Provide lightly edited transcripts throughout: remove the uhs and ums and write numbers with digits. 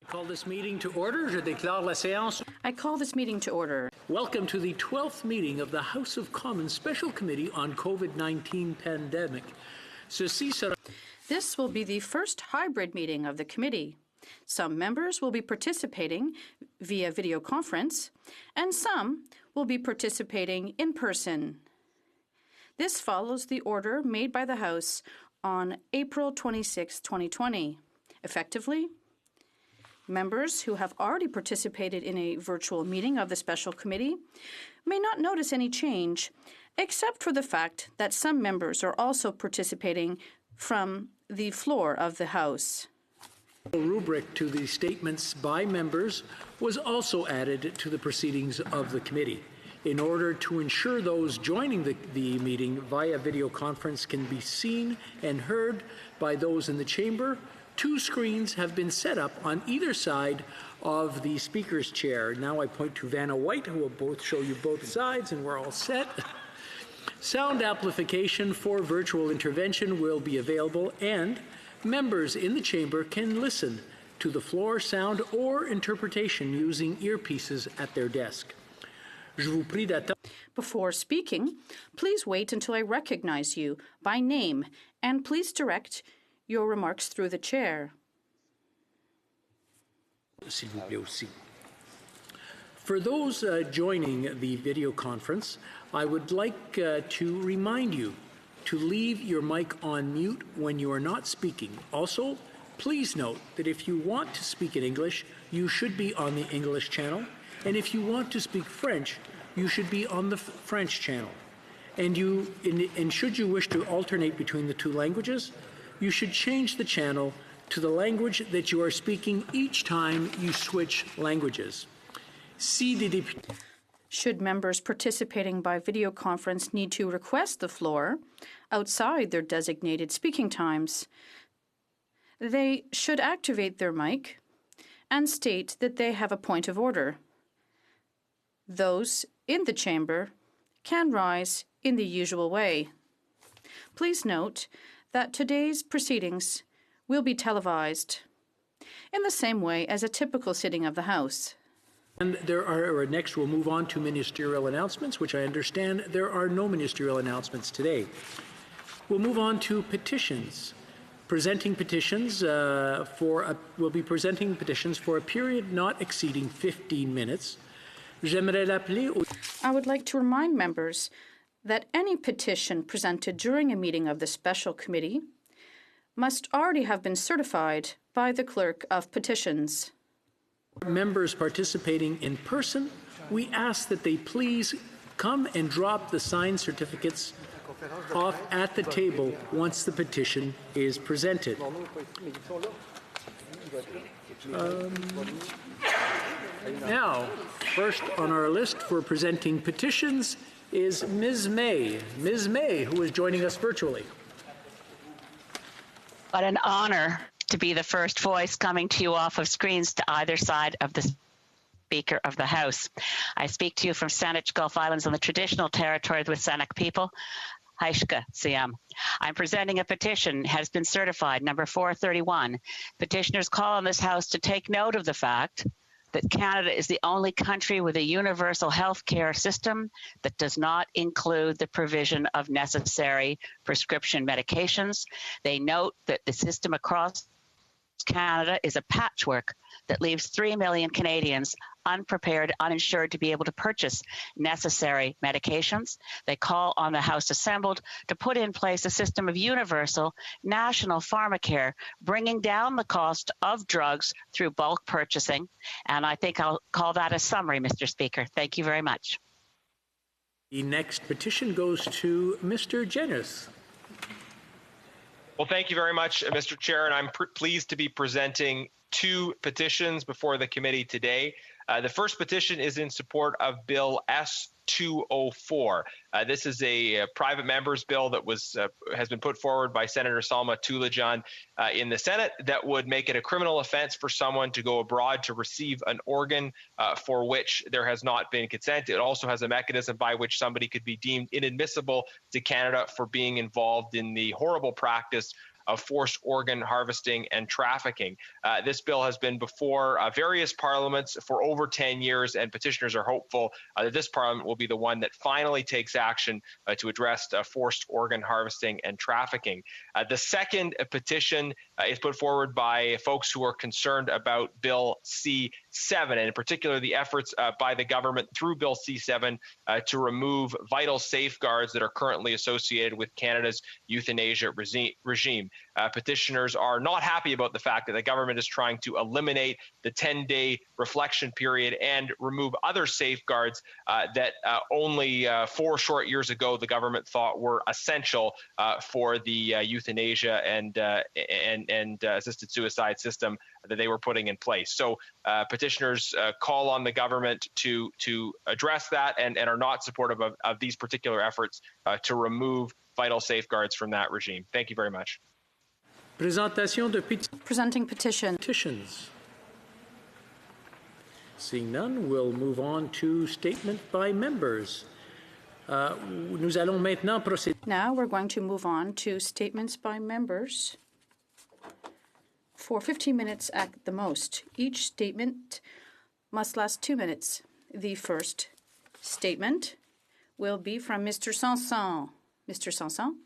Call this meeting to order. Je déclare la séance. I call this meeting to order. Welcome to the 12th meeting of the House of Commons Special Committee on COVID-19 Pandemic. This will be the first hybrid meeting of the committee. Some members will be participating via video conference, and some will be participating in person. This follows the order made by the House on April 26, 2020. Effectively, members who have already participated in a virtual meeting of the special committee may not notice any change, except for the fact that some members are also participating from the floor of the House. A rubric to the statements by members was also added to the proceedings of the committee. In order to ensure those joining the meeting via video conference can be seen and heard by those in the chamber, 2 screens have been set up on either side of the speaker's chair. Now I point to Vanna White, who will both show you both sides, and we're all set. Sound amplification for virtual intervention will be available, and members in the chamber can listen to the floor sound or interpretation using earpieces at their desk. Je vous prie d'attendre. Before speaking, please wait until I recognize you by name, and please direct your remarks through the chair. S'il vous plaît aussi. For those joining the video conference, I would like to remind you to leave your mic on mute when you are not speaking. Also, please note that if you want to speak in English, you should be on the English channel, and if you want to speak French, you should be on the French channel. And should you wish to alternate between the 2 languages, you should change the channel to the language that you are speaking each time you switch languages. Should members participating by video conference need to request the floor outside their designated speaking times, they should activate their mic and state that they have a point of order. Those in the chamber can rise in the usual way. Please note that today's proceedings will be televised in the same way as a typical sitting of the House. And next we'll move on to ministerial announcements, which I understand there are no ministerial announcements today. We'll move on to petitions. Presenting petitions we'll be presenting petitions for a period not exceeding 15 minutes. I would like to remind members that any petition presented during a meeting of the special committee must already have been certified by the clerk of petitions. Members participating in person, we ask that they please come and drop the signed certificates off at the table once the petition is presented. Now, first on our list for presenting petitions is Ms. May. Ms. May, who is joining us virtually. What an honor to be the first voice coming to you off of screens to either side of the Speaker of the House. I speak to you from Saanich Gulf Islands on the traditional territory of the Saanich people. Haishka Siam. I'm presenting a petition, has been certified, number 431. Petitioners call on this House to take note of the fact that Canada is the only country with a universal health care system that does not include the provision of necessary prescription medications. They note that the system across Canada is a patchwork that leaves 3 million Canadians unprepared, uninsured to be able to purchase necessary medications. They call on the House assembled to put in place a system of universal national pharmacare, bringing down the cost of drugs through bulk purchasing. And I think I'll call that a summary, Mr. Speaker. Thank you very much. The next petition goes to Mr. Jennis. Well, thank you very much, Mr. Chair, and I'm pleased to be presenting 2 petitions before the committee today. The first petition is in support of Bill S-204. This is a private member's bill that has been put forward by Senator Salma Tulajan in the Senate that would make it a criminal offense for someone to go abroad to receive an organ for which there has not been consent. It also has a mechanism by which somebody could be deemed inadmissible to Canada for being involved in the horrible practice of forced organ harvesting and trafficking. This bill has been before various parliaments for over 10 years, and petitioners are hopeful that this parliament will be the one that finally takes action to address forced organ harvesting and trafficking. The second petition is put forward by folks who are concerned about Bill C7, and in particular the efforts by the government through Bill C7 to remove vital safeguards that are currently associated with Canada's euthanasia regime. Petitioners are not happy about the fact that the government is trying to eliminate the 10-day reflection period and remove other safeguards that only 4 short years ago the government thought were essential for the euthanasia and assisted suicide system that they were putting in place. So petitioners call on the government to address that and are not supportive of these particular efforts to remove vital safeguards from that regime. Thank you very much. Presenting petitions. Seeing none, we'll move on to statement by members. Nous allons maintenant procéder. Now we're going to move on to statements by members for 15 minutes at the most. Each statement must last 2 minutes. The first statement will be from Mr. Sanson. Mr. Sanson.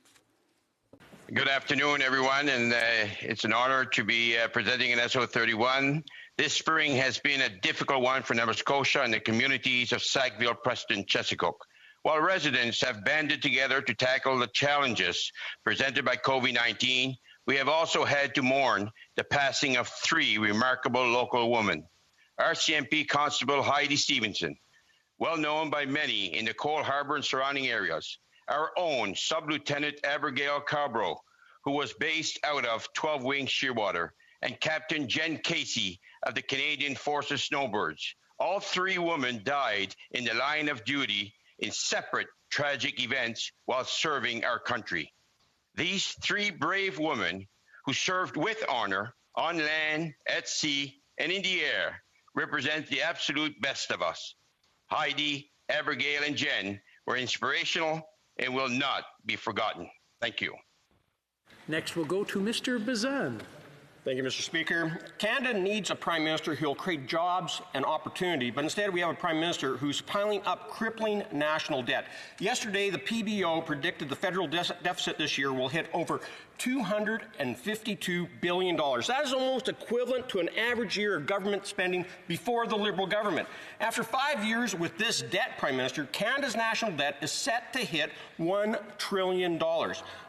Good afternoon, everyone, and it's an honor to be presenting an SO31. This spring has been a difficult one for Nova Scotia and the communities of Sackville, Preston, Chesapeake. While residents have banded together to tackle the challenges presented by COVID-19, we have also had to mourn the passing of 3 remarkable local women. RCMP Constable Heidi Stevenson, well known by many in the Cole Harbour and surrounding areas. Our own Sub-Lieutenant Abigail Carbrough, who was based out of 12 Wing Shearwater, and Captain Jen Casey of the Canadian Forces Snowbirds. All 3 women died in the line of duty in separate tragic events while serving our country. These 3 brave women who served with honor on land, at sea, and in the air represent the absolute best of us. Heidi, Abigail, and Jen were inspirational and will not be forgotten. Thank you. Next, we'll go to Mr. Bazan. Thank you, Mr. Speaker. Canada needs a Prime Minister who will create jobs and opportunity, but instead we have a Prime Minister who's piling up crippling national debt. Yesterday, the PBO predicted the federal deficit this year will hit over $252 billion. That is almost equivalent to an average year of government spending before the Liberal government. After 5 years with this debt, Prime Minister, Canada's national debt is set to hit $1 trillion,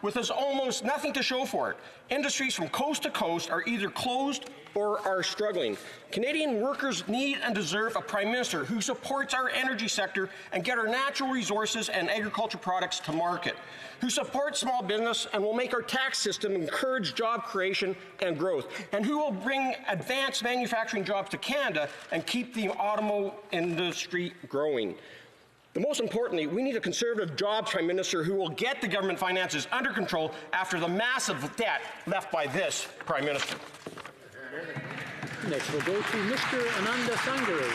with us almost nothing to show for it. Industries from coast to coast are either closed or are struggling. Canadian workers need and deserve a Prime Minister who supports our energy sector and get our natural resources and agriculture products to market, who supports small business and will make our tax system encourage job creation and growth, and who will bring advanced manufacturing jobs to Canada and keep the automobile industry growing. But most importantly, we need a Conservative Jobs Prime Minister who will get the government finances under control after the massive debt left by this Prime Minister. Next, we'll go to Mr. Ananda Sangare.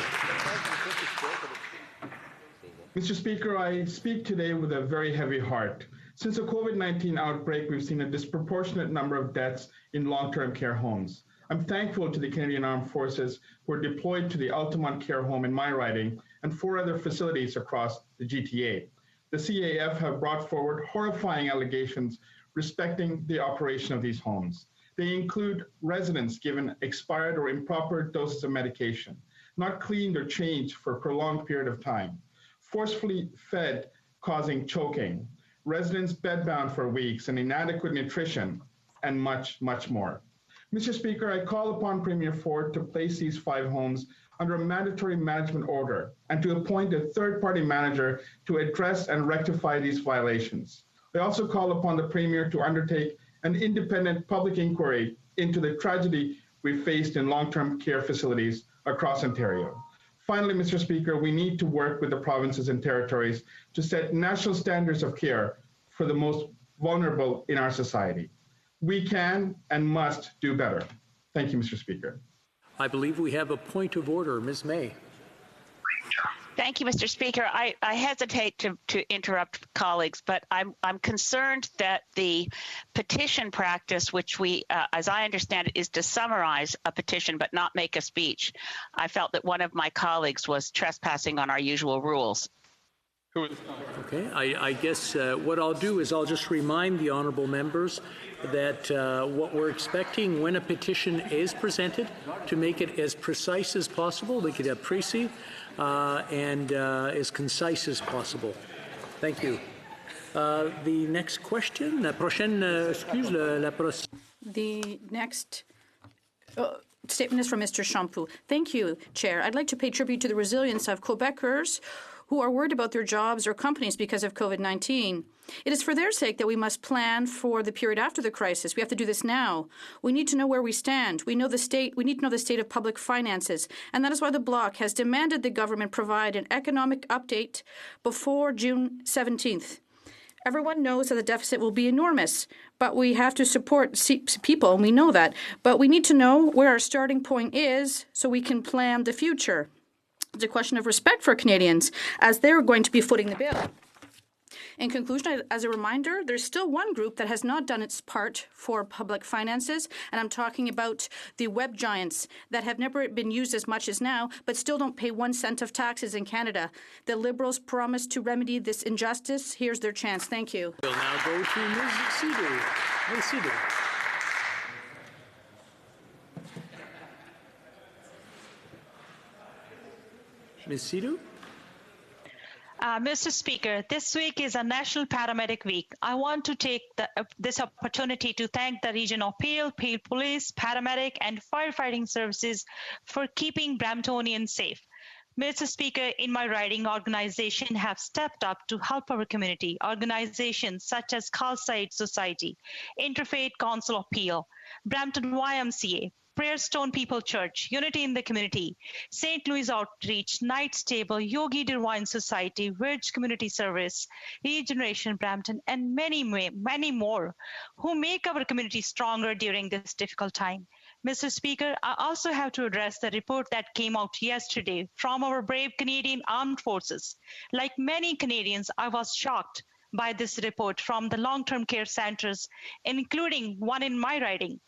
Mr. Speaker, I speak today with a very heavy heart. Since the COVID-19 outbreak, we've seen a disproportionate number of deaths in long-term care homes. I'm thankful to the Canadian Armed Forces who are deployed to the Altamont Care Home in my riding and 4 other facilities across the GTA. The CAF have brought forward horrifying allegations respecting the operation of these homes. They include residents given expired or improper doses of medication, not cleaned or changed for a prolonged period of time, forcefully fed causing choking, residents bedbound for weeks and inadequate nutrition, and much, much more. Mr. Speaker, I call upon Premier Ford to place these 5 homes under a mandatory management order and to appoint a third-party manager to address and rectify these violations. I also call upon the Premier to undertake an independent public inquiry into the tragedy we faced in long-term care facilities across Ontario. Finally, Mr. Speaker, we need to work with the provinces and territories to set national standards of care for the most vulnerable in our society. We can and must do better. Thank you, Mr. Speaker. I believe we have a point of order. Ms. May. Thank you, Mr. Speaker. I hesitate to interrupt colleagues, but I'm concerned that the petition practice, which we, as I understand it, is to summarize a petition but not make a speech. I felt that one of my colleagues was trespassing on our usual rules. Okay, I guess what I'll do is I'll just remind the honourable members that what we're expecting when a petition is presented, to make it as precise as possible, make it précis, and as concise as possible. Thank you. The next question, la prochaine, The next statement is from Mr. Champoux. Thank you, Chair. I'd like to pay tribute to the resilience of Quebecers who are worried about their jobs or companies because of COVID-19. It is for their sake that we must plan for the period after the crisis. We have to do this now. We need to know where we stand. We need to know the state of public finances. And that is why the Bloc has demanded the government provide an economic update before June 17th. Everyone knows that the deficit will be enormous, but we have to support people, and we know that. But we need to know where our starting point is so we can plan the future. It's a question of respect for Canadians, as they're going to be footing the bill. In conclusion, as a reminder, there's still one group that has not done its part for public finances, and I'm talking about the web giants that have never been used as much as now, but still don't pay 1 cent of taxes in Canada. The Liberals promised to remedy this injustice. Here's their chance. Thank you. We'll now go to Ms. Sidhu. Ms. Sidhu. Ms. Sidhu? Mr. Speaker, this week is a National Paramedic Week. I want to take this opportunity to thank the region of Peel Police, Paramedic, and Firefighting Services for keeping Bramptonians safe. Mr. Speaker, in my riding, organizations have stepped up to help our community. Organizations such as Carlside Society, Interfaith Council of Peel, Brampton YMCA, Prayerstone People Church, Unity in the Community, St. Louis Outreach, Knights Table, Yogi Divine Society, Verge Community Service, Regeneration Brampton, and many more who make our community stronger during this difficult time. Mr. Speaker, I also have to address the report that came out yesterday from our brave Canadian Armed Forces. Like many Canadians, I was shocked by this report from the long-term care centers, including one in my riding.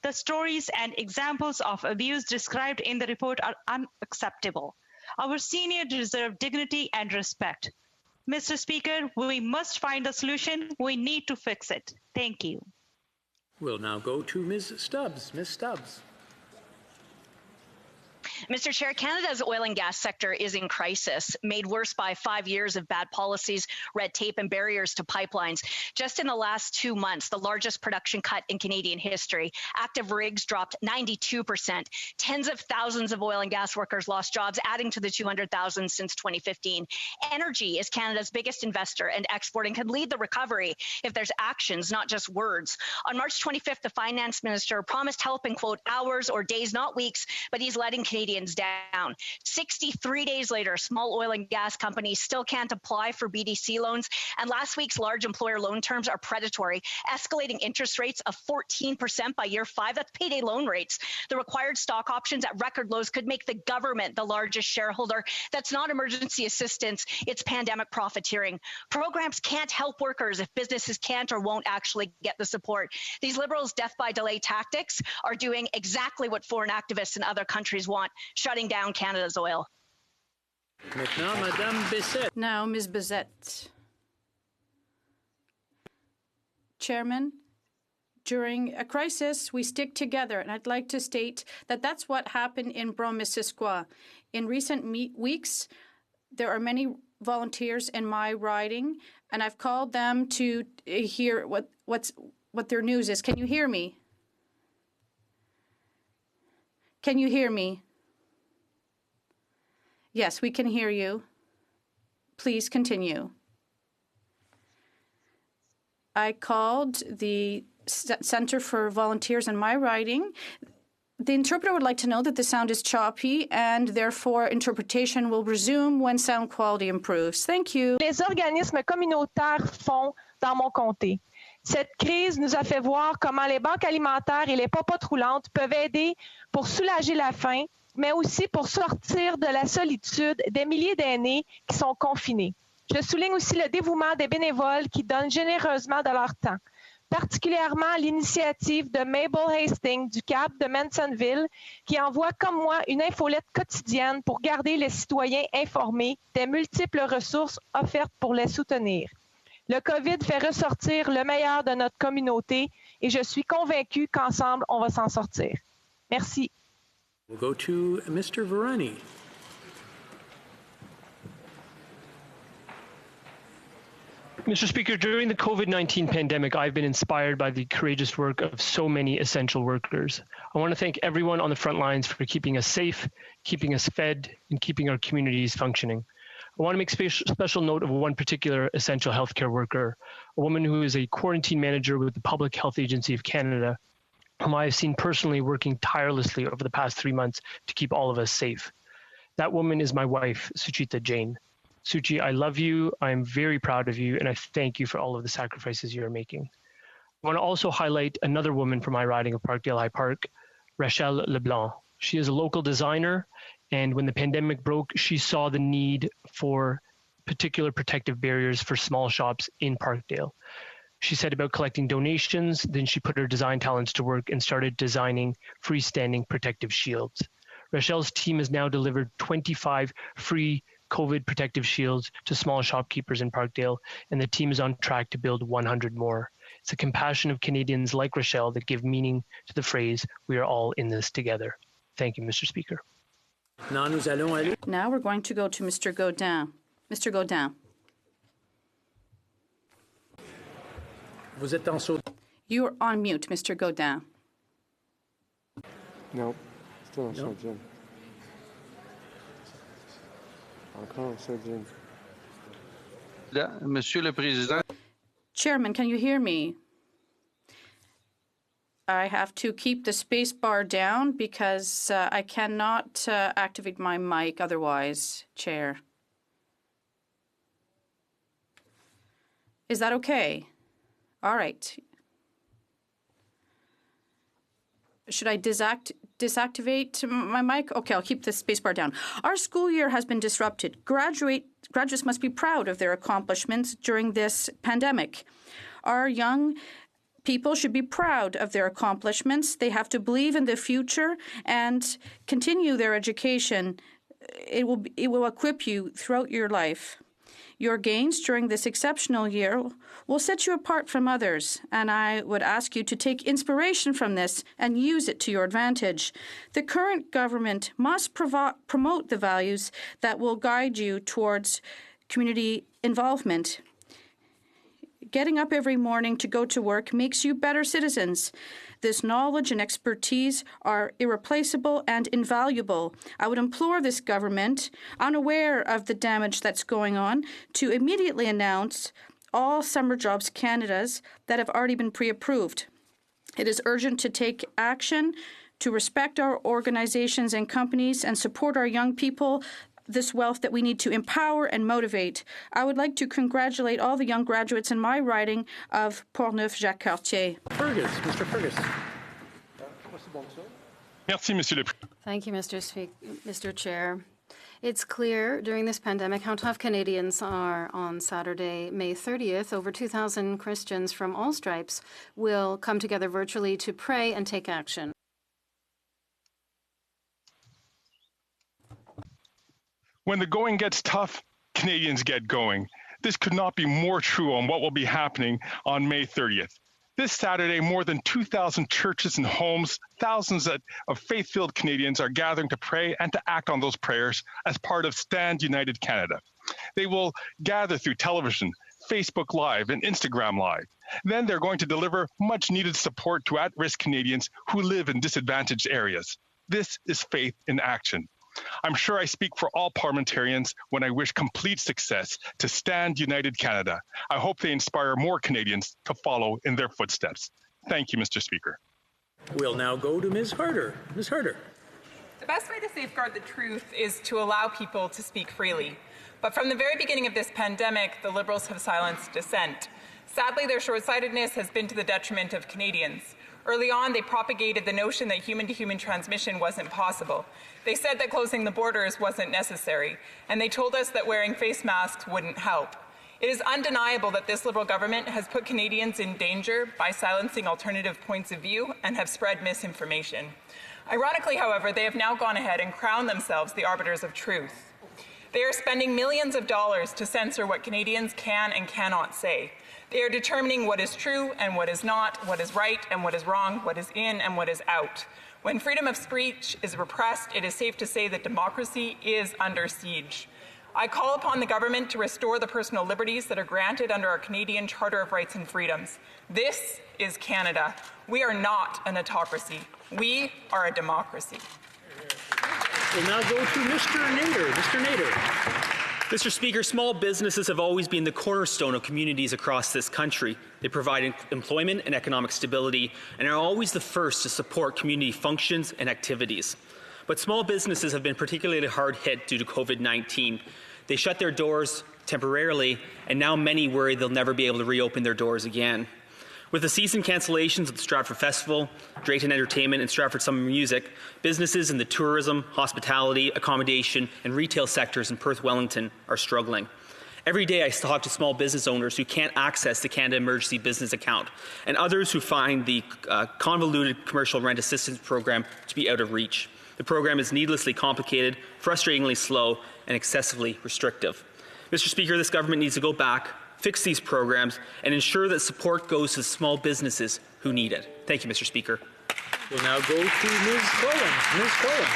The stories and examples of abuse described in the report are unacceptable. Our seniors deserve dignity and respect. Mr. Speaker, we must find a solution. We need to fix it. Thank you. We'll now go to Ms. Stubbs. Ms. Stubbs. Mr. Chair, Canada's oil and gas sector is in crisis, made worse by 5 years of bad policies, red tape, and barriers to pipelines. Just in the last 2 months, the largest production cut in Canadian history. Active rigs dropped 92%. Tens of thousands of oil and gas workers lost jobs, adding to the 200,000 since 2015. Energy is Canada's biggest investor and exporting could lead the recovery if there's actions, not just words. On March 25th, the finance minister promised help in, quote, hours or days, not weeks, but he's letting Canadians down. 63 days later, small oil and gas companies still can't apply for BDC loans, and last week's large employer loan terms are predatory, escalating interest rates of 14% by year 5. That's payday loan rates. The required stock options at record lows could make the government the largest shareholder. That's not emergency assistance, it's pandemic profiteering. Programs can't help workers if businesses can't or won't actually get the support. These Liberals' death by delay tactics are doing exactly what foreign activists in other countries want, shutting down Canada's oil. Now, Ms. Bissette. Chairman, during a crisis, we stick together, and I'd like to state that that's what happened in Brome-Missisquoi. In recent weeks, there are many volunteers in my riding, and I've called them to hear what their news is. Can you hear me? Can you hear me? Yes, we can hear you. Please continue. I called the Center for Volunteers in my riding. The interpreter would like to know that the sound is choppy and therefore interpretation will resume when sound quality improves. Thank you. Les organismes communautaires font dans mon comté. Cette crise nous a fait voir comment les banques alimentaires et les popotes roulantes peuvent aider pour soulager la faim, mais aussi pour sortir de la solitude des milliers d'aînés qui sont confinés. Je souligne aussi le dévouement des bénévoles qui donnent généreusement de leur temps, particulièrement l'initiative de Mabel Hastings du Cap de Mansonville, qui envoie comme moi une infolette quotidienne pour garder les citoyens informés des multiples ressources offertes pour les soutenir. Le COVID fait ressortir le meilleur de notre communauté et je suis convaincue qu'ensemble, on va s'en sortir. Merci. We'll go to Mr. Varani. Mr. Speaker, during the COVID-19 pandemic, I've been inspired by the courageous work of so many essential workers. I want to thank everyone on the front lines for keeping us safe, keeping us fed, and keeping our communities functioning. I want to make special note of one particular essential healthcare worker, a woman who is a quarantine manager with the Public Health Agency of Canada, whom I have seen personally working tirelessly over the past 3 months to keep all of us safe. That woman is my wife, Suchita Jain. Suchi, I love you, I'm very proud of you, and I thank you for all of the sacrifices you are making. I want to also highlight another woman from my riding of Parkdale High Park, Rachel Leblanc. She is a local designer, and when the pandemic broke, she saw the need for particular protective barriers for small shops in Parkdale. She set about collecting donations, then she put her design talents to work and started designing freestanding protective shields. Rachel's team has now delivered 25 free COVID protective shields to small shopkeepers in Parkdale, and the team is on track to build 100 more. It's the compassion of Canadians like Rachel that give meaning to the phrase, we are all in this together. Thank you, Mr. Speaker. Now we're going to go to Mr. Gaudin. Mr. Gaudin. Vous êtes en saut. You're on mute, Mr. Gaudin. No, still on Sojourn. Encore on Sojourn. Monsieur le Président. Chairman, can you hear me? I have to keep the space bar down because I cannot activate my mic otherwise, Chair. Is that okay? All right. Should I deactivate my mic? Okay, I'll keep the spacebar down. Our school year has been disrupted. Graduates must be proud of their accomplishments during this pandemic. Our young people should be proud of their accomplishments. They have to believe in the future and continue their education. It will equip you throughout your life. Your gains during this exceptional year will set you apart from others, and I would ask you to take inspiration from this and use it to your advantage. The current government must promote the values that will guide you towards community involvement. Getting up every morning to go to work makes you better citizens. This knowledge and expertise are irreplaceable and invaluable. I would implore this government, unaware of the damage that's going on, to immediately announce all Summer Jobs Canadas that have already been pre-approved. It is urgent to take action to respect our organizations and companies and support our young people, this wealth that we need to empower and motivate. I would like to congratulate all the young graduates in my riding of Portneuf-Jacques-Cartier. Fergus, Mr. Fergus. Merci, Monsieur le Président. Thank you, Mr. Chair. It's clear during this pandemic how tough Canadians are. On Saturday, May 30th, over 2,000 Christians from all stripes will come together virtually to pray and take action. When the going gets tough, Canadians get going. This could not be more true on what will be happening on May 30th. This Saturday, more than 2,000 churches and homes, thousands of faith-filled Canadians are gathering to pray and to act on those prayers as part of Stand United Canada. They will gather through television, Facebook Live, and Instagram Live. Then they're going to deliver much-needed support to at-risk Canadians who live in disadvantaged areas. This is faith in action. I'm sure I speak for all parliamentarians when I wish complete success to Stand United Canada. I hope they inspire more Canadians to follow in their footsteps. Thank you, Mr. Speaker. We'll now go to Ms. Harder. Ms. Harder. The best way to safeguard the truth is to allow people to speak freely. But from the very beginning of this pandemic, the Liberals have silenced dissent. Sadly, their short-sightedness has been to the detriment of Canadians. Early on, they propagated the notion that human-to-human transmission wasn't possible. They said that closing the borders wasn't necessary, and they told us that wearing face masks wouldn't help. It is undeniable that this Liberal government has put Canadians in danger by silencing alternative points of view and have spread misinformation. Ironically, however, they have now gone ahead and crowned themselves the arbiters of truth. They are spending millions of dollars to censor what Canadians can and cannot say. They are determining what is true and what is not, what is right and what is wrong, what is in and what is out. When freedom of speech is repressed, it is safe to say that democracy is under siege. I call upon the government to restore the personal liberties that are granted under our Canadian Charter of Rights and Freedoms. This is Canada. We are not an autocracy. We are a democracy. We'll now go to Mr. Nader. Mr. Nader. Mr. Speaker, small businesses have always been the cornerstone of communities across this country. They provide employment and economic stability and are always the first to support community functions and activities. But small businesses have been particularly hard hit due to COVID-19. They shut their doors temporarily, and now many worry they'll never be able to reopen their doors again. With the season cancellations of the Stratford Festival, Drayton Entertainment, and Stratford Summer Music, businesses in the tourism, hospitality, accommodation, and retail sectors in Perth Wellington are struggling. Every day I talk to small business owners who can't access the Canada Emergency Business Account, and others who find the convoluted commercial rent assistance program to be out of reach. The program is needlessly complicated, frustratingly slow, and excessively restrictive. Mr. Speaker, this government needs to go back, fix these programs, and ensure that support goes to small businesses who need it. Thank you, Mr. Speaker. We'll now go to Ms. Collins. Ms. Collins.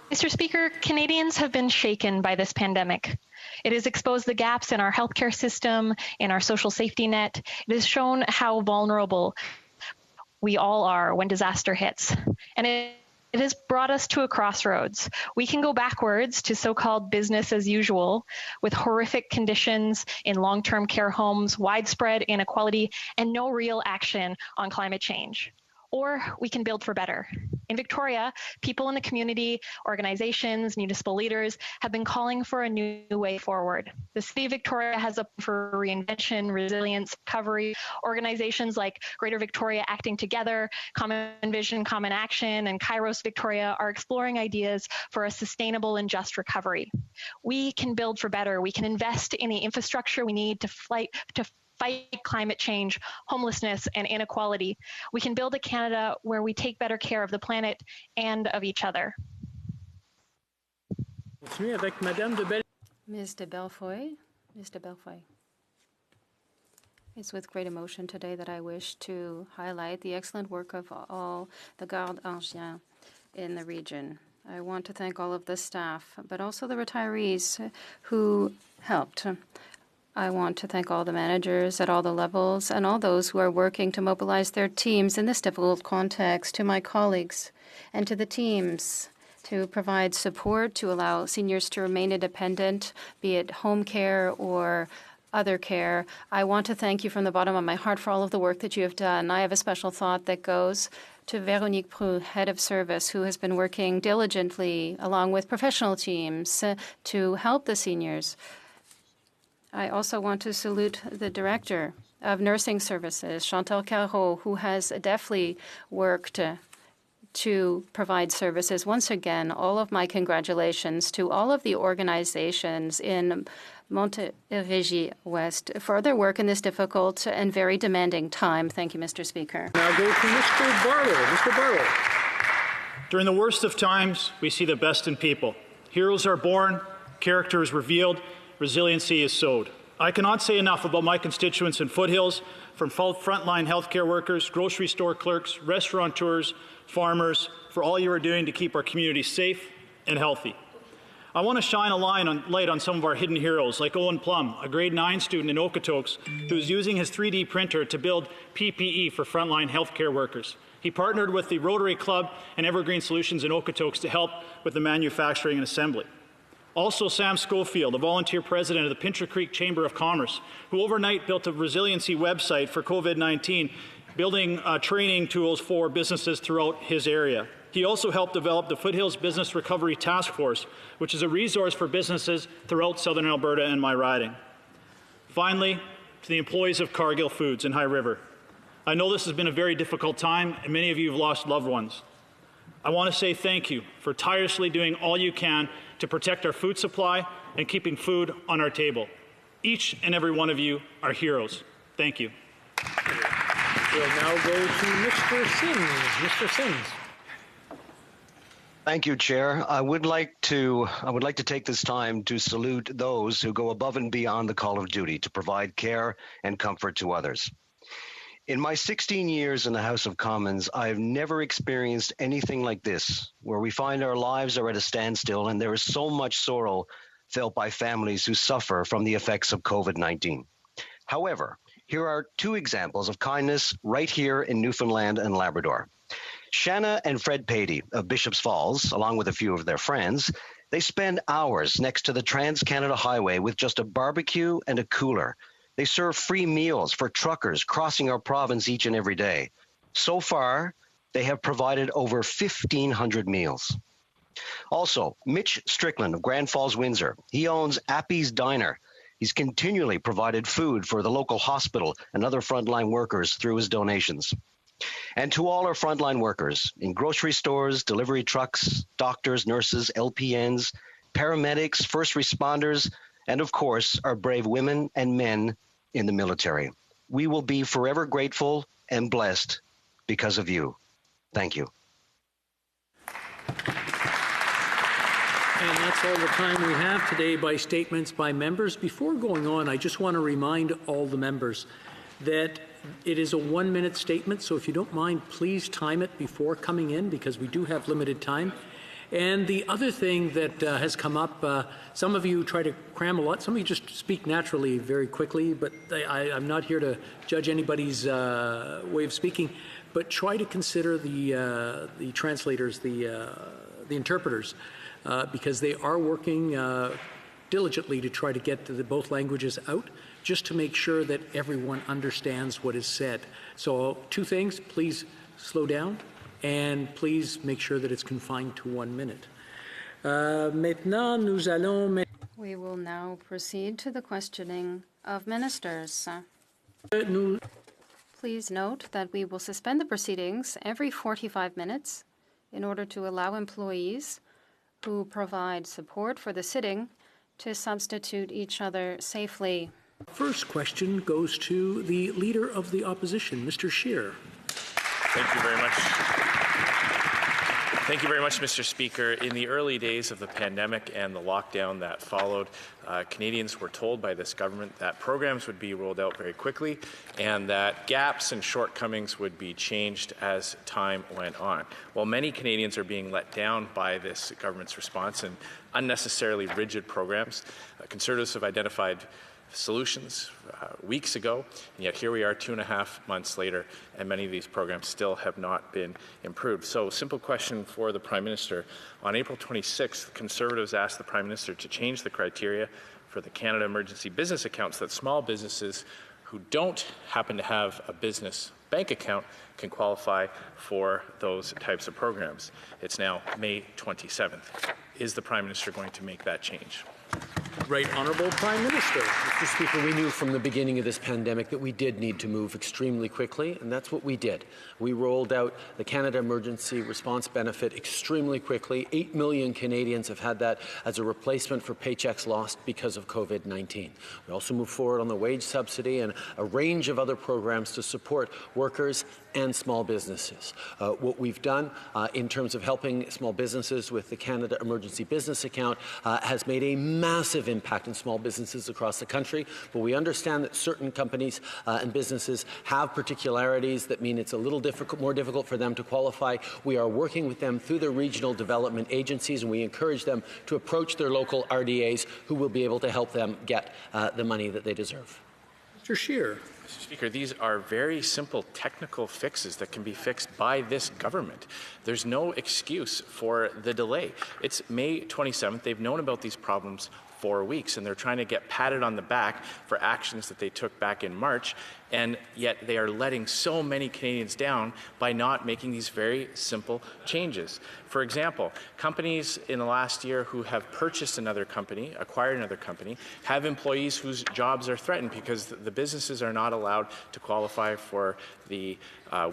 Mr. Speaker, Canadians have been shaken by this pandemic. It has exposed the gaps in our healthcare system, in our social safety net. It has shown how vulnerable we all are when disaster hits. And it has brought us to a crossroads. We can go backwards to so-called business as usual with horrific conditions in long-term care homes, widespread inequality, and no real action on climate change. Or we can build for better. In Victoria, people in the community, organizations, municipal leaders have been calling for a new way forward. The City of Victoria has a for reinvention, resilience, recovery. Organizations like Greater Victoria Acting Together, Common Vision, Common Action, and Kairos Victoria are exploring ideas for a sustainable and just recovery. We can build for better. We can invest in the infrastructure we need to fight climate change, homelessness, and inequality. We can build a Canada where we take better care of the planet and of each other. Ms. de Belfoy. Ms. de Belfoy. It's with great emotion today that I wish to highlight the excellent work of all the Garde Anciens in the region. I want to thank all of the staff, but also the retirees who helped. I want to thank all the managers at all the levels and all those who are working to mobilize their teams in this difficult context, to my colleagues and to the teams to provide support to allow seniors to remain independent, be it home care or other care. I want to thank you from the bottom of my heart for all of the work that you have done. I have a special thought that goes to Véronique Prou, head of service, who has been working diligently along with professional teams to help the seniors. I also want to salute the Director of Nursing Services, Chantal Carreau, who has deftly worked to provide services. Once again, all of my congratulations to all of the organizations in Montérégie West for their work in this difficult and very demanding time. Thank you, Mr. Speaker. Now go to Mr. Barlow. Mr. Barlow. During the worst of times, we see the best in people. Heroes are born, character is revealed, resiliency is sowed. I cannot say enough about my constituents in Foothills, from frontline healthcare workers, grocery store clerks, restaurateurs, farmers, for all you are doing to keep our communities safe and healthy. I want to shine a light on some of our hidden heroes, like Owen Plum, a grade 9 student in Okotoks, who is using his 3D printer to build PPE for frontline healthcare workers. He partnered with the Rotary Club and Evergreen Solutions in Okotoks to help with the manufacturing and assembly. Also, Sam Schofield, a volunteer president of the Pincher Creek Chamber of Commerce, who overnight built a resiliency website for COVID-19, building training tools for businesses throughout his area. He also helped develop the Foothills Business Recovery Task Force, which is a resource for businesses throughout southern Alberta and my riding. Finally, to the employees of Cargill Foods in High River, I know this has been a very difficult time, and many of you have lost loved ones. I want to say thank you for tirelessly doing all you can to protect our food supply and keeping food on our table. Each and every one of you are heroes. Thank you. We'll now go to Mr. Singh. Mr. Singh. Thank you, Chair. I would like to take this time to salute those who go above and beyond the call of duty to provide care and comfort to others. In my 16 years in the House of Commons, I've never experienced anything like this, where we find our lives are at a standstill and there is so much sorrow felt by families who suffer from the effects of COVID-19. However, here are two examples of kindness right here in Newfoundland and Labrador. Shanna and Fred Patey of Bishops Falls, along with a few of their friends, they spend hours next to the Trans-Canada Highway with just a barbecue and a cooler. They serve free meals for truckers crossing our province each and every day. So far, they have provided over 1,500 meals. Also, Mitch Strickland of Grand Falls, Windsor, he owns Appy's Diner. He's continually provided food for the local hospital and other frontline workers through his donations. And to all our frontline workers in grocery stores, delivery trucks, doctors, nurses, LPNs, paramedics, first responders, and of course, our brave women and men in the military. We will be forever grateful and blessed because of you. Thank you. And that's all the time we have today by statements by members. Before going on, I just want to remind all the members that it is a 1-minute statement, so if you don't mind, please time it before coming in because we do have limited time. And the other thing that has come up, some of you try to cram a lot, some of you just speak naturally very quickly, but I'm not here to judge anybody's way of speaking, but try to consider the translators, the interpreters, because they are working diligently to try to get both languages out, just to make sure that everyone understands what is said. So 2 things, please slow down, and please make sure that it's confined to 1 minute. We will now proceed to the questioning of ministers. Please note that we will suspend the proceedings every 45 minutes in order to allow employees who provide support for the sitting to substitute each other safely. First question goes to the Leader of the Opposition, Mr. Scheer. Thank you very much. Thank you very much, Mr. Speaker. In the early days of the pandemic and the lockdown that followed, Canadians were told by this government that programs would be rolled out very quickly and that gaps and shortcomings would be changed as time went on. While many Canadians are being let down by this government's response and unnecessarily rigid programs, Conservatives have identified solutions weeks ago, and yet here we are 2.5 months later, and many of these programs still have not been improved. So, simple question for the Prime Minister. On April 26th, Conservatives asked the Prime Minister to change the criteria for the Canada Emergency Business Accounts that small businesses who don't happen to have a business bank account can qualify for those types of programs. It's now May 27th. Is the Prime Minister going to make that change? Right Honourable Prime Minister. Mr. Speaker, we knew from the beginning of this pandemic that we did need to move extremely quickly, and that's what we did. We rolled out the Canada Emergency Response Benefit extremely quickly. 8 million Canadians have had that as a replacement for paychecks lost because of COVID-19. We also moved forward on the wage subsidy and a range of other programs to support workers and small businesses. What we've done in terms of helping small businesses with the Canada Emergency Business Account has made a massive impact in small businesses across the country, but we understand that certain companies and businesses have particularities that mean it's a little more difficult for them to qualify. We are working with them through their regional development agencies, and we encourage them to approach their local RDAs who will be able to help them get the money that they deserve. Mr. Scheer. Mr. Speaker, these are very simple technical fixes that can be fixed by this government. There's no excuse for the delay. It's May 27th. They've known about these problems 4 weeks, and they're trying to get patted on the back for actions that they took back in March, and yet they are letting so many Canadians down by not making these very simple changes. For example, companies in the last year who have purchased another company, acquired another company, have employees whose jobs are threatened because the businesses are not allowed to qualify for the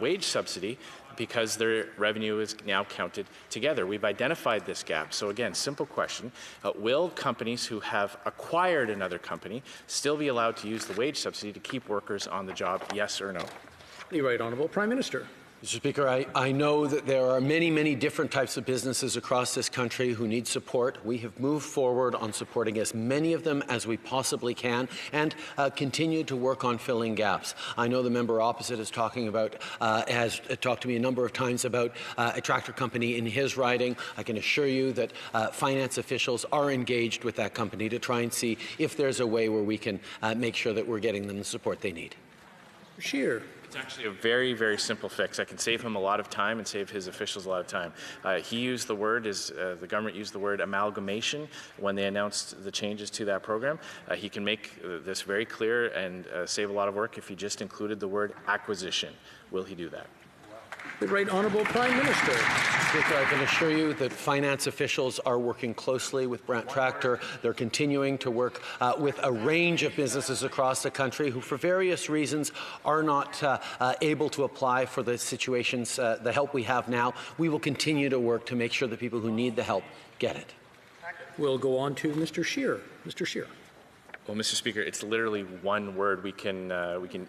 wage subsidy because their revenue is now counted together. We've identified this gap. So again, simple question, will companies who have acquired another company still be allowed to use the wage subsidy to keep workers on the job, yes or no? The Right Honourable Prime Minister. Mr. Speaker, I know that there are many, many different types of businesses across this country who need support. We have moved forward on supporting as many of them as we possibly can and continue to work on filling gaps. I know the member opposite is talking about, has talked to me a number of times about a tractor company in his riding. I can assure you that finance officials are engaged with that company to try and see if there's a way where we can make sure that we're getting them the support they need. Shear. It's actually a very, very simple fix. I can save him a lot of time and save his officials a lot of time. He used the word, the government used the word amalgamation when they announced the changes to that program. He can make this very clear and save a lot of work if he just included the word acquisition. Will he do that? The Right Honourable Prime Minister. Speaker, I can assure you that finance officials are working closely with Brant Tractor. They're continuing to work with a range of businesses across the country who, for various reasons, are not able to apply for the situations, the help we have now. We will continue to work to make sure that people who need the help get it. We'll go on to Mr. Shear. Mr. Shear. Well, Mr. Speaker, it's literally one word. We can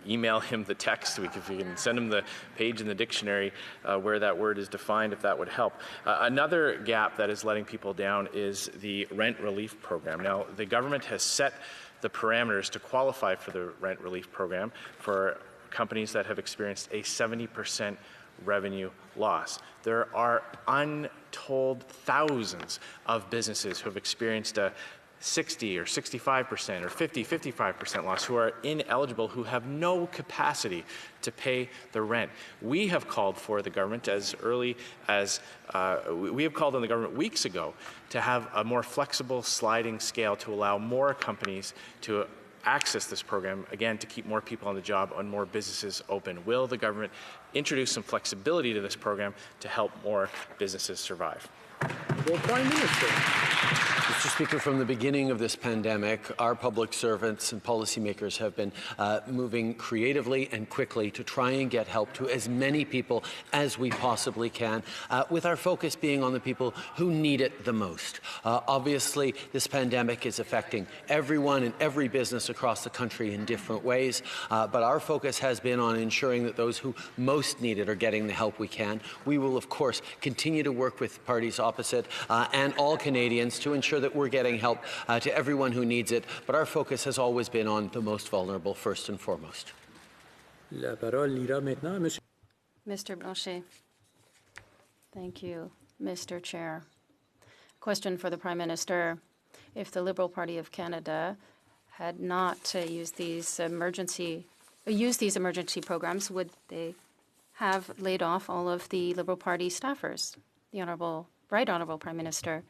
email him the text. We can send him the page in the dictionary where that word is defined, if that would help. Another gap that is letting people down is the rent relief program. Now, the government has set the parameters to qualify for the rent relief program for companies that have experienced a 70% revenue loss. There are untold thousands of businesses who have experienced a 60 or 65% or 55% loss, who are ineligible, who have no capacity to pay the rent. We have called for the government as early as, we have called on the government weeks ago to have a more flexible sliding scale to allow more companies to access this program, again, to keep more people on the job and more businesses open. Will the government introduce some flexibility to this program to help more businesses survive? Well, Prime Minister. Mr. Speaker, from the beginning of this pandemic, our public servants and policymakers have been moving creatively and quickly to try and get help to as many people as we possibly can, with our focus being on the people who need it the most. Obviously, this pandemic is affecting everyone and every business across the country in different ways, but our focus has been on ensuring that those who most need it are getting the help we can. We will, of course, continue to work with parties opposite and all Canadians to ensure that we're getting help to everyone who needs it, but our focus has always been on the most vulnerable first and foremost. La parole ira maintenant à Monsieur. Mr. Blanchet. Thank you, Mr. Chair. Question for the Prime Minister. If the Liberal Party of Canada had not used these emergency programs, would they have laid off all of the Liberal Party staffers? The Right Honourable Prime Minister.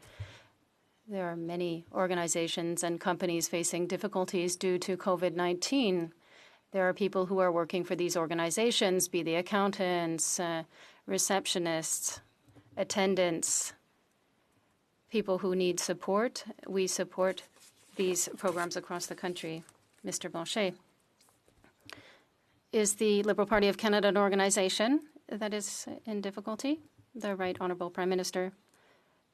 There are many organizations and companies facing difficulties due to COVID-19. There are people who are working for these organizations, be they accountants, receptionists, attendants, people who need support. We support these programs across the country. Mr. Blanchet. Is the Liberal Party of Canada an organization that is in difficulty? The Right Honourable Prime Minister.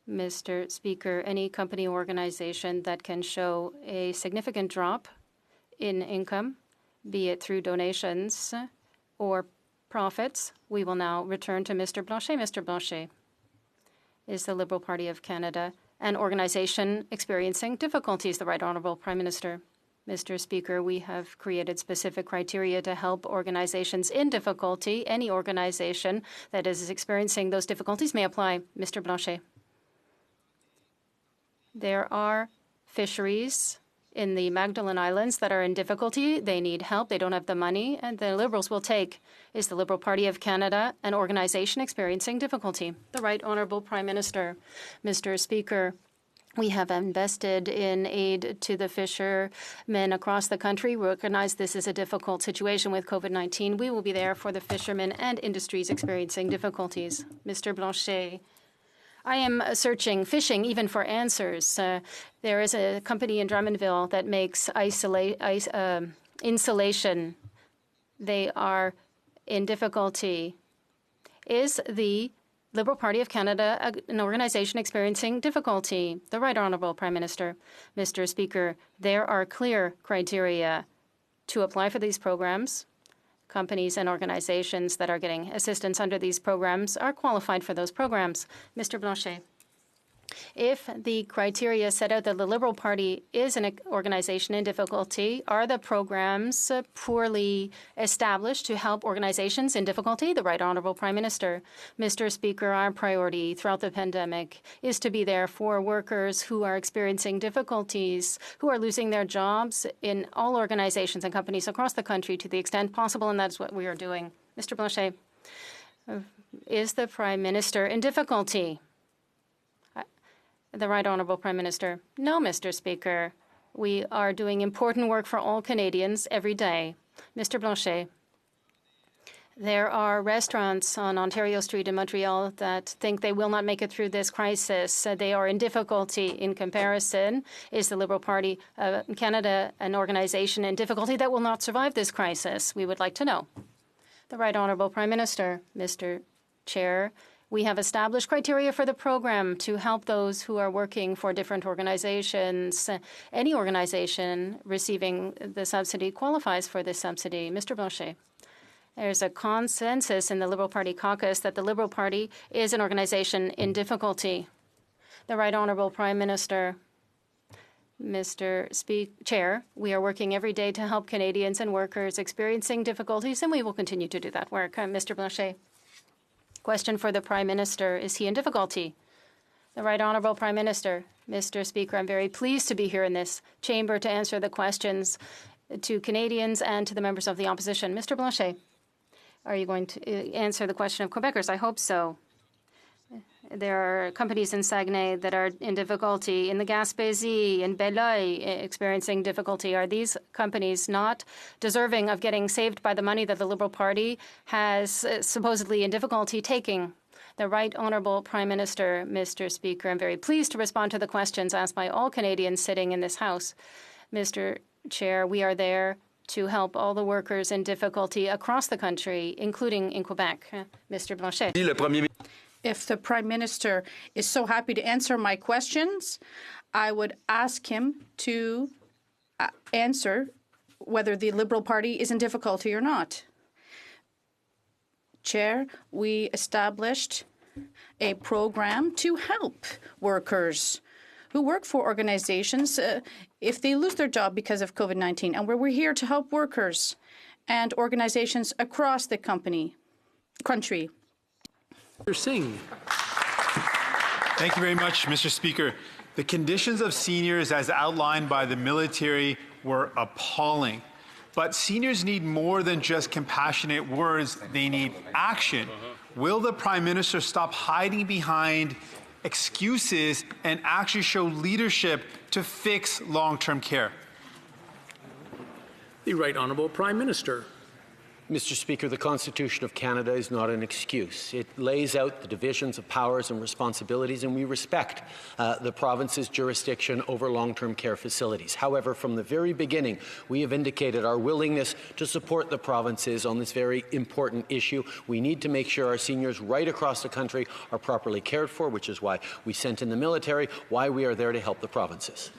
Mr. Speaker, any company or organization that can show a significant drop in income, be it through donations or profits, we will now return to Mr. Blanchet. Mr. Blanchet, is the Liberal Party of Canada an organization experiencing difficulties? The Right Honourable Prime Minister. Mr. Speaker, we have created specific criteria to help organizations in difficulty. Any organization that is experiencing those difficulties may apply. Mr. Blanchet. There are fisheries in the Magdalen Islands that are in difficulty. They need help. They don't have the money, and the Liberals will take. Is the Liberal Party of Canada an organization experiencing difficulty? The Right Honourable Prime Minister. Mr. Speaker, We have invested in aid to the fishermen across the country. We recognize this is a difficult situation with COVID-19. We will be there for the fishermen and industries experiencing difficulties. Mr. Blanchet, I am fishing even for answers. There is a company in Drummondville that makes insulation. They are in difficulty. Is the Liberal Party of Canada an organization experiencing difficulty? The Right Honourable Prime Minister. Mr. Speaker, there are clear criteria to apply for these programs. Companies and organizations that are getting assistance under these programs are qualified for those programs. Mr. Blanchet, if the criteria set out that the Liberal Party is an organization in difficulty, are the programs poorly established to help organizations in difficulty? The Right Honourable Prime Minister. Mr. Speaker, our priority throughout the pandemic is to be there for workers who are experiencing difficulties, who are losing their jobs in all organizations and companies across the country to the extent possible, and that's what we are doing. Mr. Blanchet, is the Prime Minister in difficulty? The Right Honourable Prime Minister. No, Mr. Speaker. We are doing important work for all Canadians every day. Mr. Blanchet, there are restaurants on Ontario Street in Montreal that think they will not make it through this crisis. They are in difficulty in comparison. Is the Liberal Party of Canada an organization in difficulty that will not survive this crisis? We would like to know. The Right Honourable Prime Minister. Mr. Chair, we have established criteria for the program to help those who are working for different organizations. Any organization receiving the subsidy qualifies for this subsidy. Mr. Blanchet, there's a consensus in the Liberal Party caucus that the Liberal Party is an organization in difficulty. The Right Honourable Prime Minister. Mr. Chair, we are working every day to help Canadians and workers experiencing difficulties, and we will continue to do that work. Mr. Blanchet. Question for the Prime Minister. Is he in difficulty? The Right Honourable Prime Minister. Mr. Speaker, I'm very pleased to be here in this chamber to answer the questions to Canadians and to the members of the opposition. Mr. Blanchet, are you going to answer the question of Quebecers? I hope so. There are companies in Saguenay that are in difficulty, in the Gaspésie, in Beloeil, experiencing difficulty. Are these companies not deserving of getting saved by the money that the Liberal Party has supposedly in difficulty taking? The Right Honourable Prime Minister. Mr. Speaker, I'm very pleased to respond to the questions asked by all Canadians sitting in this House. Mr. Chair, we are there to help all the workers in difficulty across the country, including in Quebec. Mr. Blanchet. If the Prime Minister is so happy to answer my questions, I would ask him to answer whether the Liberal Party is in difficulty or not. Chair, we established a program to help workers who work for organizations if they lose their job because of COVID-19, and we're here to help workers and organizations across the country. Mr. Singh. Thank you very much, Mr. Speaker. The conditions of seniors as outlined by the military were appalling. But seniors need more than just compassionate words. They need action. Will the Prime Minister stop hiding behind excuses and actually show leadership to fix long-term care? The Right Honourable Prime Minister. Mr. Speaker, the Constitution of Canada is not an excuse. It lays out the divisions of powers and responsibilities, and we respect the province's jurisdiction over long-term care facilities. However, from the very beginning, we have indicated our willingness to support the provinces on this very important issue. We need to make sure our seniors right across the country are properly cared for, which is why we sent in the military, why we are there to help the provinces.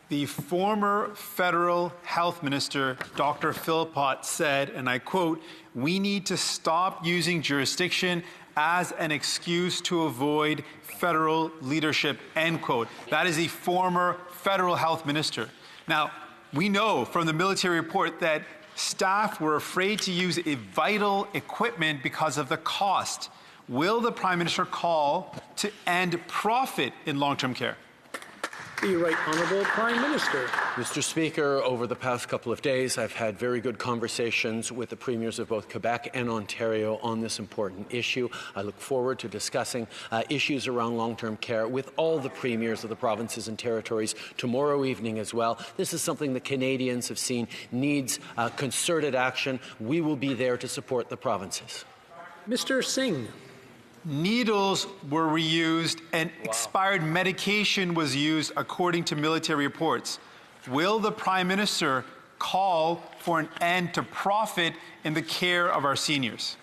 The former federal health minister, Dr. Philpott, said, and I quote, "We need to stop using jurisdiction as an excuse to avoid federal leadership," end quote. That is the former federal health minister. Now, we know from the military report that staff were afraid to use vital equipment because of the cost. Will the Prime Minister call to end profit in long-term care? The Right Honourable Prime Minister. Mr. Speaker, over the past couple of days, I've had very good conversations with the premiers of both Quebec and Ontario on this important issue. I look forward to discussing issues around long-term care with all the premiers of the provinces and territories tomorrow evening as well. This is something that Canadians have seen needs concerted action. We will be there to support the provinces. Mr. Singh. Needles were reused and expired medication was used according to military reports. Will the Prime Minister call for an end to profit in the care of our seniors?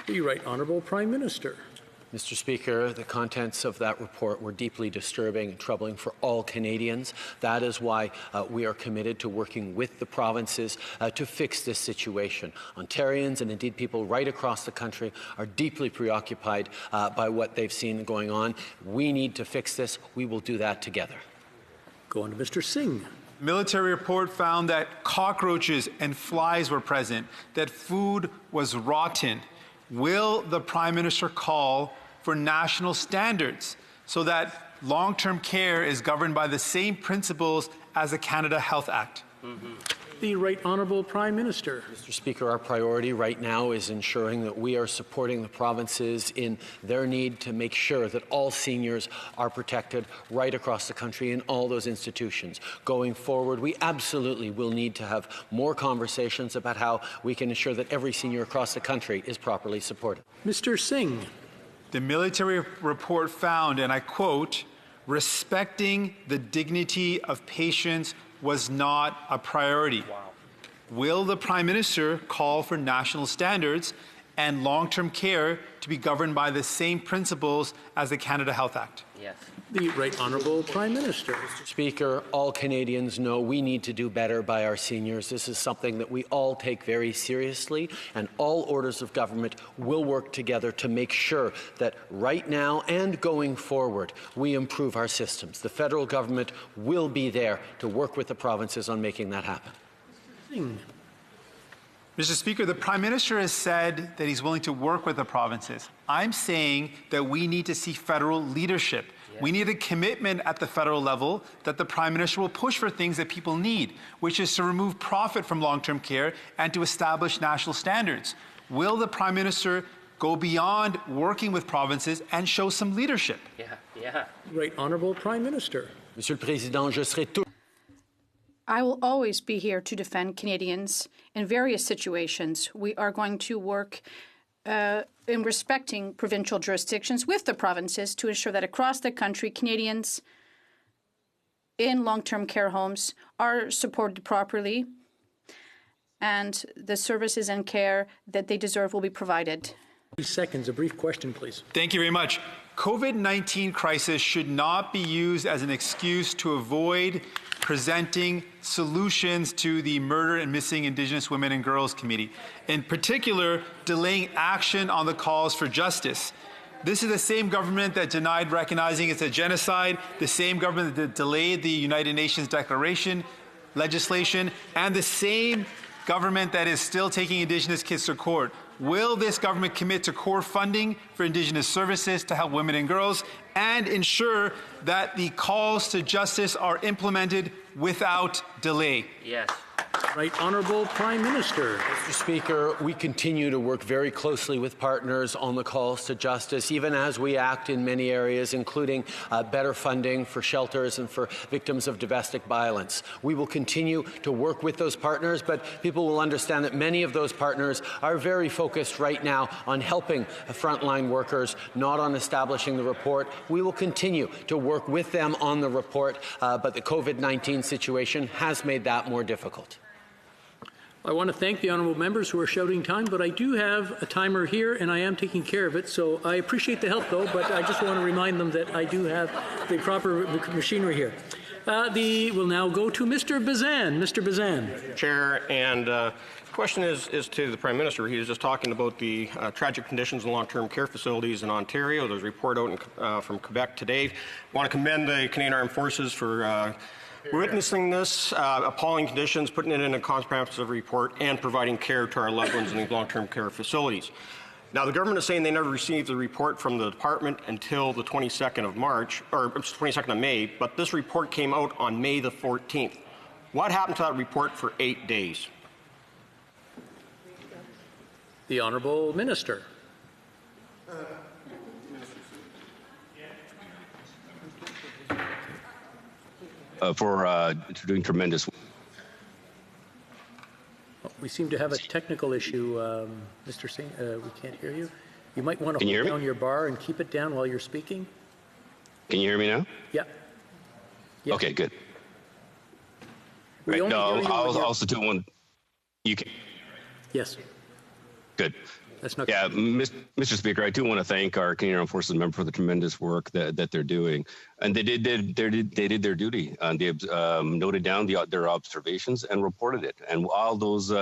The Right Honourable Prime Minister. Mr. Speaker, the contents of that report were deeply disturbing and troubling for all Canadians. That is why we are committed to working with the provinces to fix this situation. Ontarians and indeed people right across the country are deeply preoccupied by what they've seen going on. We need to fix this. We will do that together. Go on to Mr. Singh. Military report found that cockroaches and flies were present, that food was rotten. Will the Prime Minister call for national standards so that long-term care is governed by the same principles as the Canada Health Act? The Right Honourable Prime Minister. Mr. Speaker, our priority right now is ensuring that we are supporting the provinces in their need to make sure that all seniors are protected right across the country in all those institutions. Going forward, we absolutely will need to have more conversations about how we can ensure that every senior across the country is properly supported. Mr. Singh. The military report found, and I quote, respecting the dignity of patients was not a priority. Wow. Will the Prime Minister call for national standards and long-term care to be governed by the same principles as the Canada Health Act? Yes. The Right Honourable Prime Minister. Mr. Speaker, all Canadians know we need to do better by our seniors. This is something that we all take very seriously, and all orders of government will work together to make sure that right now and going forward, we improve our systems. The federal government will be there to work with the provinces on making that happen. Mr. Speaker, the Prime Minister has said that he's willing to work with the provinces. I'm saying that we need to see federal leadership. We need a commitment at the federal level that the Prime Minister will push for things that people need, which is to remove profit from long-term care and to establish national standards. Will the Prime Minister go beyond working with provinces and show some leadership? Right Honourable Prime Minister. Monsieur le Président, je serai tout. I will always be here to defend Canadians in various situations. We are going to work in respecting provincial jurisdictions with the provinces to ensure that across the country, Canadians in long-term care homes are supported properly and the services and care that they deserve will be provided. 3 seconds, a brief question, please. Thank you very much. COVID-19 crisis should not be used as an excuse to avoid presenting solutions to the Murder and Missing Indigenous Women and Girls Committee, in particular, delaying action on the calls for justice. This is the same government that denied recognizing it's a genocide, the same government that delayed the United Nations Declaration legislation, and the same government that is still taking Indigenous kids to court. Will this government commit to core funding for Indigenous services to help women and girls and ensure that the calls to justice are implemented without delay? Yes. Right Honourable Prime Minister. Mr. Speaker, we continue to work very closely with partners on the calls to justice, even as we act in many areas, including better funding for shelters and for victims of domestic violence. We will continue to work with those partners, but people will understand that many of those partners are very focused right now on helping frontline workers, not on establishing the report. We will continue to work with them on the report, but the COVID-19 situation has made that more difficult. I want to thank the honourable members who are shouting time, but I do have a timer here and I am taking care of it, so I appreciate the help though, but I just want to remind them that I do have the proper machinery here. We'll now go to Mr. Bazan. Mr. Bazan. Chair, and the question is to the Prime Minister. He was just talking about the tragic conditions in long-term care facilities in Ontario. There's a report out from Quebec today. I want to commend the Canadian Armed Forces for witnessing this appalling conditions, putting it in a comprehensive report, and providing care to our loved ones in these long-term care facilities. Now, the government is saying they never received the report from the department until the 22nd of March, or 22nd of May, but this report came out on May the 14th. What happened to that report for 8 days? The Honourable Minister. For doing tremendous. We seem to have a technical issue, Mr. Singh. We can't hear you. You might want to hold down your bar and keep it down while you're speaking. Can you hear me now? Yeah. Yes. Okay, good. Right. No, I'll also do one. You can. Yes. Good. That's not. Yeah, Mr. Speaker, I do want to thank our Canadian Armed Forces members for the tremendous work that they're doing, and they did their duty. They noted down their observations and reported it. And while those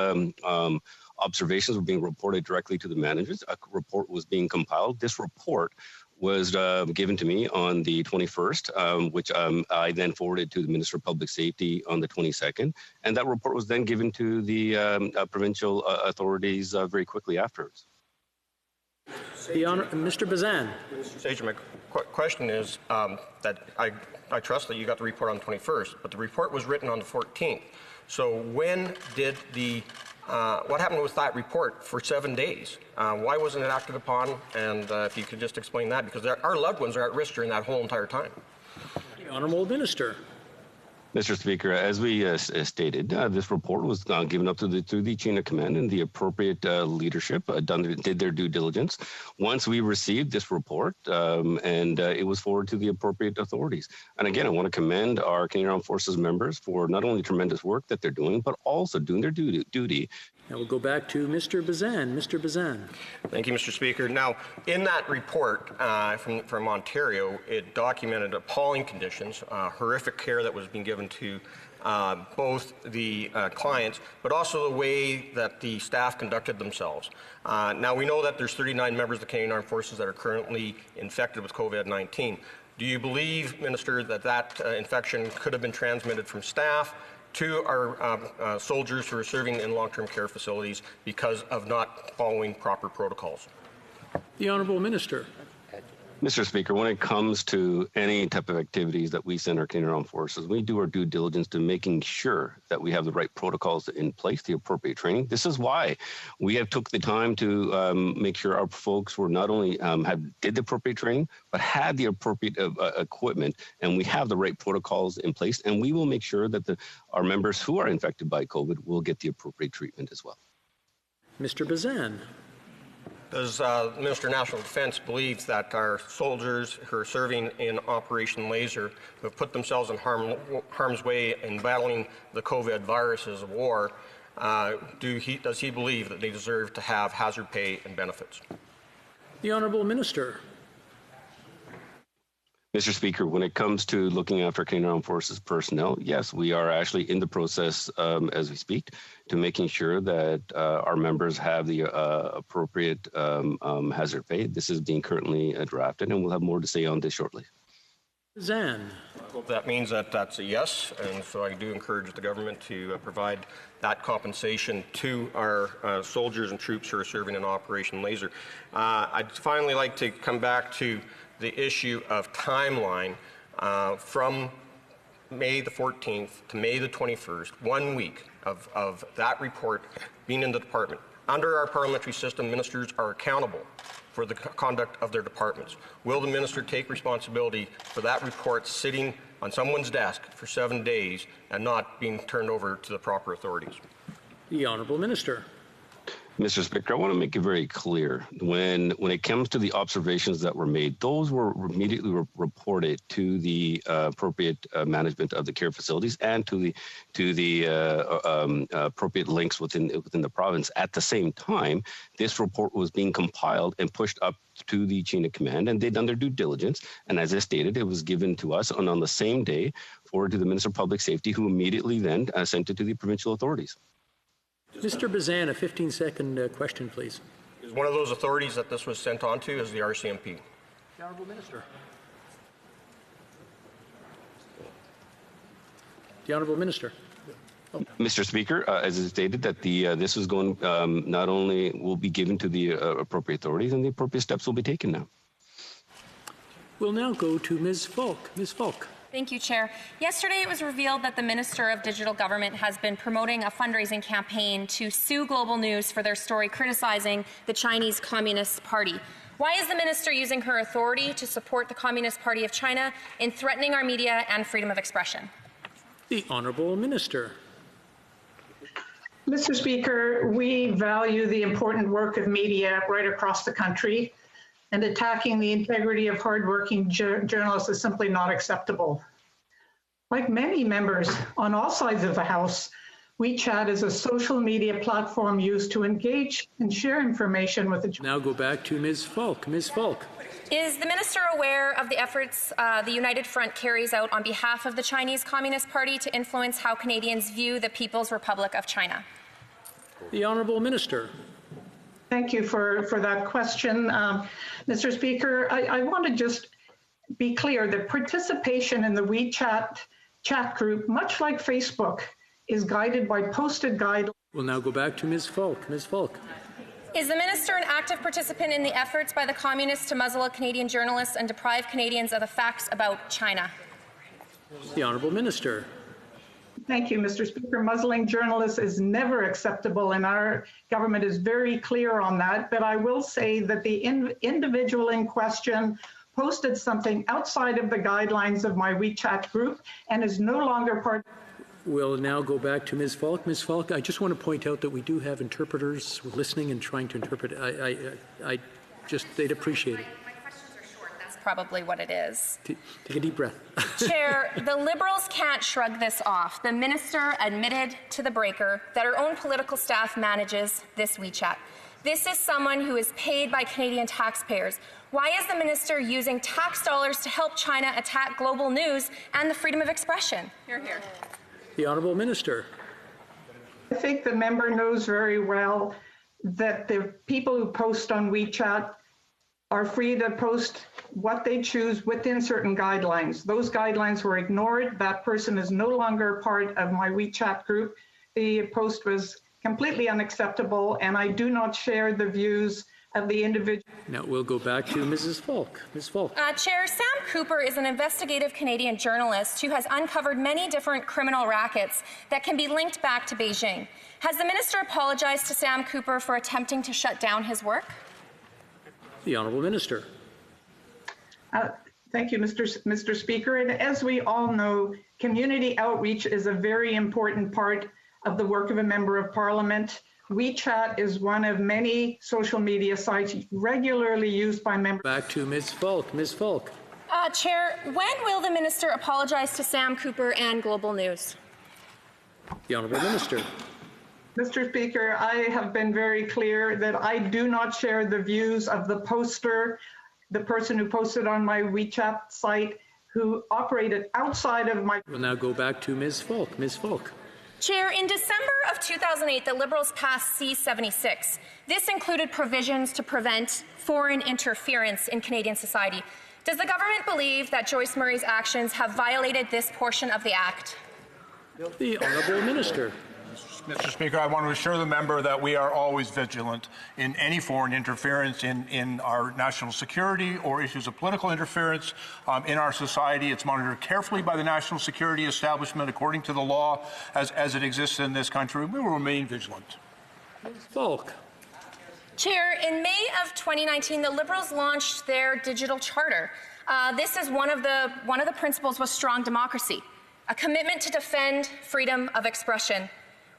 observations were being reported directly to the managers, a report was being compiled. This report was given to me on the 21st, which I then forwarded to the Minister of Public Safety on the 22nd. And that report was then given to the provincial authorities very quickly afterwards. Mr. Bazan. Mr. Sage, my question is that I trust that you got the report on the 21st, but the report was written on the 14th. So when did what happened with that report for 7 days? Why wasn't it acted upon? And if you could just explain that, because our loved ones are at risk during that whole entire time. The Honourable Minister. Mr. Speaker, as we stated, this report was given up through the chain of command, and the appropriate leadership did their due diligence. Once we received this report, and it was forwarded to the appropriate authorities. And again, I want to commend our Canadian Armed Forces members for not only tremendous work that they're doing, but also doing their duty. Now we'll go back to Mr. Bazan. Mr. Bazan. Thank you, Mr. Speaker. Now, in that report from Ontario, it documented appalling conditions, horrific care that was being given to both the clients, but also the way that the staff conducted themselves. Now, we know that there's 39 members of the Canadian Armed Forces that are currently infected with COVID-19. Do you believe, Minister, that infection could have been transmitted from staff to our soldiers who are serving in long-term care facilities because of not following proper protocols? The Honourable Minister. Mr. Speaker, when it comes to any type of activities that we send our Canadian Armed Forces, we do our due diligence to making sure that we have the right protocols in place, the appropriate training. This is why we have took the time to make sure our folks were not only did the appropriate training, but had the appropriate equipment, and we have the right protocols in place, and we will make sure that our members who are infected by COVID will get the appropriate treatment as well. Mr. Bazan. Does the Minister of National Defence believe that our soldiers who are serving in Operation Laser, who have put themselves in harm's way in battling the COVID viruses of war, does he believe that they deserve to have hazard pay and benefits? The Honourable Minister. Mr. Speaker, when it comes to looking after Canadian Armed Forces personnel, yes, we are actually in the process as we speak to making sure that our members have the appropriate hazard pay. This is being currently drafted, and we'll have more to say on this shortly. Zan. I hope that means that that's a yes, and so I do encourage the government to provide that compensation to our soldiers and troops who are serving in Operation Laser. I'd finally like to come back to the issue of timeline from May the 14th to May the 21st, 1 week of that report being in the department. Under our parliamentary system, ministers are accountable for the conduct of their departments. Will the minister take responsibility for that report sitting on someone's desk for 7 days and not being turned over to the proper authorities? The Honourable Minister. Mr. Speaker, I want to make it very clear. When it comes to the observations that were made, those were immediately reported to the appropriate management of the care facilities and to the appropriate links within the province. At the same time, this report was being compiled and pushed up to the chain of command, and they'd done their due diligence. And as I stated, it was given to us, and on the same day, forwarded to the Minister of Public Safety, who immediately then sent it to the provincial authorities. Mr. Bazan, a 15-second question, please. Is one of those authorities that this was sent on to is the RCMP? The Honourable Minister. The Honourable Minister. Oh. Mr. Speaker, as is stated, that this is going not only will be given to the appropriate authorities, and the appropriate steps will be taken now. We'll now go to Ms. Falk. Ms. Falk. Thank you, Chair. Yesterday, it was revealed that the Minister of Digital Government has been promoting a fundraising campaign to sue Global News for their story criticizing the Chinese Communist Party. Why is the Minister using her authority to support the Communist Party of China in threatening our media and freedom of expression? The Honourable Minister. Mr. Speaker, we value the important work of media right across the country, and attacking the integrity of hardworking journalists is simply not acceptable. Like many members on all sides of the House, WeChat is a social media platform used to engage and share information with the... Now go back to Ms. Falk. Ms. Falk. Is the Minister aware of the efforts the United Front carries out on behalf of the Chinese Communist Party to influence how Canadians view the People's Republic of China? The Honourable Minister. Thank you for that question. Mr. Speaker, I want to just be clear that participation in the WeChat chat group, much like Facebook, is guided by posted guidelines. We'll now go back to Ms. Falk. Ms. Falk. Is the Minister an active participant in the efforts by the Communists to muzzle Canadian journalists and deprive Canadians of the facts about China? The Honourable Minister. Thank you, Mr. Speaker. Muzzling journalists is never acceptable, and our government is very clear on that. But I will say that the individual in question posted something outside of the guidelines of my WeChat group and is no longer part. We'll now go back to Ms. Falk. Ms. Falk, I just want to point out that we do have interpreters listening and trying to interpret. They'd appreciate it. That's probably what it is. Take a deep breath. Chair, the Liberals can't shrug this off. The Minister admitted to the breaker that her own political staff manages this WeChat. This is someone who is paid by Canadian taxpayers. Why is the Minister using tax dollars to help China attack Global News and the freedom of expression? Hear, hear. The Honourable Minister. I think the member knows very well that the people who post on WeChat are free to post what they choose within certain guidelines. Those guidelines were ignored. That person is no longer part of my WeChat group. The post was completely unacceptable, and I do not share the views of the individual. Now we'll go back to Mrs. Falk. Ms. Falk. Chair, Sam Cooper is an investigative Canadian journalist who has uncovered many different criminal rackets that can be linked back to Beijing. Has the Minister apologized to Sam Cooper for attempting to shut down his work? The Honourable Minister. Thank you, Mr. Speaker. And as we all know, community outreach is a very important part of the work of a member of Parliament. WeChat is one of many social media sites regularly used by members. Back to Ms. Falk. Ms. Falk. Chair, when will the Minister apologize to Sam Cooper and Global News? The Honourable Minister. Mr. Speaker, I have been very clear that I do not share the views of the poster, the person who posted on my WeChat site, who operated outside of my... We'll now go back to Ms. Falk. Ms. Falk. Chair, in December of 2008, the Liberals passed C-76. This included provisions to prevent foreign interference in Canadian society. Does the government believe that Joyce Murray's actions have violated this portion of the Act? The Honourable Minister. Mr. Speaker, I want to assure the member that we are always vigilant in any foreign interference in our national security or issues of political interference in our society. It's monitored carefully by the national security establishment according to the law as it exists in this country. We will remain vigilant. Ms. Falk. Chair, in May of 2019, the Liberals launched their digital charter. This is one of the principles was strong democracy, a commitment to defend freedom of expression.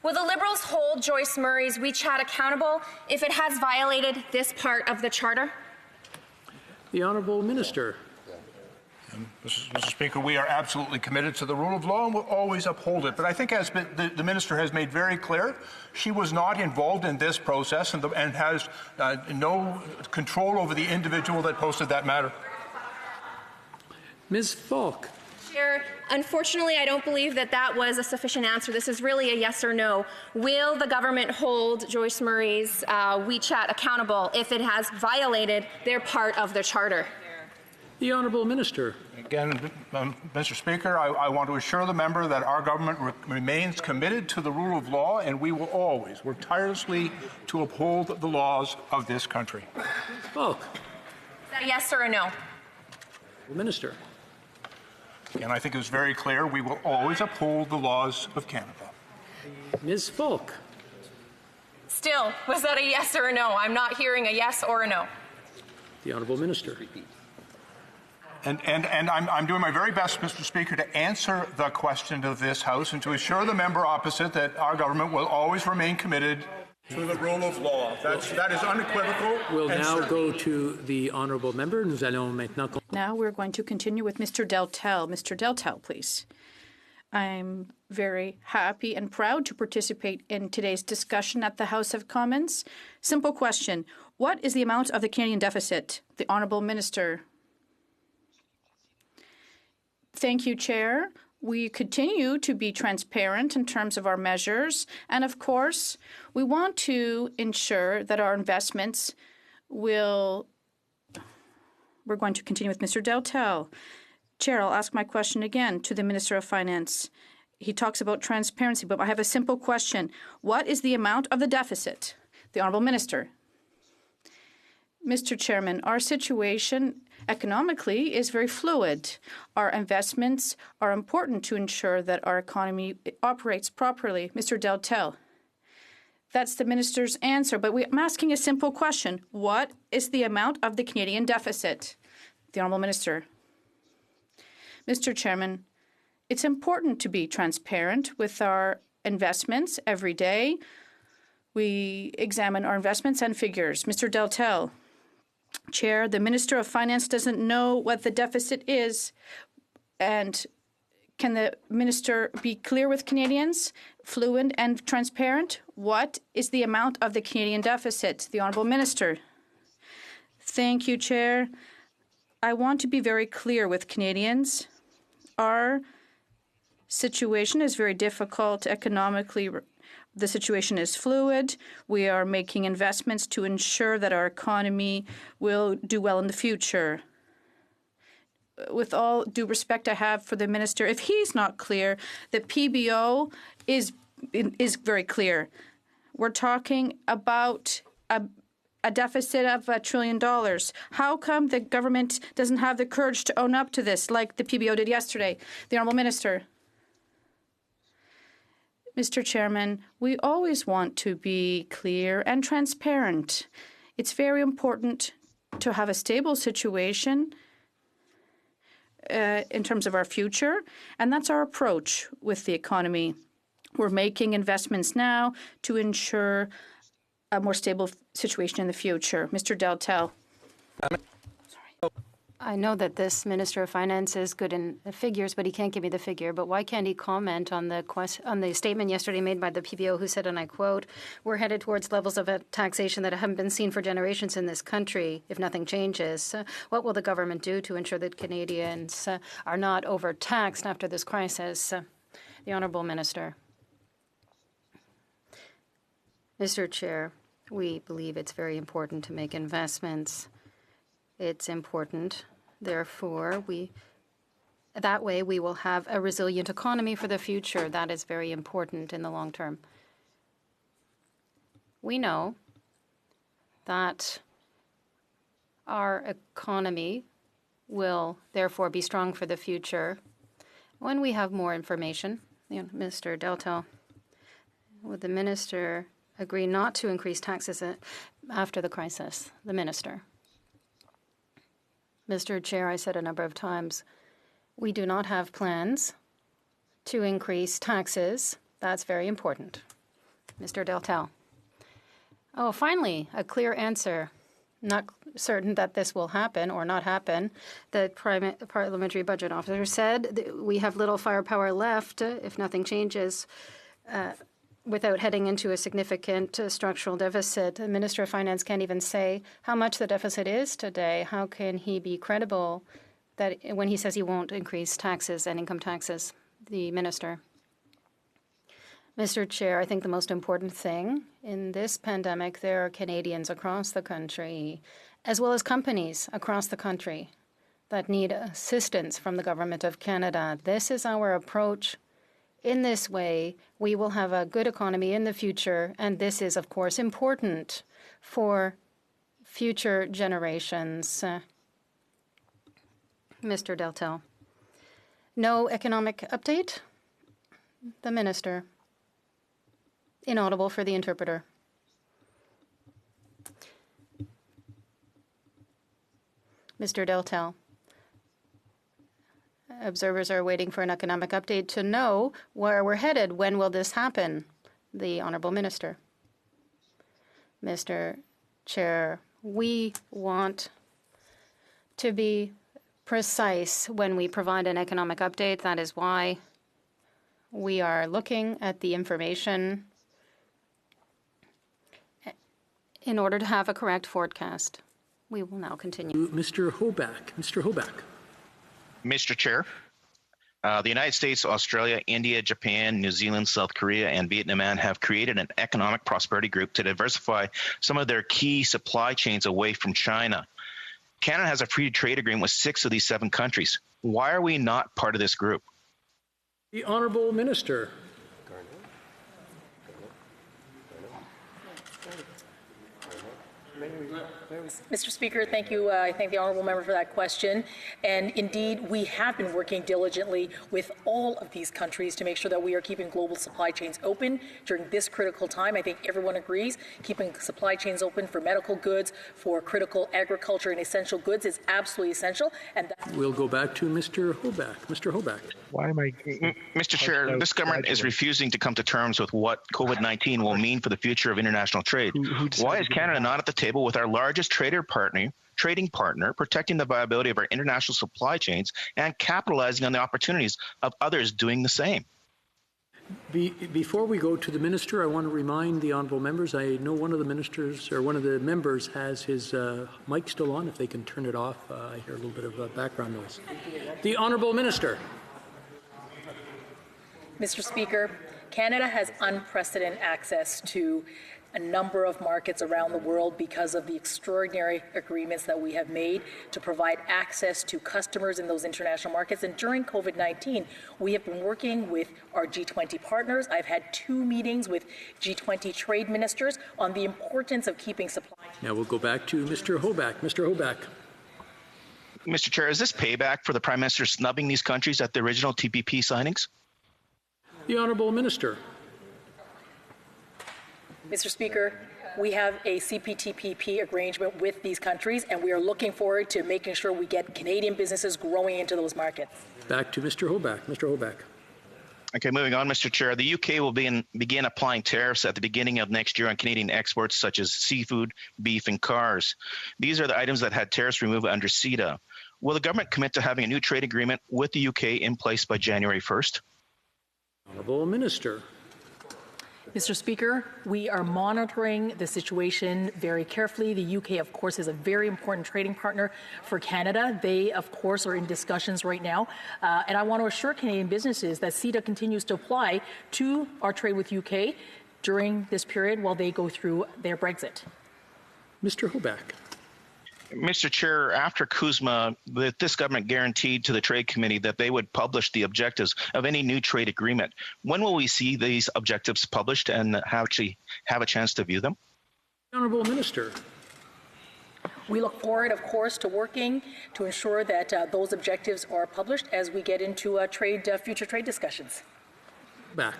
Will the Liberals hold Joyce Murray's WeChat accountable if it has violated this part of the charter? The Honourable Minister. Mr. Speaker, we are absolutely committed to the rule of law and will always uphold it. But I think as the Minister has made very clear, she was not involved in this process and has no control over the individual that posted that matter. Ms. Falk. Chair, unfortunately, I don't believe that was a sufficient answer. This is really a yes or no. Will the government hold Joyce Murray's WeChat accountable if it has violated their part of the charter? The Honourable Minister. Again, Mr. Speaker, I want to assure the member that our government remains committed to the rule of law, and we will always work tirelessly to uphold the laws of this country. Falk. Is that a yes or a no? The Minister. And I think it was very clear we will always uphold the laws of Canada. Ms. Falk. Still, was that a yes or a no? I'm not hearing a yes or a no. The Honourable Minister. And I'm doing my very best, Mr. Speaker, to answer the question of this House and to assure the member opposite that our government will always remain committed to the rule of law. That is unequivocal. We'll now go to the Honourable Member. Now we're going to continue with Mr. Deltel. Mr. Deltel, please. I'm very happy and proud to participate in today's discussion at the House of Commons. Simple question. What is the amount of the Canadian deficit? The Honourable Minister. Thank you, Chair. We continue to be transparent in terms of our measures. And of course, we want to ensure that our investments will... We're going to continue with Mr. Deltel. Chair, I'll ask my question again to the Minister of Finance. He talks about transparency, but I have a simple question. What is the amount of the deficit? The Honourable Minister. Mr. Chairman, our situation economically is very fluid. Our investments are important to ensure that our economy operates properly. Mr. Deltel. That's the Minister's answer, but I'm asking a simple question. What is the amount of the Canadian deficit? The Honourable Minister. Mr. Chairman, it's important to be transparent with our investments every day. We examine our investments and figures. Mr. Deltel. Chair, the Minister of Finance doesn't know what the deficit is. And can the Minister be clear with Canadians, fluent and transparent? What is the amount of the Canadian deficit? The Honourable Minister. Thank you, Chair. I want to be very clear with Canadians. Our situation is very difficult economically. The situation is fluid. We are making investments to ensure that our economy will do well in the future. With all due respect I have for the Minister, if he's not clear, the PBO is very clear. We're talking about a deficit of $1 trillion. How come the government doesn't have the courage to own up to this like the PBO did yesterday? The Honourable Minister. Mr. Chairman, we always want to be clear and transparent. It's very important to have a stable situation in terms of our future, and that's our approach with the economy. We're making investments now to ensure a more stable situation in the future. Mr. Deltel. I know that this Minister of Finance is good in figures, but he can't give me the figure. But why can't he comment on the statement yesterday made by the PBO, who said, and I quote, "We're headed towards levels of taxation that haven't been seen for generations in this country if nothing changes." What will the government do to ensure that Canadians are not overtaxed after this crisis? The Honourable Minister. Mr. Chair, we believe it's very important to make investments. It's important. Therefore, that way we will have a resilient economy for the future. That is very important in the long term. We know that our economy will therefore be strong for the future when we have more information. Mr. Deltel, would the Minister agree not to increase taxes after the crisis? The Minister. Mr. Chair, I said a number of times, we do not have plans to increase taxes. That's very important. Mr. Deltel. Oh, finally, a clear answer. Not certain that this will happen or not happen. The parliamentary budget officer said that we have little firepower left if nothing changes without heading into a significant structural deficit. The Minister of Finance can't even say how much the deficit is today. How can he be credible that when he says he won't increase taxes and income taxes? The Minister. Mr. Chair, I think the most important thing in this pandemic, there are Canadians across the country, as well as companies across the country, that need assistance from the Government of Canada. This is our approach. In this way, we will have a good economy in the future, and this is, of course, important for future generations. Mr. Deltel. No economic update? The Minister. Inaudible for the interpreter. Mr. Deltel. Observers are waiting for an economic update to know where we're headed. When will this happen? The Honourable Minister. Mr. Chair, we want to be precise when we provide an economic update. That is why we are looking at the information in order to have a correct forecast. We will now continue. Mr. Hoback. Mr. Hoback. Mr. Chair, the United States, Australia, India, Japan, New Zealand, South Korea, and Vietnam have created an economic prosperity group to diversify some of their key supply chains away from China. Canada has a free trade agreement with 6 of these 7 countries. Why are we not part of this group? The Honourable Minister. Mr. Speaker, thank you. I thank the honourable member for that question. And indeed, we have been working diligently with all of these countries to make sure that we are keeping global supply chains open during this critical time. I think everyone agrees keeping supply chains open for medical goods, for critical agriculture and essential goods is absolutely essential. And we'll go back to Mr. Hoback. Mr. Hoback. Why am I? Mr. Chair, this government is refusing to come to terms with what COVID-19 will mean for the future of international trade. Why is Canada not at the table with our largest trading partner, protecting the viability of our international supply chains and capitalizing on the opportunities of others doing the same? Before we go to the minister, I want to remind the honourable members, I know one of the ministers or one of the members has his mic still on. If they can turn it off, I hear a little bit of background noise. The honourable minister. Mr. Speaker, Canada has unprecedented access to a number of markets around the world because of the extraordinary agreements that we have made to provide access to customers in those international markets. And during COVID-19, we have been working with our G20 partners. I've had 2 meetings with G20 trade ministers on the importance of keeping supply. Now we'll go back to Mr. Hoback. Mr. Hoback. Mr. Chair, is this payback for the Prime Minister snubbing these countries at the original TPP signings? The Honourable Minister. Mr. Speaker, we have a CPTPP arrangement with these countries, and we are looking forward to making sure we get Canadian businesses growing into those markets. Back to Mr. Hoback. Mr. Hoback. Okay, moving on, Mr. Chair. The UK will begin applying tariffs at the beginning of next year on Canadian exports such as seafood, beef, and cars. These are the items that had tariffs removed under CETA. Will the government commit to having a new trade agreement with the UK in place by January 1st? Honourable Minister. Mr. Speaker, we are monitoring the situation very carefully. The UK, of course, is a very important trading partner for Canada. They, of course, are in discussions right now. And I want to assure Canadian businesses that CETA continues to apply to our trade with UK during this period while they go through their Brexit. Mr. Hoback. Mr. Chair, after CUSMA, this government guaranteed to the Trade Committee that they would publish the objectives of any new trade agreement. When will we see these objectives published and actually have a chance to view them? Honourable Minister. We look forward, of course, to working to ensure that those objectives are published as we get into future trade discussions. Back.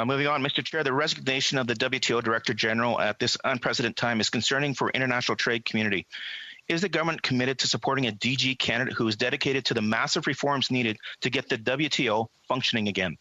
Moving on, Mr. Chair, the resignation of the WTO Director General at this unprecedented time is concerning for international trade community. Is the government committed to supporting a DG candidate who is dedicated to the massive reforms needed to get the WTO functioning again?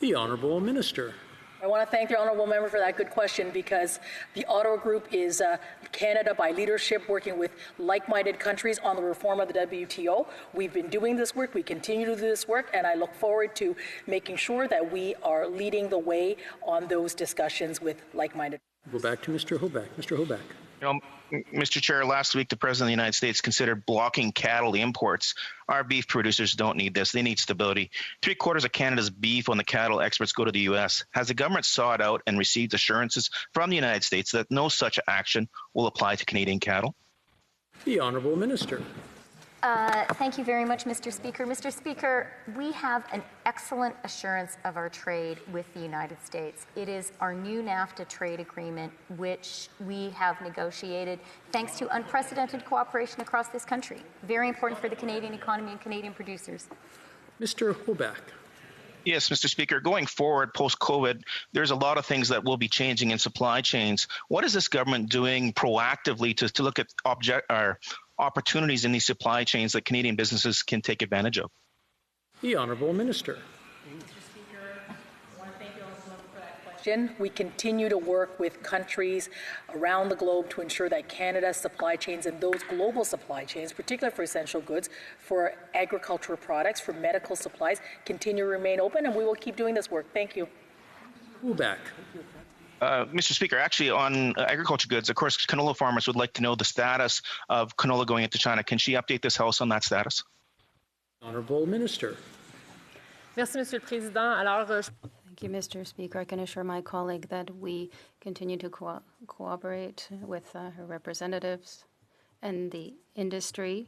The Honourable Minister. I want to thank the honourable member for that good question, because the Ottawa Group is Canada by leadership working with like-minded countries on the reform of the WTO. We've been doing this work, we continue to do this work, and I look forward to making sure that we are leading the way on those discussions with like-minded. Go back to Mr. Hoback. Mr. Hoback. Mr. Chair, last week the President of the United States considered blocking cattle imports. Our beef producers don't need this. They need stability. 3/4 of Canada's beef on the cattle exports go to the U.S. Has the government sought out and received assurances from the United States that no such action will apply to Canadian cattle? The Honourable Minister. Thank you very much, Mr. Speaker. Mr. Speaker, we have an excellent assurance of our trade with the United States. It is our new NAFTA trade agreement, which we have negotiated thanks to unprecedented cooperation across this country. Very important for the Canadian economy and Canadian producers. Mr. Hoback. Yes, Mr. Speaker. Going forward, post-COVID, there's a lot of things that will be changing in supply chains. What is this government doing proactively to look at opportunities in these supply chains that Canadian businesses can take advantage of? The Honourable Minister. We continue to work with countries around the globe to ensure that Canada's supply chains and those global supply chains, particularly for essential goods, for agricultural products, for medical supplies, continue to remain open, and we will keep doing this work. Thank you. Hoback. Mr. Speaker, actually on agriculture goods, of course, canola farmers would like to know the status of canola going into China. Can she update this House on that status? Honourable Minister. Merci, Monsieur le Président. Alors, Thank you, Mr. Speaker. I can assure my colleague that we continue to cooperate with her representatives and the industry,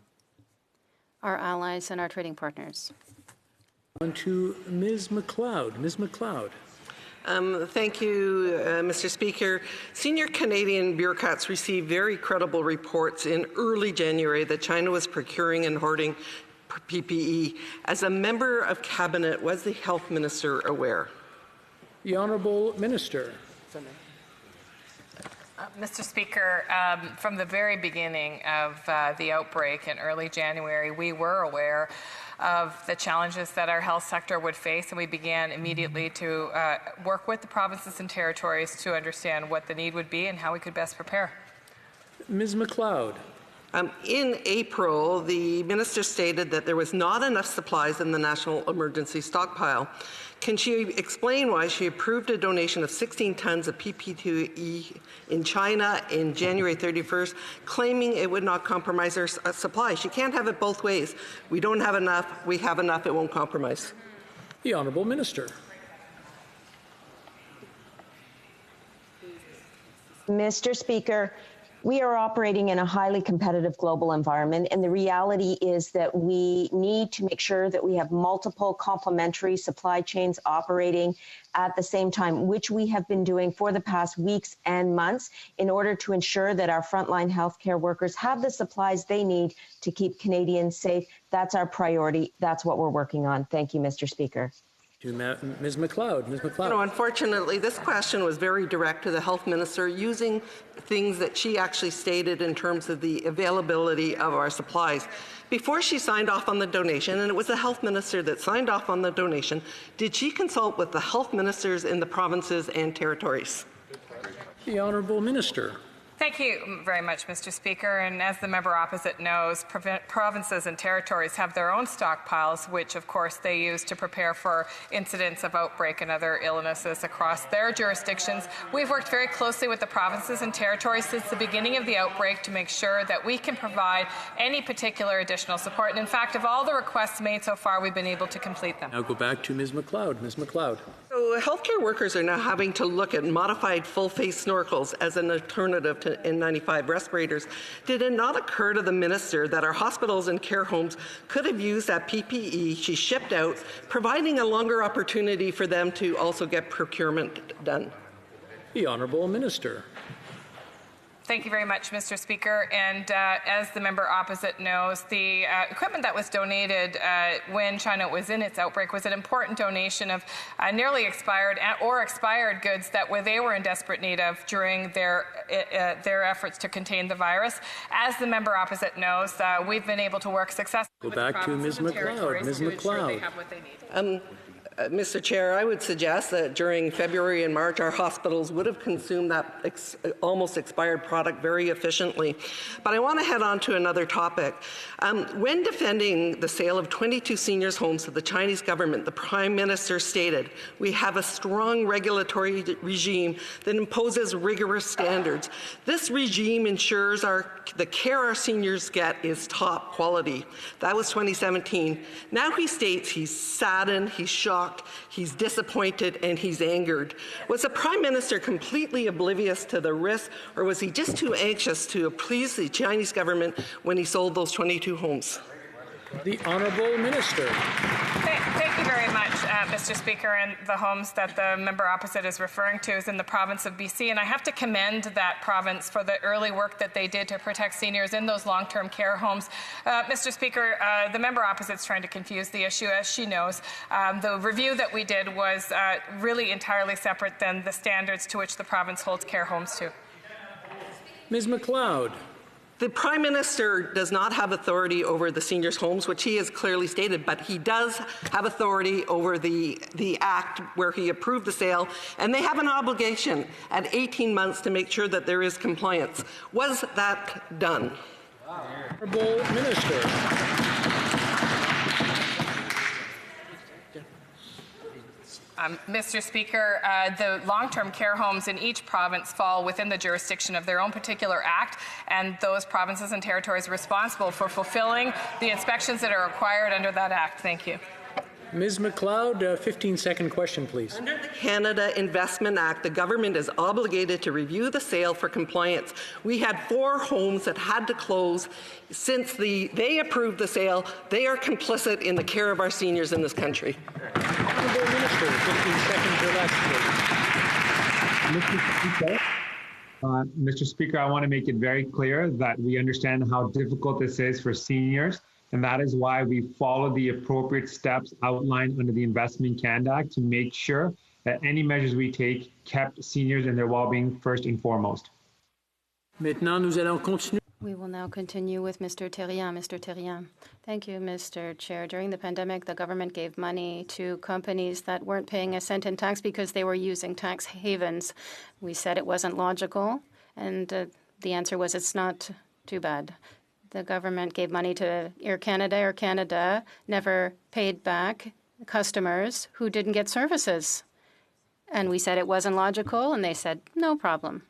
our allies, and our trading partners. On to Ms. McLeod. Ms. McLeod. Thank you, Mr. Speaker. Senior Canadian bureaucrats received very credible reports in early January that China was procuring and hoarding PPE. As a member of Cabinet, was the Health Minister aware? The Honourable Minister. Mr. Speaker, from the very beginning of the outbreak in early January, we were aware of the challenges that our health sector would face, and we began immediately to work with the provinces and territories to understand what the need would be and how we could best prepare. Ms. McLeod. In April, the minister stated that there was not enough supplies in the national emergency stockpile. Can she explain why she approved a donation of 16 tons of PPE in China in January 31st, claiming it would not compromise our supply? She can't have it both ways. We don't have enough. We have enough. It won't compromise. The Honourable Minister. Mr. Speaker, we are operating in a highly competitive global environment, and the reality is that we need to make sure that we have multiple complementary supply chains operating at the same time, which we have been doing for the past weeks and months in order to ensure that our frontline healthcare workers have the supplies they need to keep Canadians safe. That's our priority. That's what we're working on. Thank you, Mr. Speaker. To Ms. McLeod. Ms. McLeod. You know, unfortunately, this question was very direct to the Health Minister, using things that she actually stated in terms of the availability of our supplies. Before she signed off on the donation, and it was the Health Minister that signed off on the donation, did she consult with the health ministers in the provinces and territories? The Honourable Minister. Thank you very much, Mr. Speaker. And as the member opposite knows, provinces and territories have their own stockpiles, which of course they use to prepare for incidents of outbreak and other illnesses across their jurisdictions. We've worked very closely with the provinces and territories since the beginning of the outbreak to make sure that we can provide any particular additional support. And in fact, of all the requests made so far, we've been able to complete them. Now go back to Ms. McLeod. Ms. McLeod. So healthcare workers are now having to look at modified full-face snorkels as an alternative to N95 respirators. Did it not occur to the minister that our hospitals and care homes could have used that PPE she shipped out, providing a longer opportunity for them to also get procurement done? The Honourable Minister. Thank you very much, Mr. Speaker. And as the member opposite knows, the equipment that was donated when China was in its outbreak was an important donation of nearly expired or expired goods that they were in desperate need of during their efforts to contain the virus. As the member opposite knows, we've been able to work successfully with the provinces and territories to ensure they have what they need. Mr. Chair, I would suggest that during February and March, our hospitals would have consumed that almost expired product very efficiently. But I want to head on to another topic. When defending the sale of 22 seniors' homes to the Chinese government, the Prime Minister stated, "We have a strong regulatory regime that imposes rigorous standards. This regime ensures the care our seniors get is top quality." That was 2017. Now he states he's saddened, he's shocked, shock, he's disappointed, and he's angered. Was the Prime Minister completely oblivious to the risk, or was he just too anxious to please the Chinese government when he sold those 22 homes? The Honourable Minister. Thank you very much, Mr. Speaker. And the homes that the member opposite is referring to is in the province of BC. And I have to commend that province for the early work that they did to protect seniors in those long-term care homes. Mr. Speaker, the member opposite is trying to confuse the issue, as she knows. The review that we did was really entirely separate than the standards to which the province holds care homes to. Ms. MacLeod. The Prime Minister does not have authority over the seniors' homes, which he has clearly stated, but he does have authority over the Act where he approved the sale, and they have an obligation at 18 months to make sure that there is compliance. Was that done? Honourable Minister. Mr. Speaker, the long-term care homes in each province fall within the jurisdiction of their own particular act, and those provinces and territories are responsible for fulfilling the inspections that are required under that act. Thank you. Ms. MacLeod, 15-second question, please. Under the Canada Investment Act, the government is obligated to review the sale for compliance. We had 4 homes that had to close. Since they approved the sale, they are complicit in the care of our seniors in this country. Honourable Minister, 15 seconds or less, please. Mr. Speaker, I want to make it very clear that we understand how difficult this is for seniors, and that is why we follow the appropriate steps outlined under the Investment Canada Act to make sure that any measures we take kept seniors and their well-being first and foremost. Maintenant, nous allons continuer. We will now continue with Mr. Terrien. Mr. Terrien. Thank you, Mr. Chair. During the pandemic, the government gave money to companies that weren't paying a cent in tax because they were using tax havens. We said it wasn't logical, and the answer was it's not too bad. The government gave money to Air Canada. Air Canada never paid back customers who didn't get services. And we said it wasn't logical, and they said, no problem.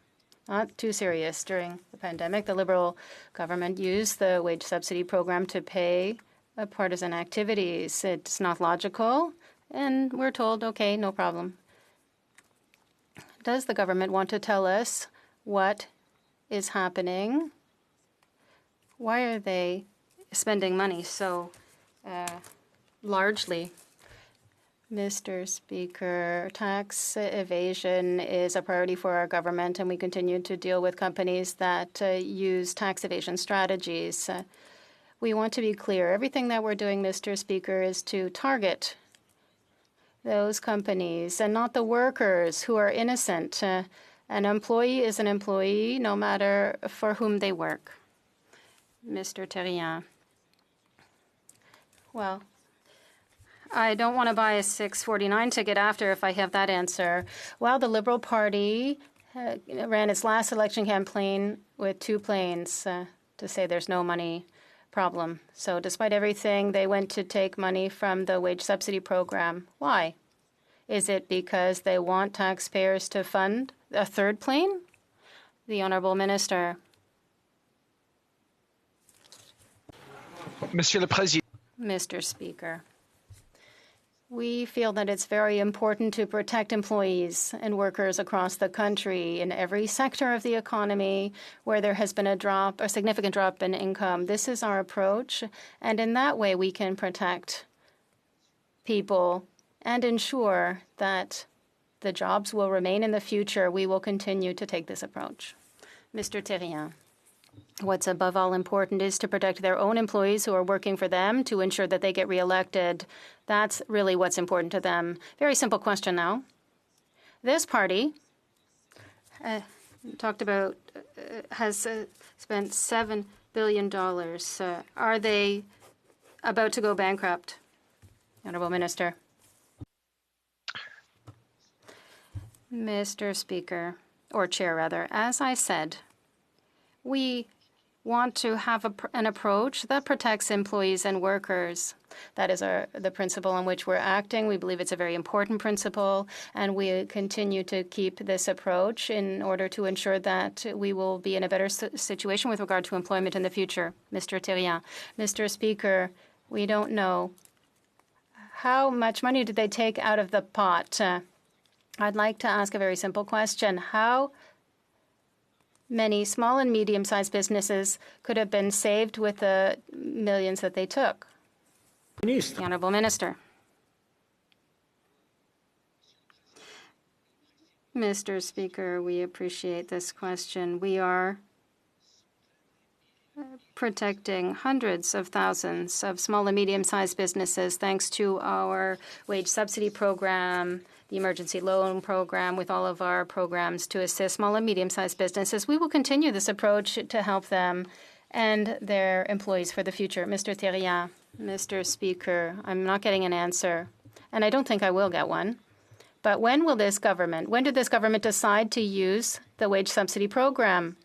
Not too serious. During the pandemic, the Liberal government used the wage subsidy program to pay partisan activities. It's not logical, and we're told, okay, no problem. Does the government want to tell us what is happening? Why are they spending money so largely? Mr. Speaker, tax evasion is a priority for our government, and we continue to deal with companies that use tax evasion strategies. We want to be clear. Everything that we're doing, Mr. Speaker, is to target those companies and not the workers who are innocent. An employee is an employee, no matter for whom they work. Mr. Terrien. Well, I don't want to buy a 649 ticket after if I have that answer. Well, the Liberal Party ran its last election campaign with 2 planes to say there's no money problem. So despite everything, they went to take money from the wage subsidy program. Why? Is it because they want taxpayers to fund a 3rd plane? The Honourable Minister. Monsieur le Président. Mr. Speaker. We feel that it's very important to protect employees and workers across the country in every sector of the economy where there has been a significant drop in income. This is our approach, and in that way we can protect people and ensure that the jobs will remain in the future. We will continue to take this approach. Mr. Terrien. What's above all important is to protect their own employees who are working for them to ensure that they get reelected. That's really what's important to them. Very simple question now. This party has spent $7 billion. Are they about to go bankrupt? Honourable Minister. Mr. Speaker, or Chair rather, as I said, we want to have an approach that protects employees and workers. That is the principle on which we're acting. We believe it's a very important principle, and we continue to keep this approach in order to ensure that we will be in a better situation with regard to employment in the future. Mr. Terrien. Mr. Speaker, we don't know How much money did they take out of the pot? I'd like to ask a very simple question. How many small and medium-sized businesses could have been saved with the millions that they took? The Honourable Minister. Mr. Speaker, we appreciate this question. We are protecting hundreds of thousands of small and medium-sized businesses thanks to our wage subsidy program, the emergency loan program, with all of our programs to assist small and medium-sized businesses. We will continue this approach to help them and their employees for the future. Mr. Thériault. Mr. Speaker, I'm not getting an answer, and I don't think I will get one. But when did this government decide to use the wage subsidy program?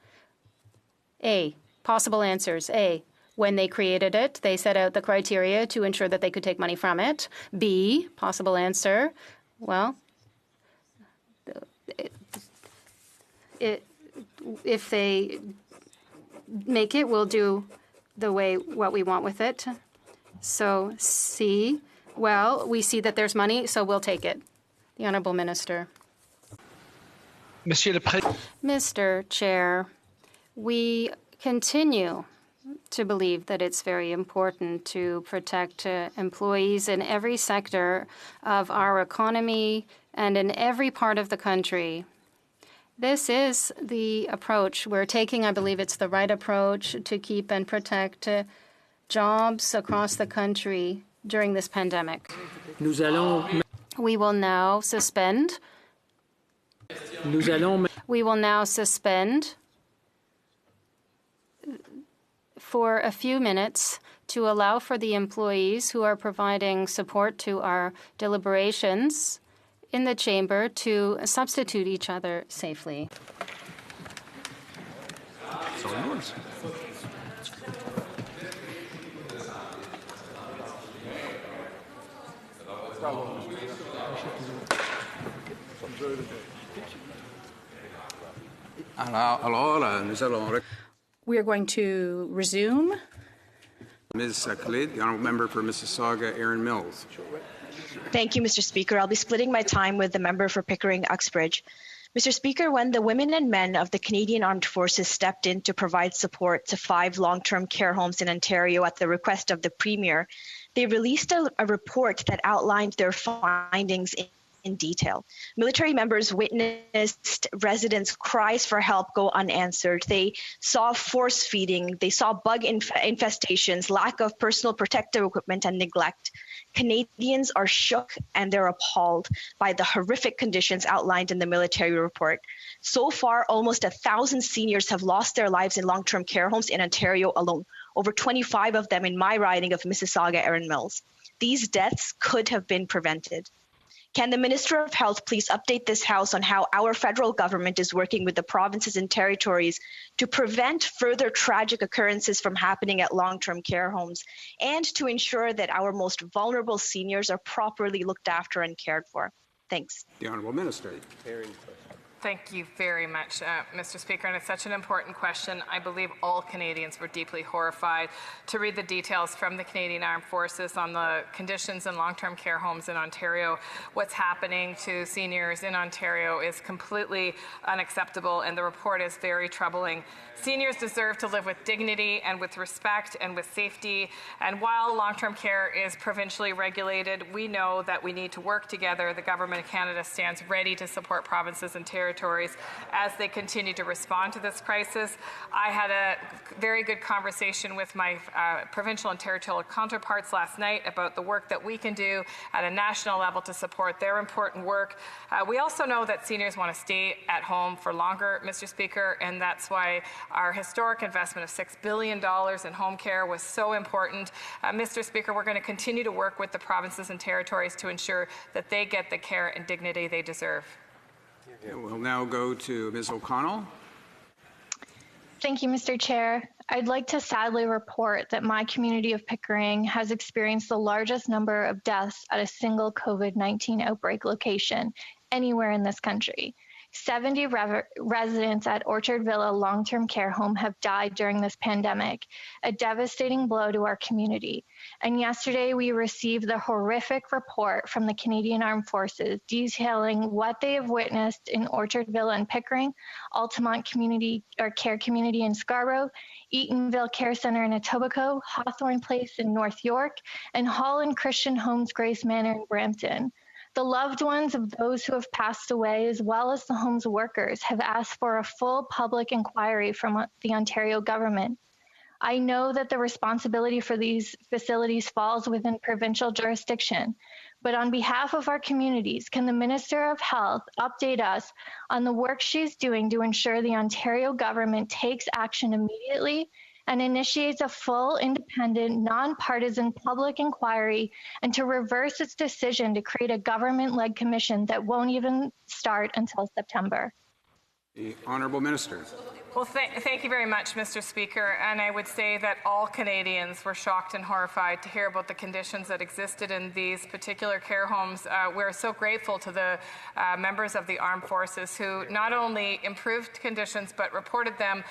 A, possible answers. A, when they created it, they set out the criteria to ensure that they could take money from it. B, possible answer, well, if they make it, we'll do what we want with it. So C, well, we see that there's money, so we'll take it. The Honourable Minister. Mr. Chair, we continue to believe that it's very important to protect employees in every sector of our economy and in every part of the country. This is the approach we're taking. I believe it's the right approach to keep and protect jobs across the country during this pandemic. We will now suspend. For a few minutes to allow for the employees who are providing support to our deliberations in the chamber to substitute each other safely. It's all yours. We are going to resume. Ms. Khalid, the Honourable Member for Mississauga, Erin Mills. Thank you, Mr. Speaker. I'll be splitting my time with the member for Pickering-Uxbridge. Mr. Speaker, when the women and men of the Canadian Armed Forces stepped in to provide support to 5 long-term care homes in Ontario at the request of the Premier, they released a report that outlined their findings in detail. Military members witnessed residents' cries for help go unanswered. They saw force feeding, they saw bug infestations, lack of personal protective equipment, and neglect. Canadians are shook and they're appalled by the horrific conditions outlined in the military report. So far, almost 1,000 seniors have lost their lives in long-term care homes in Ontario alone, over 25 of them in my riding of Mississauga, Erin Mills. These deaths could have been prevented. Can the Minister of Health please update this House on how our federal government is working with the provinces and territories to prevent further tragic occurrences from happening at long-term care homes and to ensure that our most vulnerable seniors are properly looked after and cared for? Thanks. The Honourable Minister. Thank you very much, Mr. Speaker, and it's such an important question. I believe all Canadians were deeply horrified to read the details from the Canadian Armed Forces on the conditions in long-term care homes in Ontario. What's happening to seniors in Ontario is completely unacceptable, and the report is very troubling. Seniors deserve to live with dignity and with respect and with safety, and while long-term care is provincially regulated, we know that we need to work together. The Government of Canada stands ready to support provinces and territories as they continue to respond to this crisis. I had a very good conversation with my provincial and territorial counterparts last night about the work that we can do at a national level to support their important work. We also know that seniors want to stay at home for longer, Mr. Speaker, and that's why our historic investment of $6 billion in home care was so important. Mr. Speaker, we're going to continue to work with the provinces and territories to ensure that they get the care and dignity they deserve. We'll now go to Ms. O'Connell. Thank you, Mr. Chair. I'd like to sadly report that my community of Pickering has experienced the largest number of deaths at a single COVID-19 outbreak location anywhere in this country. 70 residents at Orchard Villa long-term care home have died during this pandemic, a devastating blow to our community. And yesterday we received the horrific report from the Canadian Armed Forces detailing what they have witnessed in Orchard Villa in Pickering, Altamont Care Community in Scarborough, Eatonville Care Center in Etobicoke, Hawthorne Place in North York, and Holland Christian Homes Grace Manor in Brampton. The loved ones of those who have passed away, as well as the home's workers, have asked for a full public inquiry from the Ontario government. I know that the responsibility for these facilities falls within provincial jurisdiction, but on behalf of our communities, can the Minister of Health update us on the work she's doing to ensure the Ontario government takes action immediately and initiates a full, independent, nonpartisan public inquiry, and to reverse its decision to create a government-led commission that won't even start until September? The Honourable Minister. Well, thank you very much, Mr. Speaker. And I would say that all Canadians were shocked and horrified to hear about the conditions that existed in these particular care homes. We're so grateful to the members of the armed forces who not only improved conditions but reported them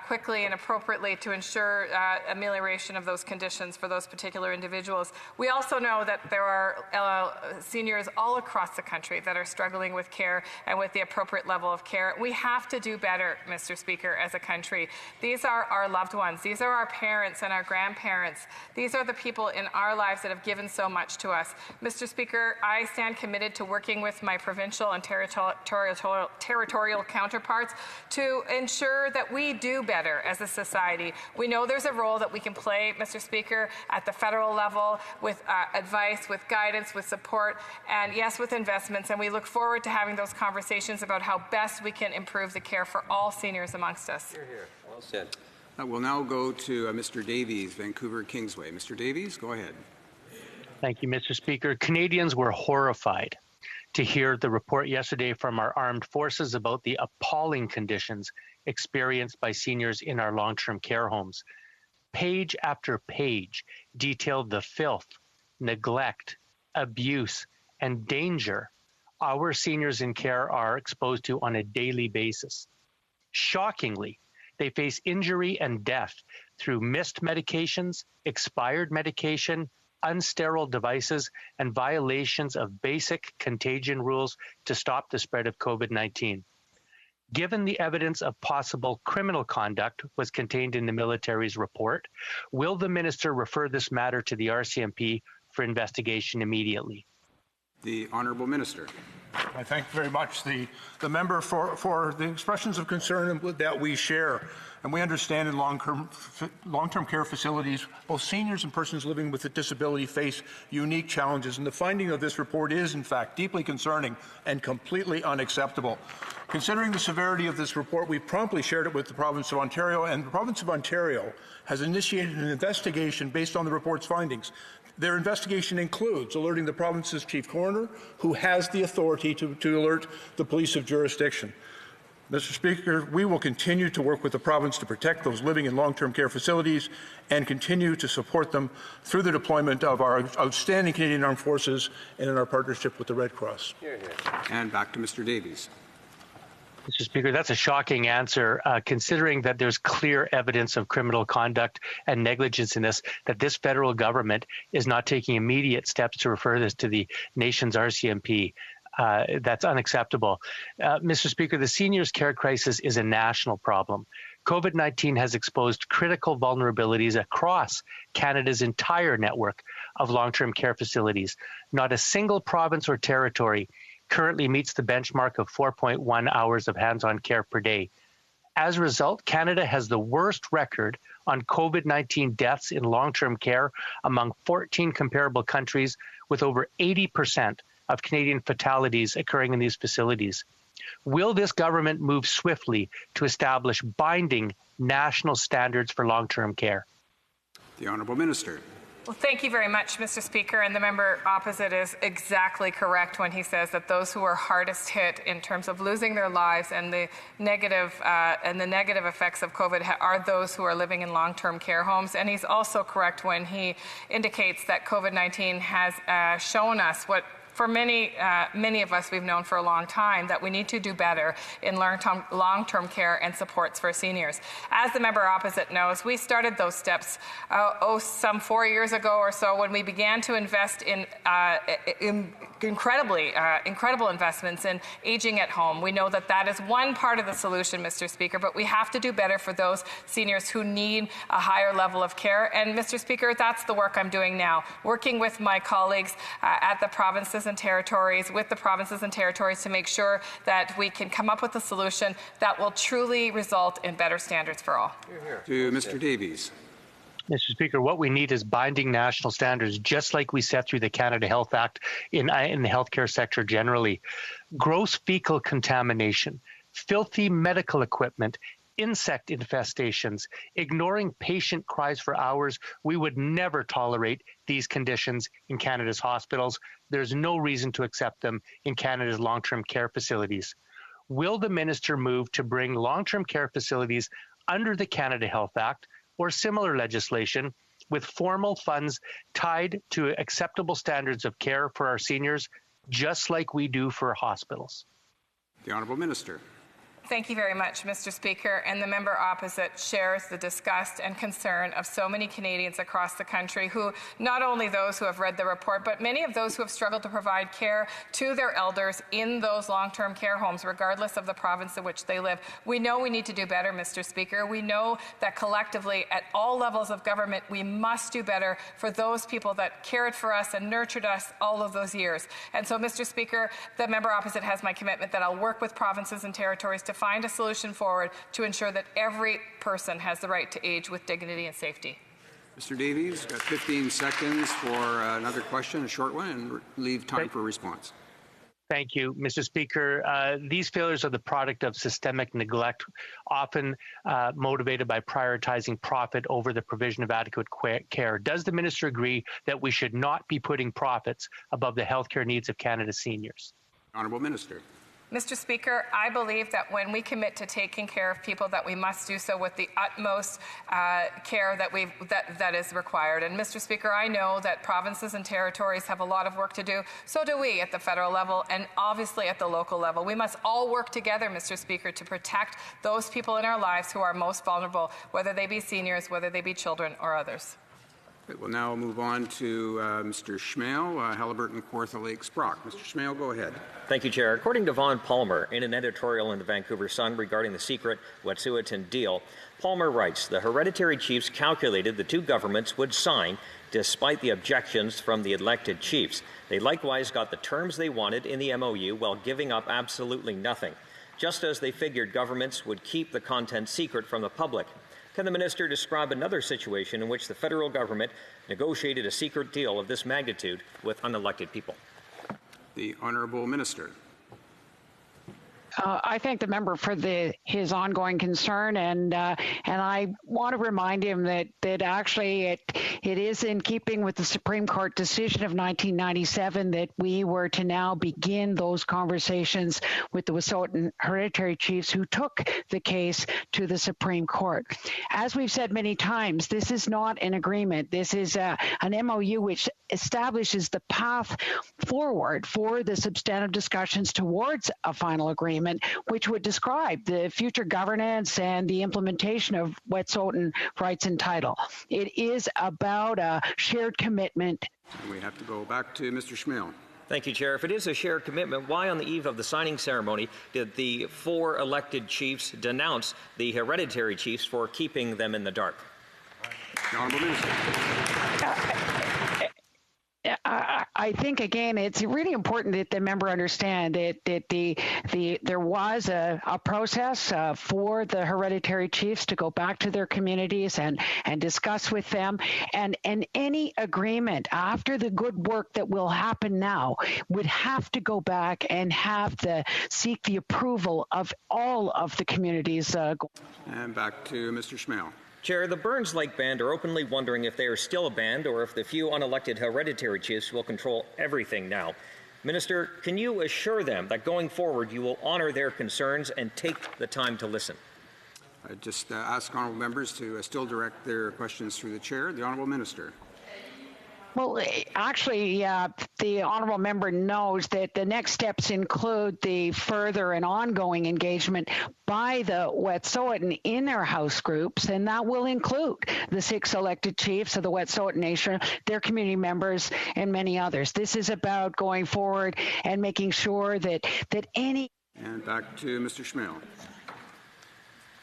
quickly and appropriately to ensure amelioration of those conditions for those particular individuals. We also know that there are seniors all across the country that are struggling with care and with the appropriate level of care. We have to do better, Mr. Speaker, as a country. These are our loved ones. These are our parents and our grandparents. These are the people in our lives that have given so much to us. Mr. Speaker, I stand committed to working with my provincial and territorial counterparts to ensure that we do better as a society. We know there's a role that we can play, Mr. Speaker, at the federal level with advice, with guidance, with support, and yes, with investments. And we look forward to having those conversations about how best we can improve the care for all seniors amongst us. Hear, hear. Well said. We'll now go to Mr. Davies, Vancouver Kingsway. Mr. Davies, go ahead. Thank you, Mr. Speaker. Canadians were horrified to hear the report yesterday from our armed forces about the appalling conditions experienced by seniors in our long-term care homes. Page after page detailed the filth, neglect, abuse, and danger our seniors in care are exposed to on a daily basis. Shockingly, they face injury and death through missed medications, expired medication, unsterile devices, and violations of basic contagion rules to stop the spread of COVID-19. Given the evidence of possible criminal conduct was contained in the military's report, will the minister refer this matter to the RCMP for investigation immediately? The Honourable Minister. I thank very much the member for the expressions of concern that we share. And we understand in long-term care facilities, both seniors and persons living with a disability face unique challenges. And the finding of this report is, in fact, deeply concerning and completely unacceptable. Considering the severity of this report, we promptly shared it with the province of Ontario, and the province of Ontario has initiated an investigation based on the report's findings. Their investigation includes alerting the province's chief coroner, who has the authority to alert the police of jurisdiction. Mr. Speaker, we will continue to work with the province to protect those living in long-term care facilities and continue to support them through the deployment of our outstanding Canadian Armed Forces and in our partnership with the Red Cross. Hear, hear. And back to Mr. Davies. Mr. Speaker, that's a shocking answer, considering that there's clear evidence of criminal conduct and negligence in this, that this federal government is not taking immediate steps to refer this to the nation's RCMP. That's unacceptable. Mr. Speaker, the seniors' care crisis is a national problem. COVID-19 has exposed critical vulnerabilities across Canada's entire network of long-term care facilities. Not a single province or territory currently meets the benchmark of 4.1 hours of hands-on care per day. As a result, Canada has the worst record on COVID-19 deaths in long-term care among 14 comparable countries, with over 80% of Canadian fatalities occurring in these facilities. Will this government move swiftly to establish binding national standards for long-term care? The Honourable Minister. Well, thank you very much, Mr. Speaker. And the member opposite is exactly correct when he says that those who are hardest hit in terms of losing their lives and the negative effects of COVID are those who are living in long-term care homes. And he's also correct when he indicates that COVID-19 has shown us what for many of us, we've known for a long time that we need to do better in long-term care and supports for seniors. As the member opposite knows, we started those steps some 4 years ago or so when we began to invest in incredible investments in aging at home. We know that that is one part of the solution, Mr. Speaker, but we have to do better for those seniors who need a higher level of care. And Mr. Speaker, that's the work I'm doing now, working with my colleagues at the provinces and territories, to make sure that we can come up with a solution that will truly result in better standards for all. To Mr. Davies. Mr. Speaker, what we need is binding national standards, just like we set through the Canada Health Act in the healthcare sector generally. Gross fecal contamination, filthy medical equipment, insect infestations, ignoring patient cries for hours. We would never tolerate these conditions in Canada's hospitals. There's no reason to accept them in Canada's long-term care facilities. Will the minister move to bring long-term care facilities under the Canada Health Act or similar legislation with formal funds tied to acceptable standards of care for our seniors, just like we do for hospitals? The Honourable Minister. Thank you very much, Mr. Speaker. And the member opposite shares the disgust and concern of so many Canadians across the country who, not only those who have read the report, but many of those who have struggled to provide care to their elders in those long-term care homes, regardless of the province in which they live. We know we need to do better, Mr. Speaker. We know that collectively, at all levels of government, we must do better for those people that cared for us and nurtured us all of those years. And so, Mr. Speaker, the member opposite has my commitment that I'll work with provinces and territories to find a solution forward to ensure that every person has the right to age with dignity and safety. Mr. Davies, got 15 seconds for another question, a short one, and leave time for response. Thank you, Mr. Speaker. These failures are the product of systemic neglect, often motivated by prioritizing profit over the provision of adequate care. Does the minister agree that we should not be putting profits above the healthcare needs of Canada's seniors? Honourable Minister. Mr. Speaker, I believe that when we commit to taking care of people, that we must do so with the utmost care that is required. And Mr. Speaker, I know that provinces and territories have a lot of work to do. So do we at the federal level and obviously at the local level. We must all work together, Mr. Speaker, to protect those people in our lives who are most vulnerable, whether they be seniors, whether they be children or others. We'll now move on to Mr. Schmale, Halliburton, Kawartha Lakes, Brock. Mr. Schmale, go ahead. Thank you, Chair. According to Vaughn Palmer, in an editorial in the Vancouver Sun regarding the secret Wet'suwet'en deal, Palmer writes, the hereditary chiefs calculated the two governments would sign despite the objections from the elected chiefs. They likewise got the terms they wanted in the MOU while giving up absolutely nothing, just as they figured governments would keep the content secret from the public. Can the minister describe another situation in which the federal government negotiated a secret deal of this magnitude with unelected people? The Honourable Minister. I thank the member for his ongoing concern, and I want to remind him that actually it is in keeping with the Supreme Court decision of 1997 that we were to now begin those conversations with the Wet'suwet'en hereditary chiefs who took the case to the Supreme Court. As we've said many times, this is not an agreement. This is an MOU which establishes the path forward for the substantive discussions towards a final agreement, which would describe the future governance and the implementation of Wet'suwet'en rights and title. It is about a shared commitment. And we have to go back to Mr. Schmale. Thank you, Chair. If it is a shared commitment, why on the eve of the signing ceremony did the four elected chiefs denounce the hereditary chiefs for keeping them in the dark? The Honourable Minister. I think, again, it's really important that the member understand that there was a process for the hereditary chiefs to go back to their communities and discuss with them. And any agreement after the good work that will happen now would have to go back and seek the approval of all of the communities. And back to Mr. Schmale. Chair, the Burns Lake Band are openly wondering if they are still a band or if the few unelected hereditary chiefs will control everything now. Minister, can you assure them that going forward you will honor their concerns and take the time to listen? I just ask honourable members to still direct their questions through the chair. The Honourable Minister. Well, actually, the honourable member knows that the next steps include the further and ongoing engagement by the Wet'suwet'en in their House groups, and that will include the 6 elected chiefs of the Wet'suwet'en Nation, their community members, and many others. This is about going forward and making sure that any... And back to Mr. Schmale.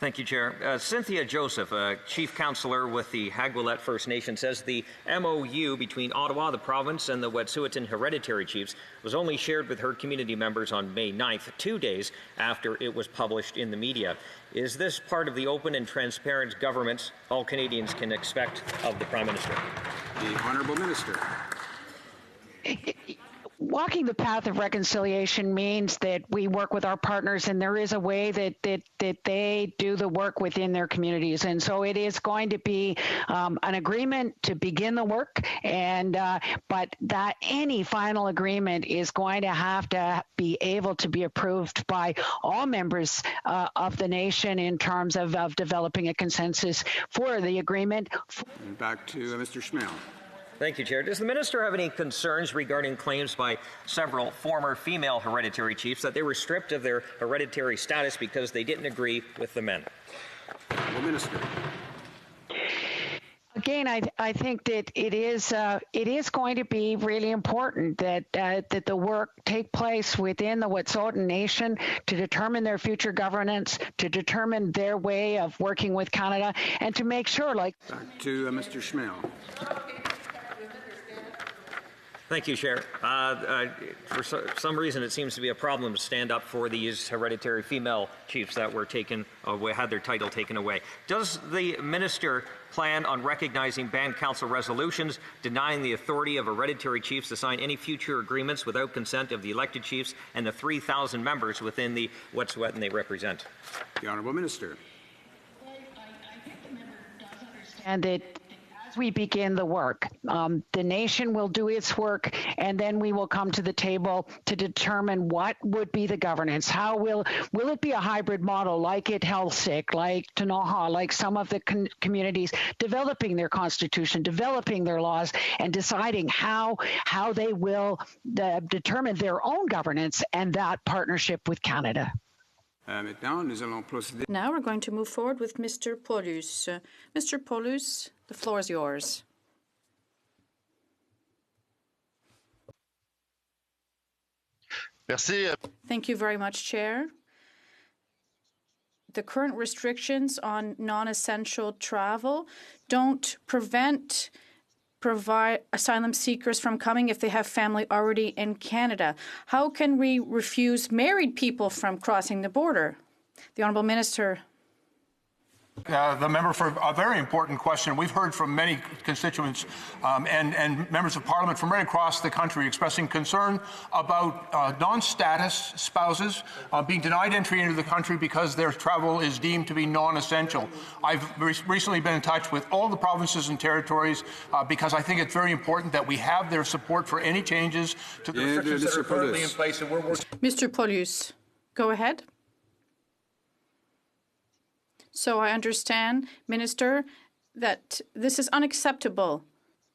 Thank you, Chair. Cynthia Joseph, a chief councillor with the Haguelet First Nation, says the MOU between Ottawa, the province, and the Wet'suwet'en hereditary chiefs was only shared with her community members on May 9th, 2 days after it was published in the media. Is this part of the open and transparent government all Canadians can expect of the Prime Minister? The Honourable Minister. Walking the path of reconciliation means that we work with our partners, and there is a way that they do the work within their communities. And so it is going to be an agreement to begin the work, and but that any final agreement is going to have to be able to be approved by all members of the nation in terms of developing a consensus for the agreement. And back to Mr. Schmale. Thank you, Chair. Does the Minister have any concerns regarding claims by several former female hereditary chiefs that they were stripped of their hereditary status because they didn't agree with the men? The Minister. Again, I think that it is going to be really important that that the work take place within the Wet'suwet'en Nation to determine their future governance, to determine their way of working with Canada, and to make sure, like... Back to Mr. Schmale. Thank you, Chair. For some reason, it seems to be a problem to stand up for these hereditary female chiefs that were had their title taken away. Does the Minister plan on recognizing banned council resolutions denying the authority of hereditary chiefs to sign any future agreements without consent of the elected chiefs and the 3,000 members within the Wet'suwet'en they represent? The Honourable Minister. And that as we begin the work, the nation will do its work, and then we will come to the table to determine what would be the governance. How will it be a hybrid model like at Helsik, like Tanoha, like some of the communities developing their constitution, developing their laws, and deciding how they will determine their own governance and that partnership with Canada. Now we're going to move forward with Mr. Paulus. Mr. Paulus, the floor is yours. Merci. Thank you very much, Chair. The current restrictions on non-essential travel don't prevent asylum seekers from coming if they have family already in Canada. How can we refuse married people from crossing the border? The Honourable Minister. The member for a very important question. We've heard from many constituents and members of Parliament from right across the country expressing concern about non-status spouses being denied entry into the country because their travel is deemed to be non-essential. I've recently been in touch with all the provinces and territories because I think it's very important that we have their support for any changes to the restrictions that are currently in place. And we're working. Mr. Paulus, go ahead. So I understand, Minister, that this is unacceptable.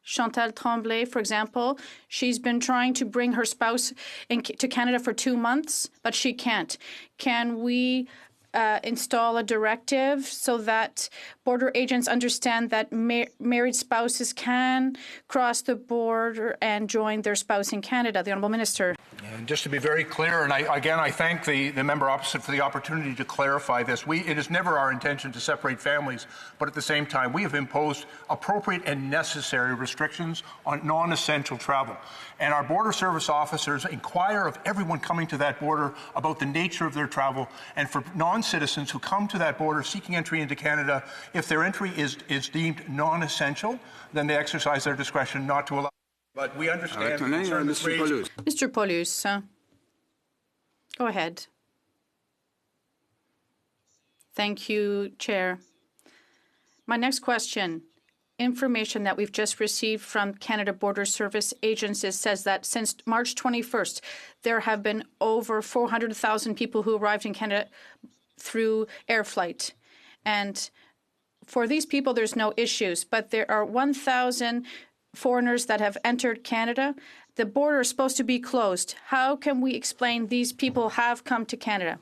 Chantal Tremblay, for example, she's been trying to bring her spouse to Canada for 2 months, but she can't. Can we install a directive so that border agents understand that married spouses can cross the border and join their spouse in Canada? The Honourable Minister. And just to be very clear, and I thank the member opposite for the opportunity to clarify this. It is never our intention to separate families, but at the same time, we have imposed appropriate and necessary restrictions on non-essential travel. And our border service officers inquire of everyone coming to that border about the nature of their travel. And for non-citizens who come to that border seeking entry into Canada, if their entry is deemed non-essential, then they exercise their discretion not to allow. But we understand the concern that's raised. Mr. Paulus, go ahead. Thank you, Chair. My next question. Information that we've just received from Canada Border Service agencies says that since March 21st, there have been over 400,000 people who arrived in Canada through air flight. And for these people, there's no issues, but there are 1,000 foreigners that have entered Canada. The border is supposed to be closed. How can we explain these people have come to Canada?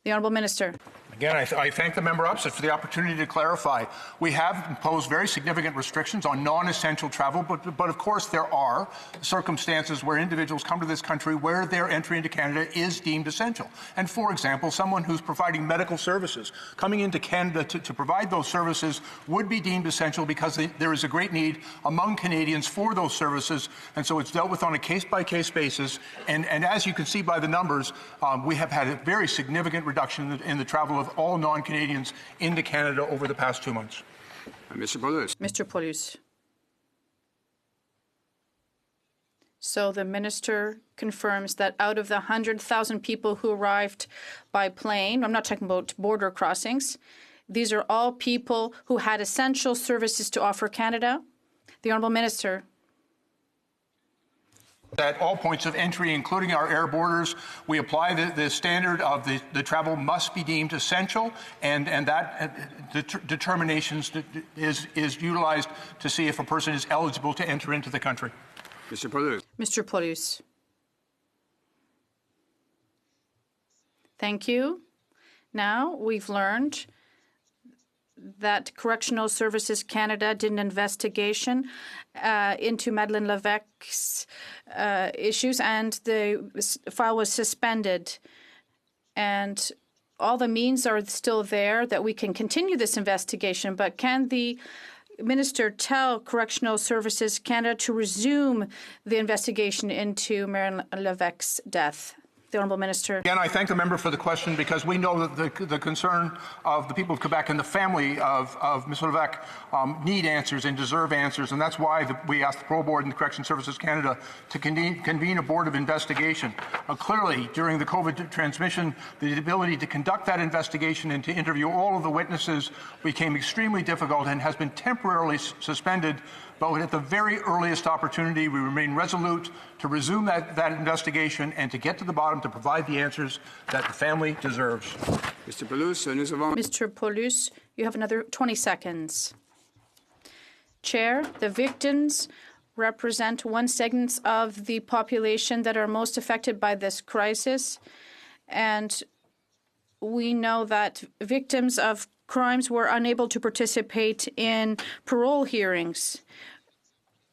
The Honourable Minister. Again, I thank the member opposite for the opportunity to clarify. We have imposed very significant restrictions on non-essential travel, but of course there are circumstances where individuals come to this country where their entry into Canada is deemed essential. And for example, someone who's providing medical services, coming into Canada to provide those services would be deemed essential because there is a great need among Canadians for those services, and so it's dealt with on a case-by-case basis. And as you can see by the numbers, we have had a very significant reduction in the travel of all non-Canadians into Canada over the past 2 months. Mr. Paulus. Mr. Paulus. So the minister confirms that out of the 100,000 people who arrived by plane, I'm not talking about border crossings, these are all people who had essential services to offer Canada. The Honourable Minister. At all points of entry, including our air borders, we apply the standard of the travel must be deemed essential, and that determinations is utilized to see if a person is eligible to enter into the country. Mr. Paulus. Mr. Paulus. Thank you. Now we've learned that Correctional Services Canada did an investigation into Madeleine Levesque's issues, and the file was suspended. And all the means are still there that we can continue this investigation, but can the Minister tell Correctional Services Canada to resume the investigation into Madeleine Levesque's death? The Honourable Minister. Again, I thank the member for the question because we know that the concern of the people of Quebec and the family of Ms. Levesque need answers and deserve answers, and that's why we asked the Parole Board and the Correction Services Canada to convene a board of investigation. Clearly, during the COVID transmission, the ability to conduct that investigation and to interview all of the witnesses became extremely difficult and has been temporarily suspended. But at the very earliest opportunity, we remain resolute to resume that investigation and to get to the bottom to provide the answers that the family deserves. Mr. Paulus, Mr. Paulus, you have another 20 seconds. Chair, the victims represent one segment of the population that are most affected by this crisis, and we know that victims of crimes were unable to participate in parole hearings.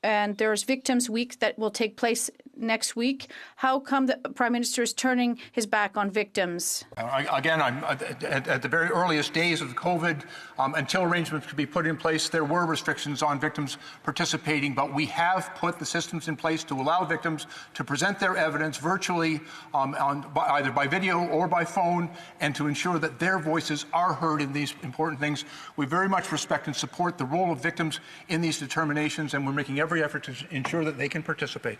And there's Victims Week that will take place next week. How come the Prime Minister is turning his back on victims? Again, I'm at the very earliest days of COVID, until arrangements could be put in place, there were restrictions on victims participating, but we have put the systems in place to allow victims to present their evidence virtually, either by video or by phone, and to ensure that their voices are heard in these important things. We very much respect and support the role of victims in these determinations, and we're making every effort to ensure that they can participate.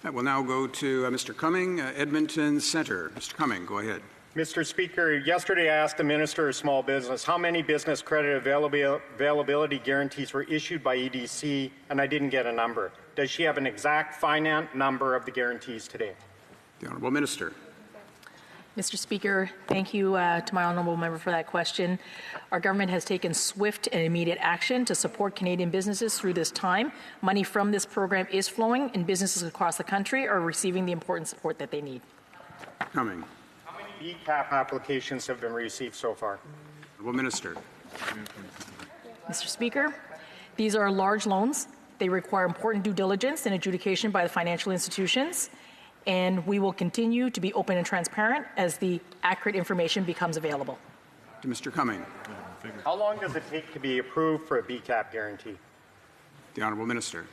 I will now go to Mr. Cumming, Edmonton Centre. Mr. Cumming, go ahead. Mr. Speaker, yesterday I asked the Minister of Small Business how many business credit availability guarantees were issued by EDC, and I didn't get a number. Does she have an exact finite number of the guarantees today? The Honourable Minister. Mr. Speaker, thank you to my honourable member for that question. Our government has taken swift and immediate action to support Canadian businesses through this time. Money from this program is flowing, and businesses across the country are receiving the important support that they need. Cumming. How many BCAP applications have been received so far? Honourable Minister. Mr. Speaker, these are large loans. They require important due diligence and adjudication by the financial institutions, and we will continue to be open and transparent as the accurate information becomes available. To Mr. Cumming. How long does it take to be approved for a BCAP guarantee? The Honourable Minister.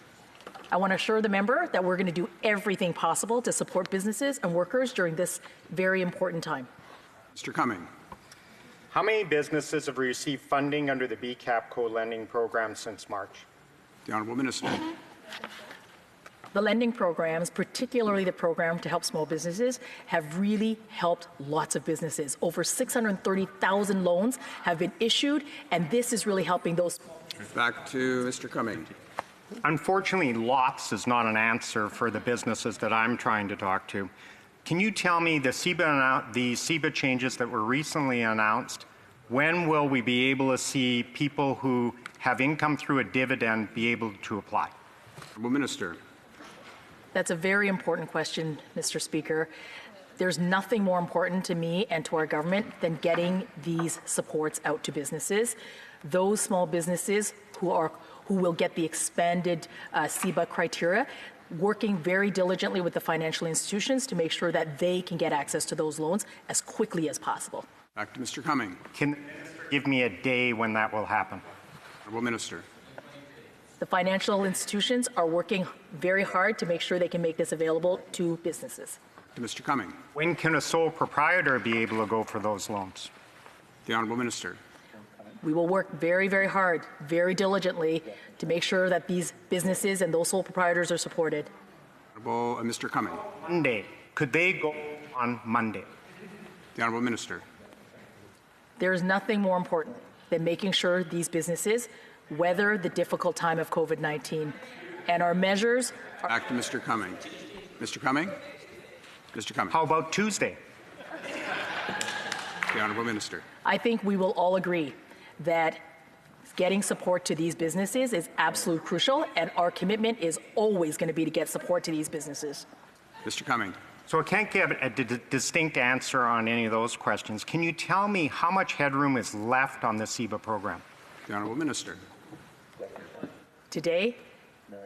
I want to assure the member that we're going to do everything possible to support businesses and workers during this very important time. Mr. Cumming. How many businesses have received funding under the BCAP co-lending program since March? The Honourable Minister. The lending programs, particularly the program to help small businesses, have really helped lots of businesses. Over 630,000 loans have been issued, and this is really helping those. Back to Mr. Cumming. Unfortunately, lots is not an answer for the businesses that I'm trying to talk to. Can you tell me the CEBA changes that were recently announced, When will we be able to see people who have income through a dividend be able to apply? Honourable Minister. That's a very important question, Mr. Speaker. There's nothing more important to me and to our government than getting these supports out to businesses. Those small businesses who will get the expanded CEBA criteria, working very diligently with the financial institutions to make sure that they can get access to those loans as quickly as possible. Back to Mr. Cumming. Can you give me a day when that will happen? Honourable Minister. The financial institutions are working very hard to make sure they can make this available to businesses. To Mr. Cumming. When can a sole proprietor be able to go for those loans? The Honourable Minister. We will work very, very hard, very diligently to make sure that these businesses and those sole proprietors are supported. Honourable Mr. Cumming. Monday. Could they go on Monday? The Honourable Minister. There is nothing more important than making sure these businesses weather the difficult time of COVID-19. And our measures are... Back to Mr. Cumming. Mr. Cumming? Mr. Cumming. How about Tuesday? The Honourable Minister. I think we will all agree that getting support to these businesses is absolutely crucial, and our commitment is always going to be to get support to these businesses. Mr. Cumming. So I can't give a distinct answer on any of those questions. Can you tell me how much headroom is left on the CEBA program? The Honourable Minister. Today,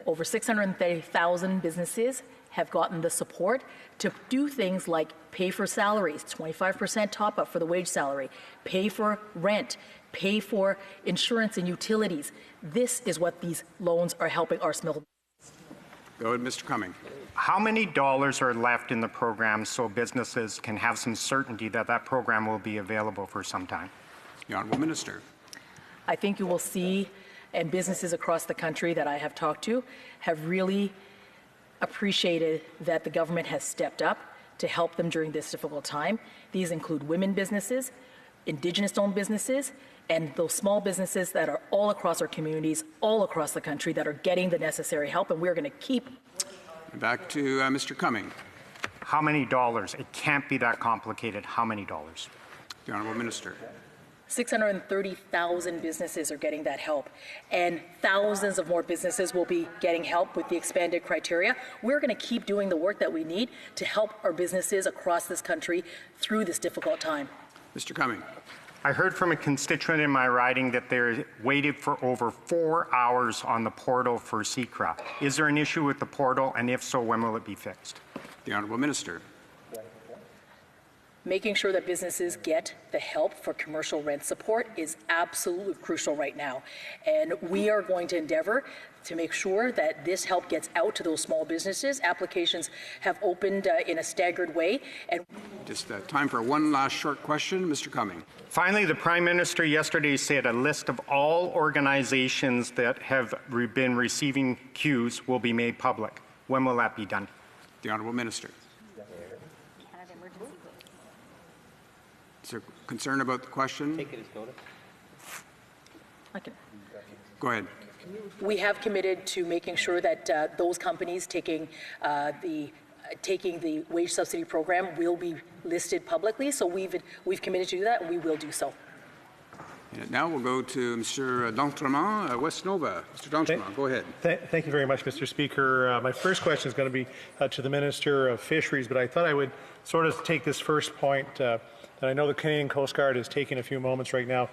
over 630,000 businesses have gotten the support to do things like pay for salaries, 25% top up for the wage salary, pay for rent, pay for insurance and utilities. This is what these loans are helping our small. Go ahead, Mr. Cumming. How many dollars are left in the program so businesses can have some certainty that that program will be available for some time? The Honourable Minister. I think you will see, and businesses across the country that I have talked to have really appreciated that the government has stepped up to help them during this difficult time. These include women businesses, Indigenous-owned businesses, and those small businesses that are all across our communities, all across the country, that are getting the necessary help, and we're going to keep. Back to Mr. Cumming. How many dollars? It can't be that complicated. How many dollars? The Honourable Minister. 630,000 businesses are getting that help, and thousands of more businesses will be getting help with the expanded criteria. We're going to keep doing the work that we need to help our businesses across this country through this difficult time. Mr. Cumming. I heard from a constituent in my riding that they waited for over 4 hours on the portal for CECRA. Is there an issue with the portal, and if so, when will it be fixed? The Honourable Minister. Making sure that businesses get the help for commercial rent support is absolutely crucial right now. And we are going to endeavor to make sure that this help gets out to those small businesses. Applications have opened in a staggered way. And just time for one last short question. Mr. Cumming. Finally, the Prime Minister yesterday said a list of all organizations that have been receiving CEWS will be made public. When will that be done? The Honourable Minister. Is there concern about the question? Take it as voted. Go ahead. We have committed to making sure that those companies taking the wage subsidy program will be listed publicly. So we've committed to do that, and we will do so. And now we'll go to Mr. D'Entremont, West Nova. Mr. D'Entremont, go ahead. Thank you very much, Mr. Speaker. My first question is going to be to the Minister of Fisheries, but I thought I would sort of take this first point. And I know the Canadian Coast Guard is taking a few moments right now.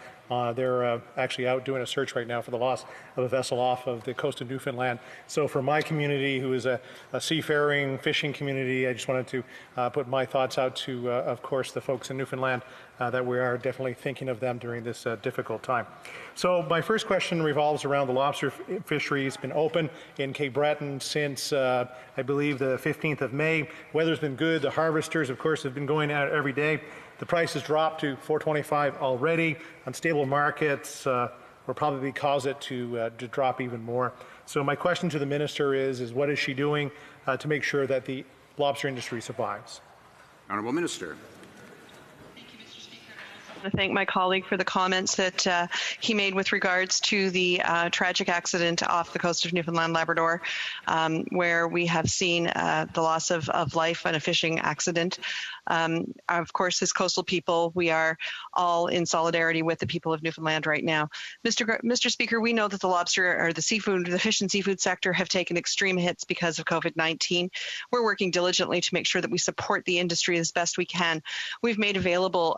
They're actually out doing a search right now for the loss of a vessel off of the coast of Newfoundland. So for my community, who is a seafaring fishing community, I just wanted to put my thoughts out to, of course, the folks in Newfoundland, that we are definitely thinking of them during this difficult time. So my first question revolves around the lobster fishery. It's been open in Cape Breton since, I believe, the 15th of May. Weather's been good. The harvesters, of course, have been going out every day. The price has dropped to $4.25 already. Unstable markets will probably cause it to drop even more. So my question to the minister is what is she doing to make sure that the lobster industry survives? Honourable Minister. To thank my colleague for the comments that he made with regards to the tragic accident off the coast of Newfoundland, Labrador, where we have seen the loss of life in a fishing accident. Of course, as coastal people, we are all in solidarity with the people of Newfoundland right now. Mr. Speaker, we know that the lobster or the fish and seafood sector have taken extreme hits because of COVID-19. We're working diligently to make sure that we support the industry as best we can. We've made available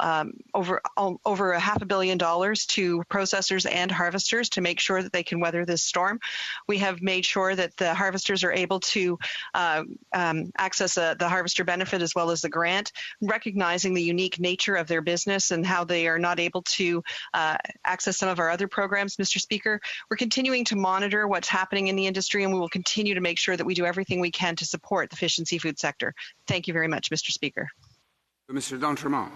over $500 million to processors and harvesters to make sure that they can weather this storm. We have made sure that the harvesters are able to access the harvester benefit as well as the grant, recognizing the unique nature of their business and how they are not able to access some of our other programs. Mr. Speaker, we're continuing to monitor what's happening in the industry, and we will continue to make sure that we do everything we can to support the fish and seafood sector. Thank you very much, Mr. Speaker. Mr. D'Entremont.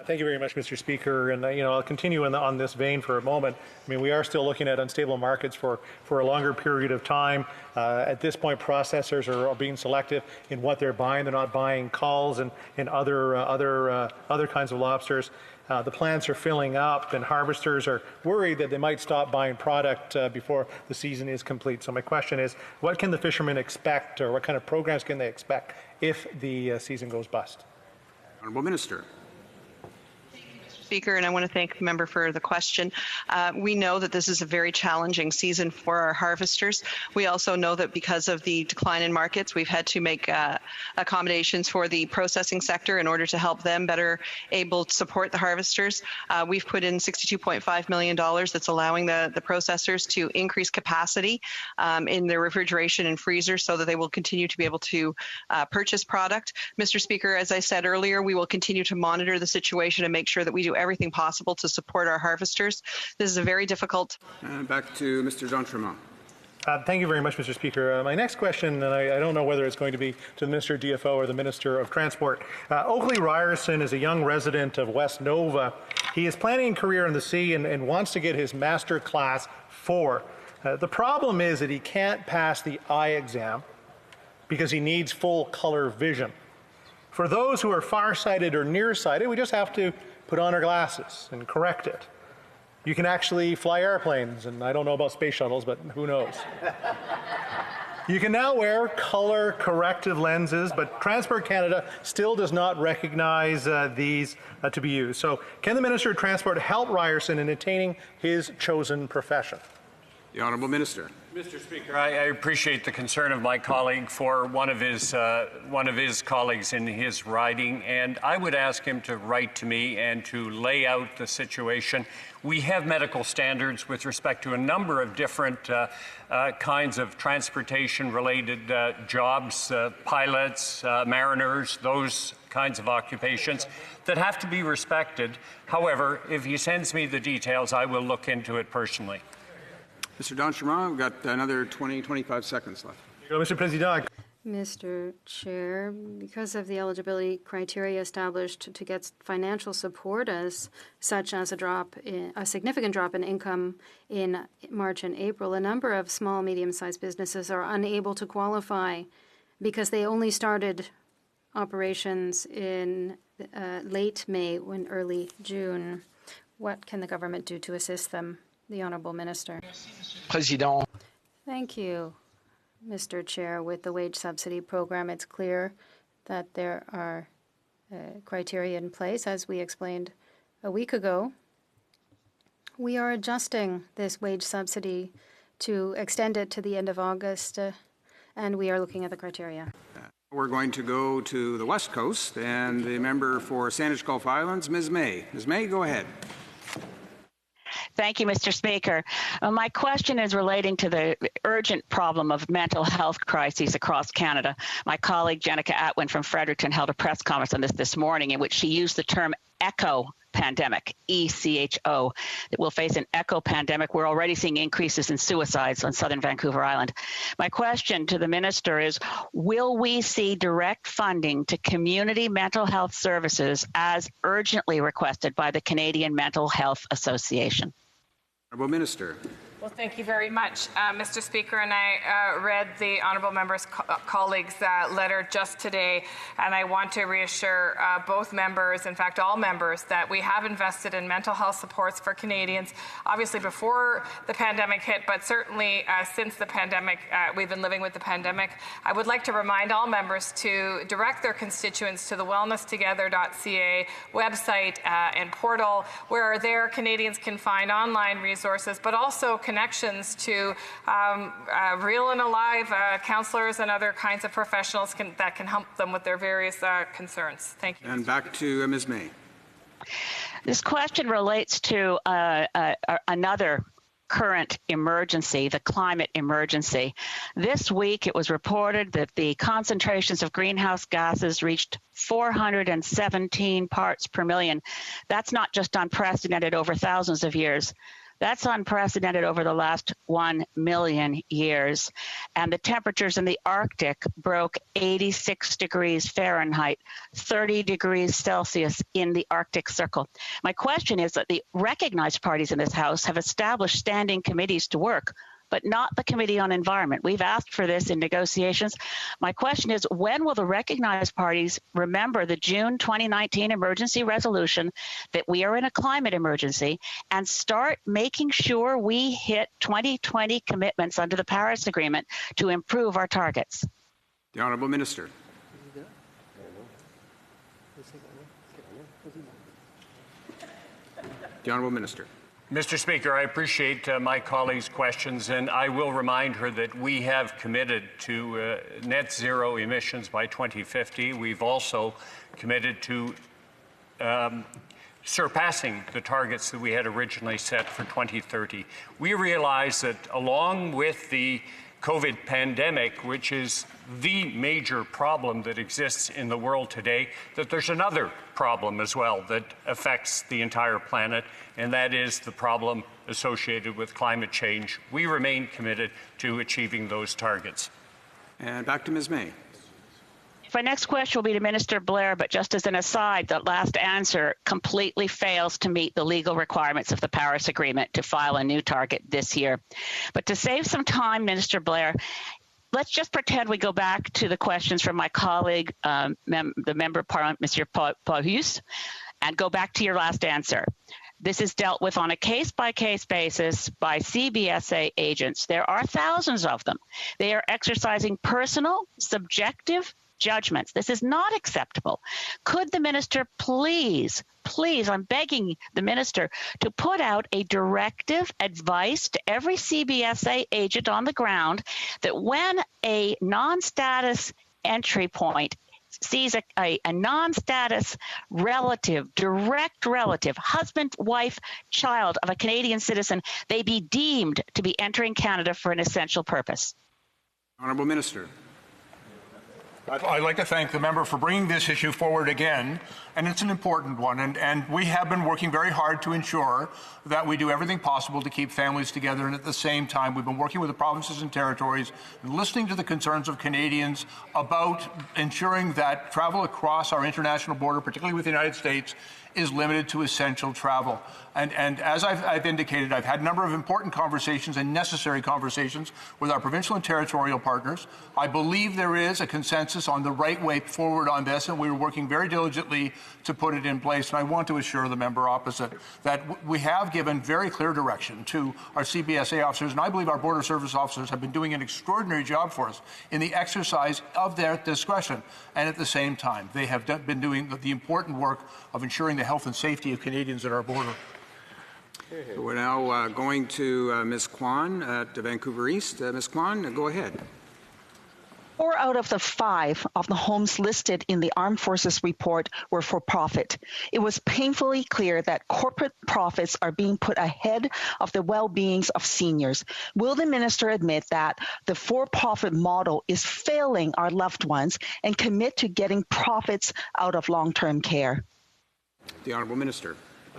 Thank you very much, Mr. Speaker. And I'll continue on this vein for a moment. I mean, we are still looking at unstable markets for a longer period of time. At this point, processors are being selective in what they're buying. They're not buying culls and other kinds of lobsters. The plants are filling up, and harvesters are worried that they might stop buying product before the season is complete. So my question is, what can the fishermen expect, or what kind of programs can they expect if the season goes bust? Honourable Minister. Speaker, and I want to thank the member for the question. We know that this is a very challenging season for our harvesters. We also know that because of the decline in markets, we've had to make accommodations for the processing sector in order to help them better able to support the harvesters. We've put in $62.5 million that's allowing the processors to increase capacity in their refrigeration and freezers so that they will continue to be able to purchase product. Mr. Speaker, as I said earlier, we will continue to monitor the situation and make sure that we do everything possible to support our harvesters. This is a very difficult. And back to Mr. D'Entremont. Thank you very much, Mr. Speaker. My next question, and I don't know whether it's going to be to the Minister of DFO or the Minister of Transport. Oakley Ryerson is a young resident of West Nova. He is planning a career in the sea and wants to get his Master Class 4. The problem is that he can't pass the eye exam because he needs full color vision. For those who are farsighted or nearsighted, we just have to put on our glasses and correct it. You can actually fly airplanes, and I don't know about space shuttles, but who knows. You can now wear color corrective lenses, but Transport Canada still does not recognize these to be used. So can the Minister of Transport help Ryerson in attaining his chosen profession? The Honourable Minister. Mr. Speaker, I appreciate the concern of my colleague for one of his colleagues in his riding, and I would ask him to write to me and to lay out the situation. We have medical standards with respect to a number of different kinds of transportation-related jobs, pilots, mariners, those kinds of occupations that have to be respected. However, if he sends me the details, I will look into it personally. Mr. D'Entremont, we've got another 25 seconds left. Mr. President. Mr. Chair, because of the eligibility criteria established to get financial support, such as a significant drop in income in March and April, a number of small, medium-sized businesses are unable to qualify because they only started operations in late May and early June. What can the government do to assist them? The Honourable Minister. President. Thank you, Mr. Chair. With the wage subsidy program, it's clear that there are criteria in place. As we explained a week ago, we are adjusting this wage subsidy to extend it to the end of August, and we are looking at the criteria. We're going to go to the West Coast, and the member for Sandwich Gulf Islands, Ms. May. Ms. May, go ahead. Thank you, Mr. Speaker. My question is relating to the urgent problem of mental health crises across Canada. My colleague, Jenica Atwin from Fredericton, held a press conference on this morning in which she used the term echo pandemic, ECHO, that we'll face an echo pandemic. We're already seeing increases in suicides on southern Vancouver Island. My question to the minister is, will we see direct funding to community mental health services as urgently requested by the Canadian Mental Health Association? Honourable Minister. Well, thank you very much, Mr. Speaker. And I read the honourable member's colleague's letter just today, and I want to reassure both members, in fact all members, that we have invested in mental health supports for Canadians, obviously before the pandemic hit, but certainly since the pandemic, we've been living with the pandemic. I would like to remind all members to direct their constituents to the wellnesstogether.ca website and portal, where there Canadians can find online resources, but also connections to real and alive counsellors and other kinds of professionals that can help them with their various concerns. Thank you. And back to Ms. May. This question relates to another current emergency, the climate emergency. This week, it was reported that the concentrations of greenhouse gases reached 417 parts per million. That's not just unprecedented over thousands of years. That's unprecedented over the last 1 million years. And the temperatures in the Arctic broke 86 degrees Fahrenheit, 30 degrees Celsius in the Arctic Circle. My question is that the recognized parties in this House have established standing committees to work, but not the Committee on Environment. We've asked for this in negotiations. My question is, when will the recognized parties remember the June 2019 emergency resolution that we are in a climate emergency and start making sure we hit 2020 commitments under the Paris Agreement to improve our targets? The Honourable Minister. The Honourable Minister. Mr. Speaker, I appreciate my colleague's questions, and I will remind her that we have committed to net zero emissions by 2050. We've also committed to surpassing the targets that we had originally set for 2030. We realize that along with the COVID pandemic, which is the major problem that exists in the world today, that there's another problem as well that affects the entire planet, and that is the problem associated with climate change. We remain committed to achieving those targets. And back to Ms. May. My next question will be to Minister Blair, but just as an aside, that last answer completely fails to meet the legal requirements of the Paris Agreement to file a new target this year. But to save some time, Minister Blair, let's just pretend we go back to the questions from my colleague, the Member of Parliament, Mr. Paul-Hughes, and go back to your last answer. This is dealt with on a case-by-case basis by CBSA agents. There are thousands of them. They are exercising personal, subjective judgments. This is not acceptable. Could the minister please, I'm begging the minister to put out a directive advice to every CBSA agent on the ground that when a non-status entry point sees a non-status relative, direct relative, husband, wife, child of a Canadian citizen, they be deemed to be entering Canada for an essential purpose? Honourable Minister. I'd like to thank the member for bringing this issue forward again, and it's an important one. And we have been working very hard to ensure that we do everything possible to keep families together. And at the same time, we've been working with the provinces and territories and listening to the concerns of Canadians about ensuring that travel across our international border, particularly with the United States, is limited to essential travel. And as I've indicated, I've had a number of important conversations and necessary conversations with our provincial and territorial partners. I believe there is a consensus on the right way forward on this, and we're working very diligently to put it in place. And I want to assure the member opposite that we have given very clear direction to our CBSA officers, and I believe our Border Service officers have been doing an extraordinary job for us in the exercise of their discretion. And at the same time, they have been doing the important work of ensuring the health and safety of Canadians at our border. So we're now going to Ms. Kwan at Vancouver East. Ms. Kwan, go ahead. 4 out of the 5 of the homes listed in the Armed Forces report were for profit. It was painfully clear that corporate profits are being put ahead of the well-being of seniors. Will the minister admit that the for-profit model is failing our loved ones and commit to getting profits out of long-term care? The Honourable Minister.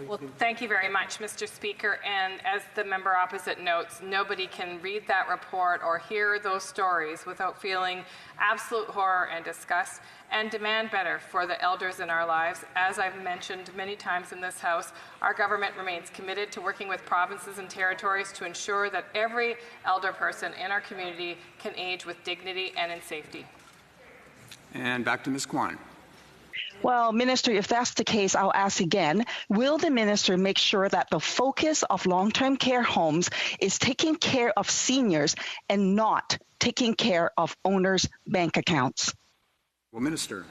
Well, thank you very much, Mr. Speaker. And as the member opposite notes, nobody can read that report or hear those stories without feeling absolute horror and disgust and demand better for the elders in our lives. As I've mentioned many times in this House, our government remains committed to working with provinces and territories to ensure that every elder person in our community can age with dignity and in safety. And back to Ms. Kwan. Well, Minister, if that's the case, I'll ask again. Will the minister make sure that the focus of long-term care homes is taking care of seniors and not taking care of owners' bank accounts? Well, Minister.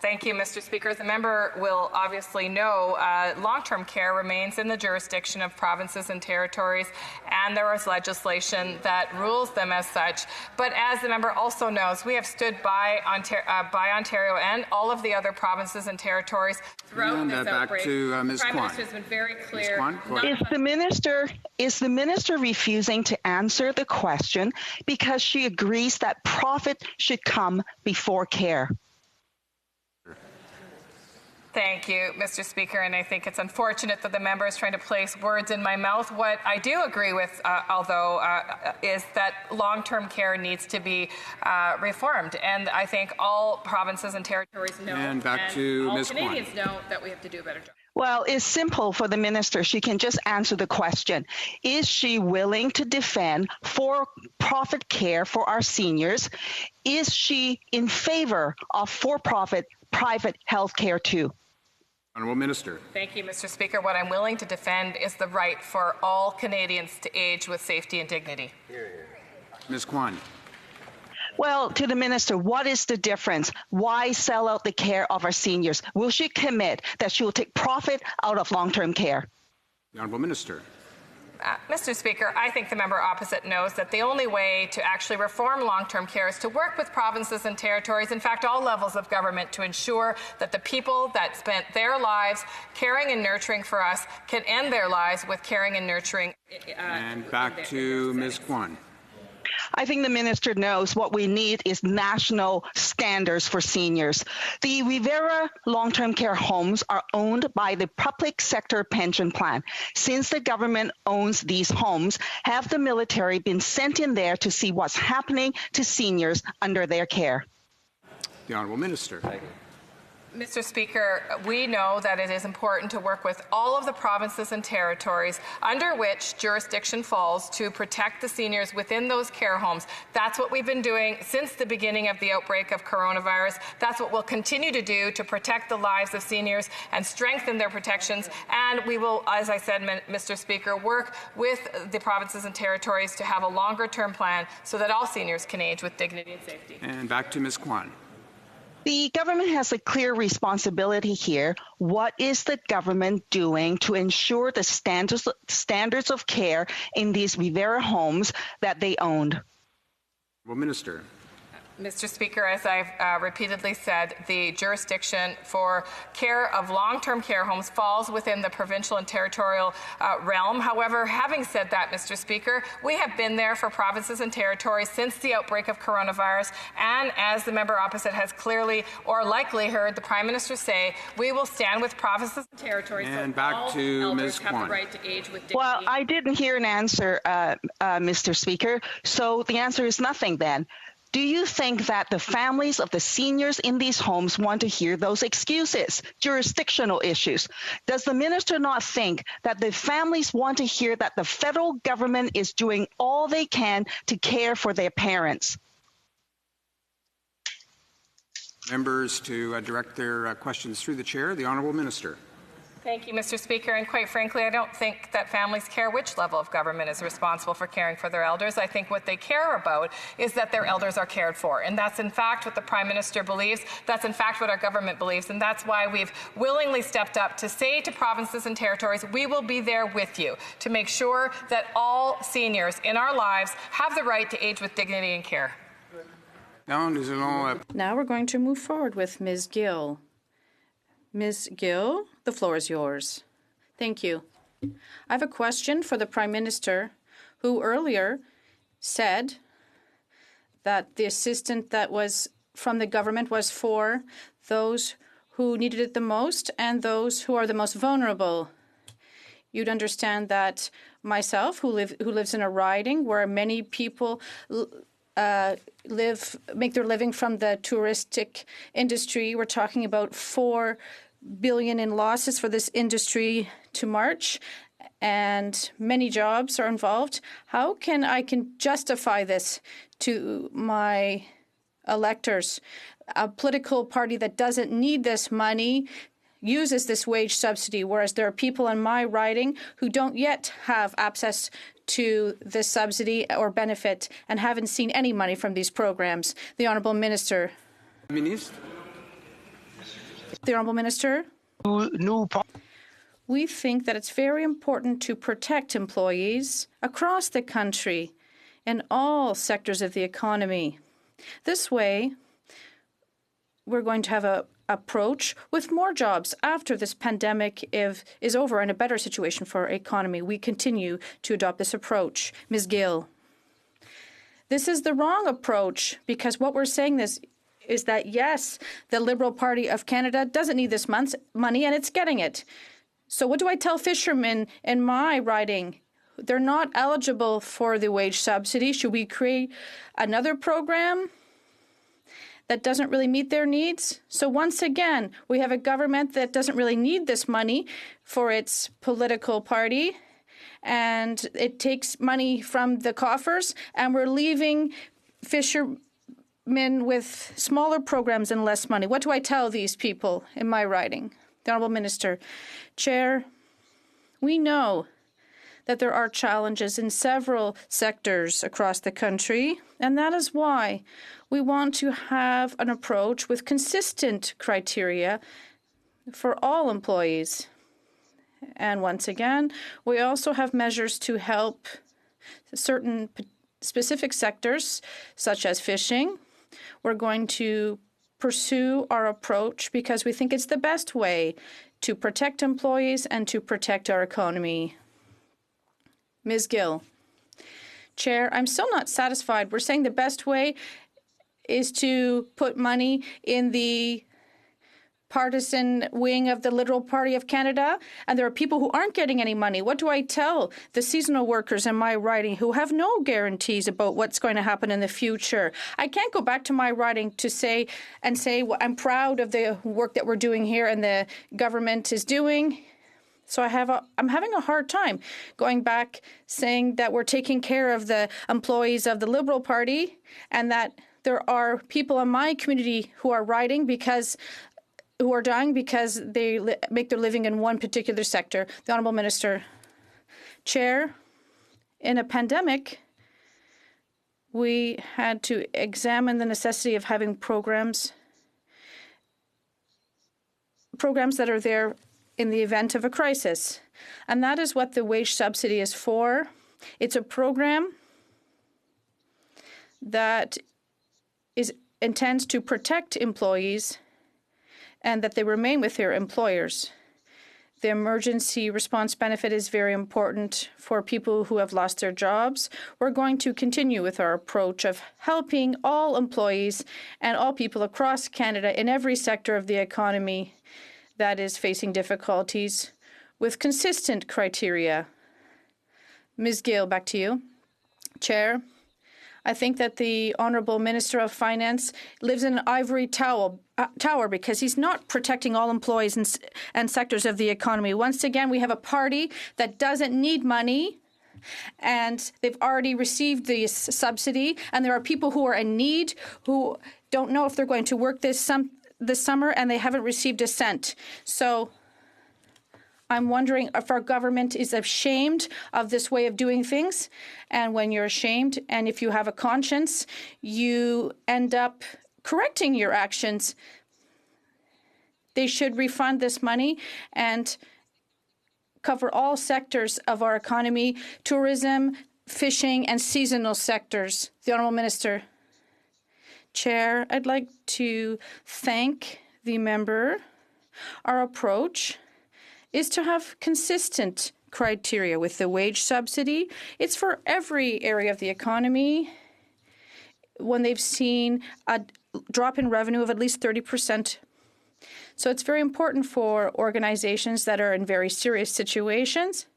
Thank you, Mr. Speaker. As the member will obviously know, long-term care remains in the jurisdiction of provinces and territories, and there is legislation that rules them as such. But as the member also knows, we have stood by Ontario and all of the other provinces and territories throughout this back outbreak. to Ms. The Prime Kwan. Minister has been very clear. Is the minister refusing to answer the question because she agrees that profit should come before care? Thank you, Mr. Speaker, and I think it's unfortunate that the member is trying to place words in my mouth. What I do agree with, is that long-term care needs to be reformed, and I think all provinces and territories know, and back to all Ms. Kwan. Canadians know that we have to do a better job. Well, it's simple for the minister. She can just answer the question. Is she willing to defend for-profit care for our seniors? Is she in favor of for-profit private health care too? Honourable Minister. Thank you, Mr. Speaker. What I'm willing to defend is the right for all Canadians to age with safety and dignity. Ms. Kwan. Well, to the minister, what is the difference? Why sell out the care of our seniors? Will she commit that she will take profit out of long-term care? The Honourable Minister. Mr. Speaker, I think the member opposite knows that the only way to actually reform long-term care is to work with provinces and territories, in fact, all levels of government, to ensure that the people that spent their lives caring and nurturing for us can end their lives with caring and nurturing. And back to Ms. Kwan. I think the minister knows what we need is national standards for seniors. The Rivera long-term care homes are owned by the public sector pension plan. Since the government owns these homes, have the military been sent in there to see what's happening to seniors under their care? The Honourable Minister. Mr. Speaker, we know that it is important to work with all of the provinces and territories under which jurisdiction falls to protect the seniors within those care homes. That's what we've been doing since the beginning of the outbreak of coronavirus. That's what we'll continue to do to protect the lives of seniors and strengthen their protections. And we will, as I said, Mr. Speaker, work with the provinces and territories to have a longer-term plan so that all seniors can age with dignity and safety. And back to Ms. Kwan. The government has a clear responsibility here. What is the government doing to ensure the standards of care in these Rivera homes that they owned? Well, Minister. Mr. Speaker, as I've repeatedly said, the jurisdiction for care of long-term care homes falls within the provincial and territorial realm. However, having said that, Mr. Speaker, we have been there for provinces and territories since the outbreak of coronavirus, and as the member opposite has clearly or likely heard the Prime Minister say, we will stand with provinces and territories and so back all to elders Ms. have Kwan. the right to age with dignity. Well, I didn't hear an answer, Mr. Speaker, so the answer is nothing then. Do you think that the families of the seniors in these homes want to hear those excuses, jurisdictional issues? Does the minister not think that the families want to hear that the federal government is doing all they can to care for their parents? Members to direct their questions through the chair. The Honourable Minister. Thank you, Mr. Speaker. And quite frankly, I don't think that families care which level of government is responsible for caring for their elders. I think what they care about is that their elders are cared for. And that's in fact what the Prime Minister believes. That's in fact what our government believes. And that's why we've willingly stepped up to say to provinces and territories, we will be there with you to make sure that all seniors in our lives have the right to age with dignity and care. Now we're going to move forward with Ms. Gill. Ms. Gill, the floor is yours. Thank you. I have a question for the Prime Minister, who earlier said that the assistance that was from the government was for those who needed it the most and those who are the most vulnerable. You'd understand that myself, who lives in a riding where many people make their living from the touristic industry. We're talking about $4 billion in losses for this industry to March, and many jobs are involved. How can I justify this to my electors? A political party that doesn't need this money uses this wage subsidy, whereas there are people in my riding who don't yet have access to this subsidy or benefit and haven't seen any money from these programs. The Honourable Minister. Ministre. The Honourable Minister. We think that it's very important to protect employees across the country in all sectors of the economy. This way, we're going to have a approach with more jobs after this pandemic is over and a better situation for our economy. We continue to adopt this approach. Ms. Gill. This is the wrong approach, because what we're saying is that, yes, the Liberal Party of Canada doesn't need this month's money and it's getting it. So what do I tell fishermen in my riding? They're not eligible for the wage subsidy. Should we create another program that doesn't really meet their needs? So once again, we have a government that doesn't really need this money for its political party, and it takes money from the coffers, and we're leaving fishermen with smaller programs and less money. What do I tell these people in my riding? The Honourable Minister. Chair, we know that there are challenges in several sectors across the country, and that is why we want to have an approach with consistent criteria for all employees. And once again, we also have measures to help certain specific sectors, such as fishing. We're going to pursue our approach because we think it's the best way to protect employees and to protect our economy. Ms. Gill. Chair, I'm still not satisfied. We're saying the best way is to put money in the partisan wing of the Liberal Party of Canada, and there are people who aren't getting any money. What do I tell the seasonal workers in my riding who have no guarantees about what's going to happen in the future? I can't go back to my riding to say, well, I'm proud of the work that we're doing here and the government is doing. So I'm having a hard time going back saying that we're taking care of the employees of the Liberal Party and that there are people in my community who are who are dying because they make their living in one particular sector. The Honourable Minister. Chair, in a pandemic, we had to examine the necessity of having programs that are there in the event of a crisis. And that is what the wage subsidy is for. It's a program that intends to protect employees and that they remain with their employers. The emergency response benefit is very important for people who have lost their jobs. We're going to continue with our approach of helping all employees and all people across Canada in every sector of the economy that is facing difficulties with consistent criteria. Ms. Gill, back to you. Chair, I think that the Honourable Minister of Finance lives in an ivory tower because he's not protecting all employees and sectors of the economy. Once again, we have a party that doesn't need money, and they've already received the subsidy, and there are people who are in need who don't know if they're going to work this summer, and they haven't received a cent. So I'm wondering if our government is ashamed of this way of doing things. And when you're ashamed, and if you have a conscience, you end up correcting your actions. They should refund this money and cover all sectors of our economy: tourism, fishing, and seasonal sectors. The Honourable Minister. Chair, I'd like to thank the member. Our approach is to have consistent criteria with the wage subsidy. It's for every area of the economy. When they've seen a drop in revenue of at least 30%. So it's very important for organizations that are in very serious situations.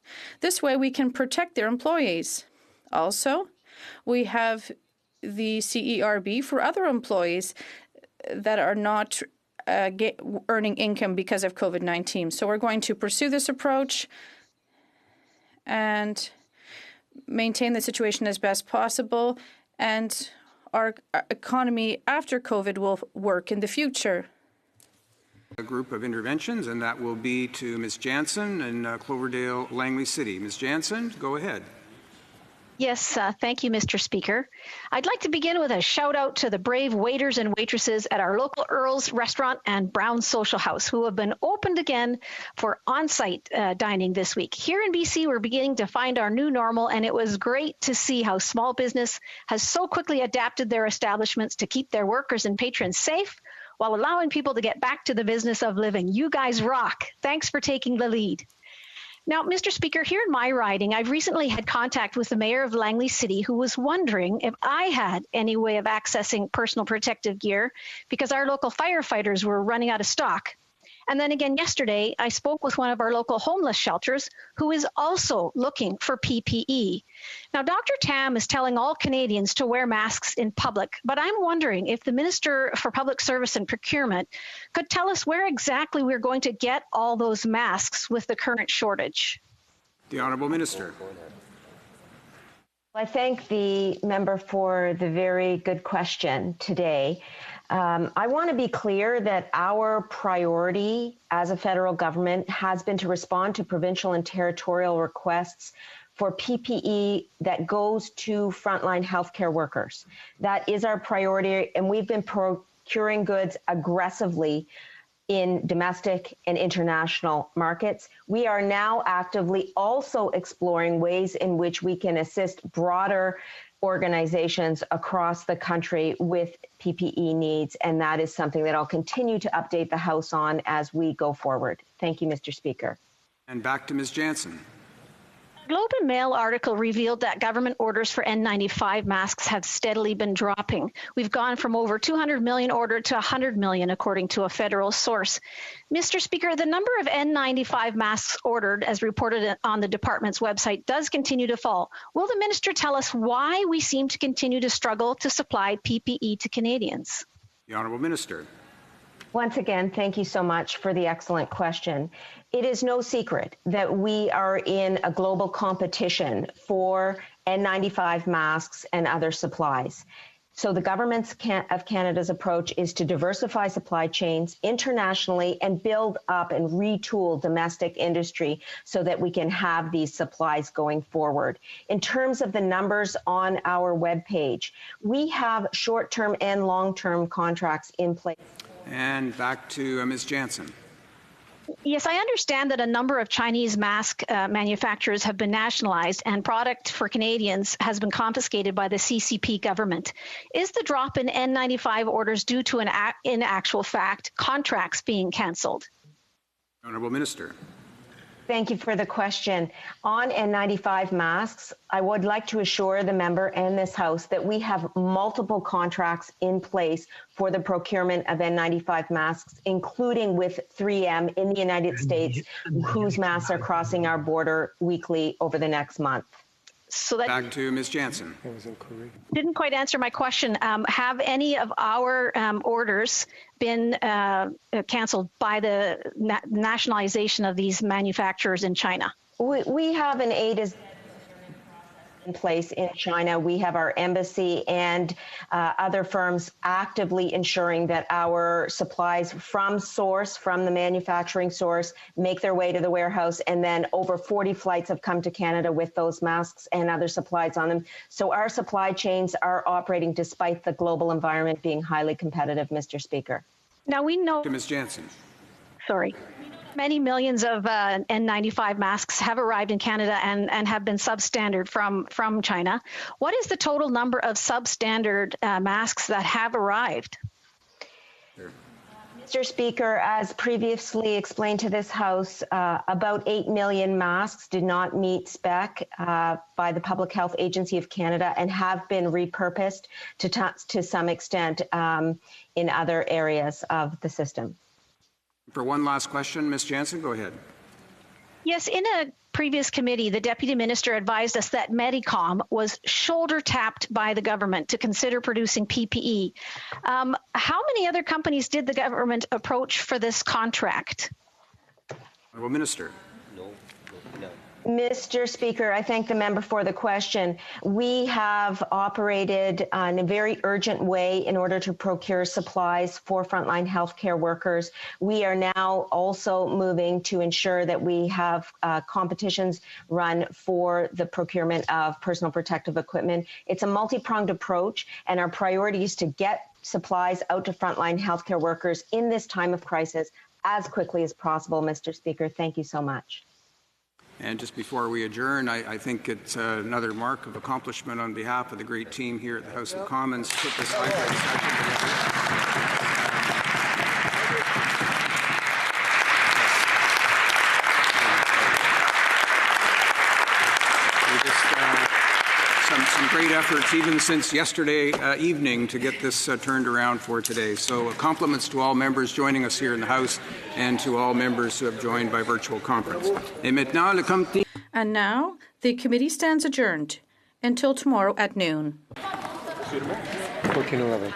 This way we can protect their employees. Also, we have the CERB for other employees that are not earning income because of COVID-19. So we're going to pursue this approach and maintain the situation as best possible, and our economy after COVID will work in the future. A group of interventions, and that will be to Ms. Jansen in Cloverdale, Langley City. Ms. Jansen, go ahead. Yes, thank you, Mr. Speaker. I'd like to begin with a shout out to the brave waiters and waitresses at our local Earl's Restaurant and Brown Social House who have been opened again for on-site dining this week. Here in BC, we're beginning to find our new normal, and it was great to see how small business has so quickly adapted their establishments to keep their workers and patrons safe while allowing people to get back to the business of living. You guys rock. Thanks for taking the lead. Now, Mr. Speaker, here in my riding, I've recently had contact with the mayor of Langley City who was wondering if I had any way of accessing personal protective gear because our local firefighters were running out of stock. And then again yesterday, I spoke with one of our local homeless shelters who is also looking for PPE. Now, Dr. Tam is telling all Canadians to wear masks in public, but I'm wondering if the Minister for Public Service and Procurement could tell us where exactly we're going to get all those masks with the current shortage. The Honourable Minister. I thank the member for the very good question today. I want to be clear that our priority as a federal government has been to respond to provincial and territorial requests for PPE that goes to frontline healthcare workers. That is our priority, and we've been procuring goods aggressively in domestic and international markets. We are now actively also exploring ways in which we can assist broader organizations across the country with PPE needs, and that is something that I'll continue to update the House on as we go forward. Thank you, Mr. Speaker. And back to Ms. Jansen. Globe and Mail article revealed that government orders for N95 masks have steadily been dropping. We've gone from over 200 million ordered to 100 million, according to a federal source. Mr. Speaker, the number of N95 masks ordered, as reported on the department's website, does continue to fall. Will the minister tell us why we seem to continue to struggle to supply PPE to Canadians? The Honourable Minister. Once again, thank you so much for the excellent question. It is no secret that we are in a global competition for N95 masks and other supplies. So the government of Canada's approach is to diversify supply chains internationally and build up and retool domestic industry so that we can have these supplies going forward. In terms of the numbers on our webpage, we have short-term and long-term contracts in place. And back to Ms. Jansen. Yes, I understand that a number of Chinese mask manufacturers have been nationalized and product for Canadians has been confiscated by the CCP government. Is the drop in N95 orders due to, in actual fact, contracts being cancelled? Honourable Minister. Thank you for the question. On N95 masks, I would like to assure the member and this House that we have multiple contracts in place for the procurement of N95 masks, including with 3M in the United States, whose masks are crossing our border weekly over the next month. So that back to Ms. Jansen. Didn't quite answer my question. Have any of our orders been canceled by the nationalization of these manufacturers in China? We have an A to Z in place in China. We have our embassy and other firms actively ensuring that our supplies from the manufacturing source, make their way to the warehouse, and then over 40 flights have come to Canada with those masks and other supplies on them. So our supply chains are operating despite the global environment being highly competitive, Mr. Speaker. Now we know... To Ms. Jansen. Sorry. Many millions of N95 masks have arrived in Canada and have been substandard from China. What is the total number of substandard masks that have arrived? Sure. Mr. Speaker, as previously explained to this House, about 8 million masks did not meet spec by the Public Health Agency of Canada and have been repurposed to some extent in other areas of the system. For one last question, Ms. Jansen, go ahead. Yes, in a previous committee, the Deputy Minister advised us that Medicom was shoulder tapped by the government to consider producing PPE. How many other companies did the government approach for this contract? Honourable Minister. Mr. Speaker, I thank the member for the question. We have operated in a very urgent way in order to procure supplies for frontline healthcare workers. We are now also moving to ensure that we have competitions run for the procurement of personal protective equipment. It's a multi-pronged approach, and our priority is to get supplies out to frontline healthcare workers in this time of crisis as quickly as possible, Mr. Speaker. Thank you so much. And just before we adjourn, I think it's another mark of accomplishment on behalf of the great team here at the House of Commons to put this hybrid session together. Some great efforts, even since yesterday evening, to get this turned around for today. So compliments to all members joining us here in the House and to all members who have joined by virtual conference. And now, the committee stands adjourned until tomorrow at noon. 1411.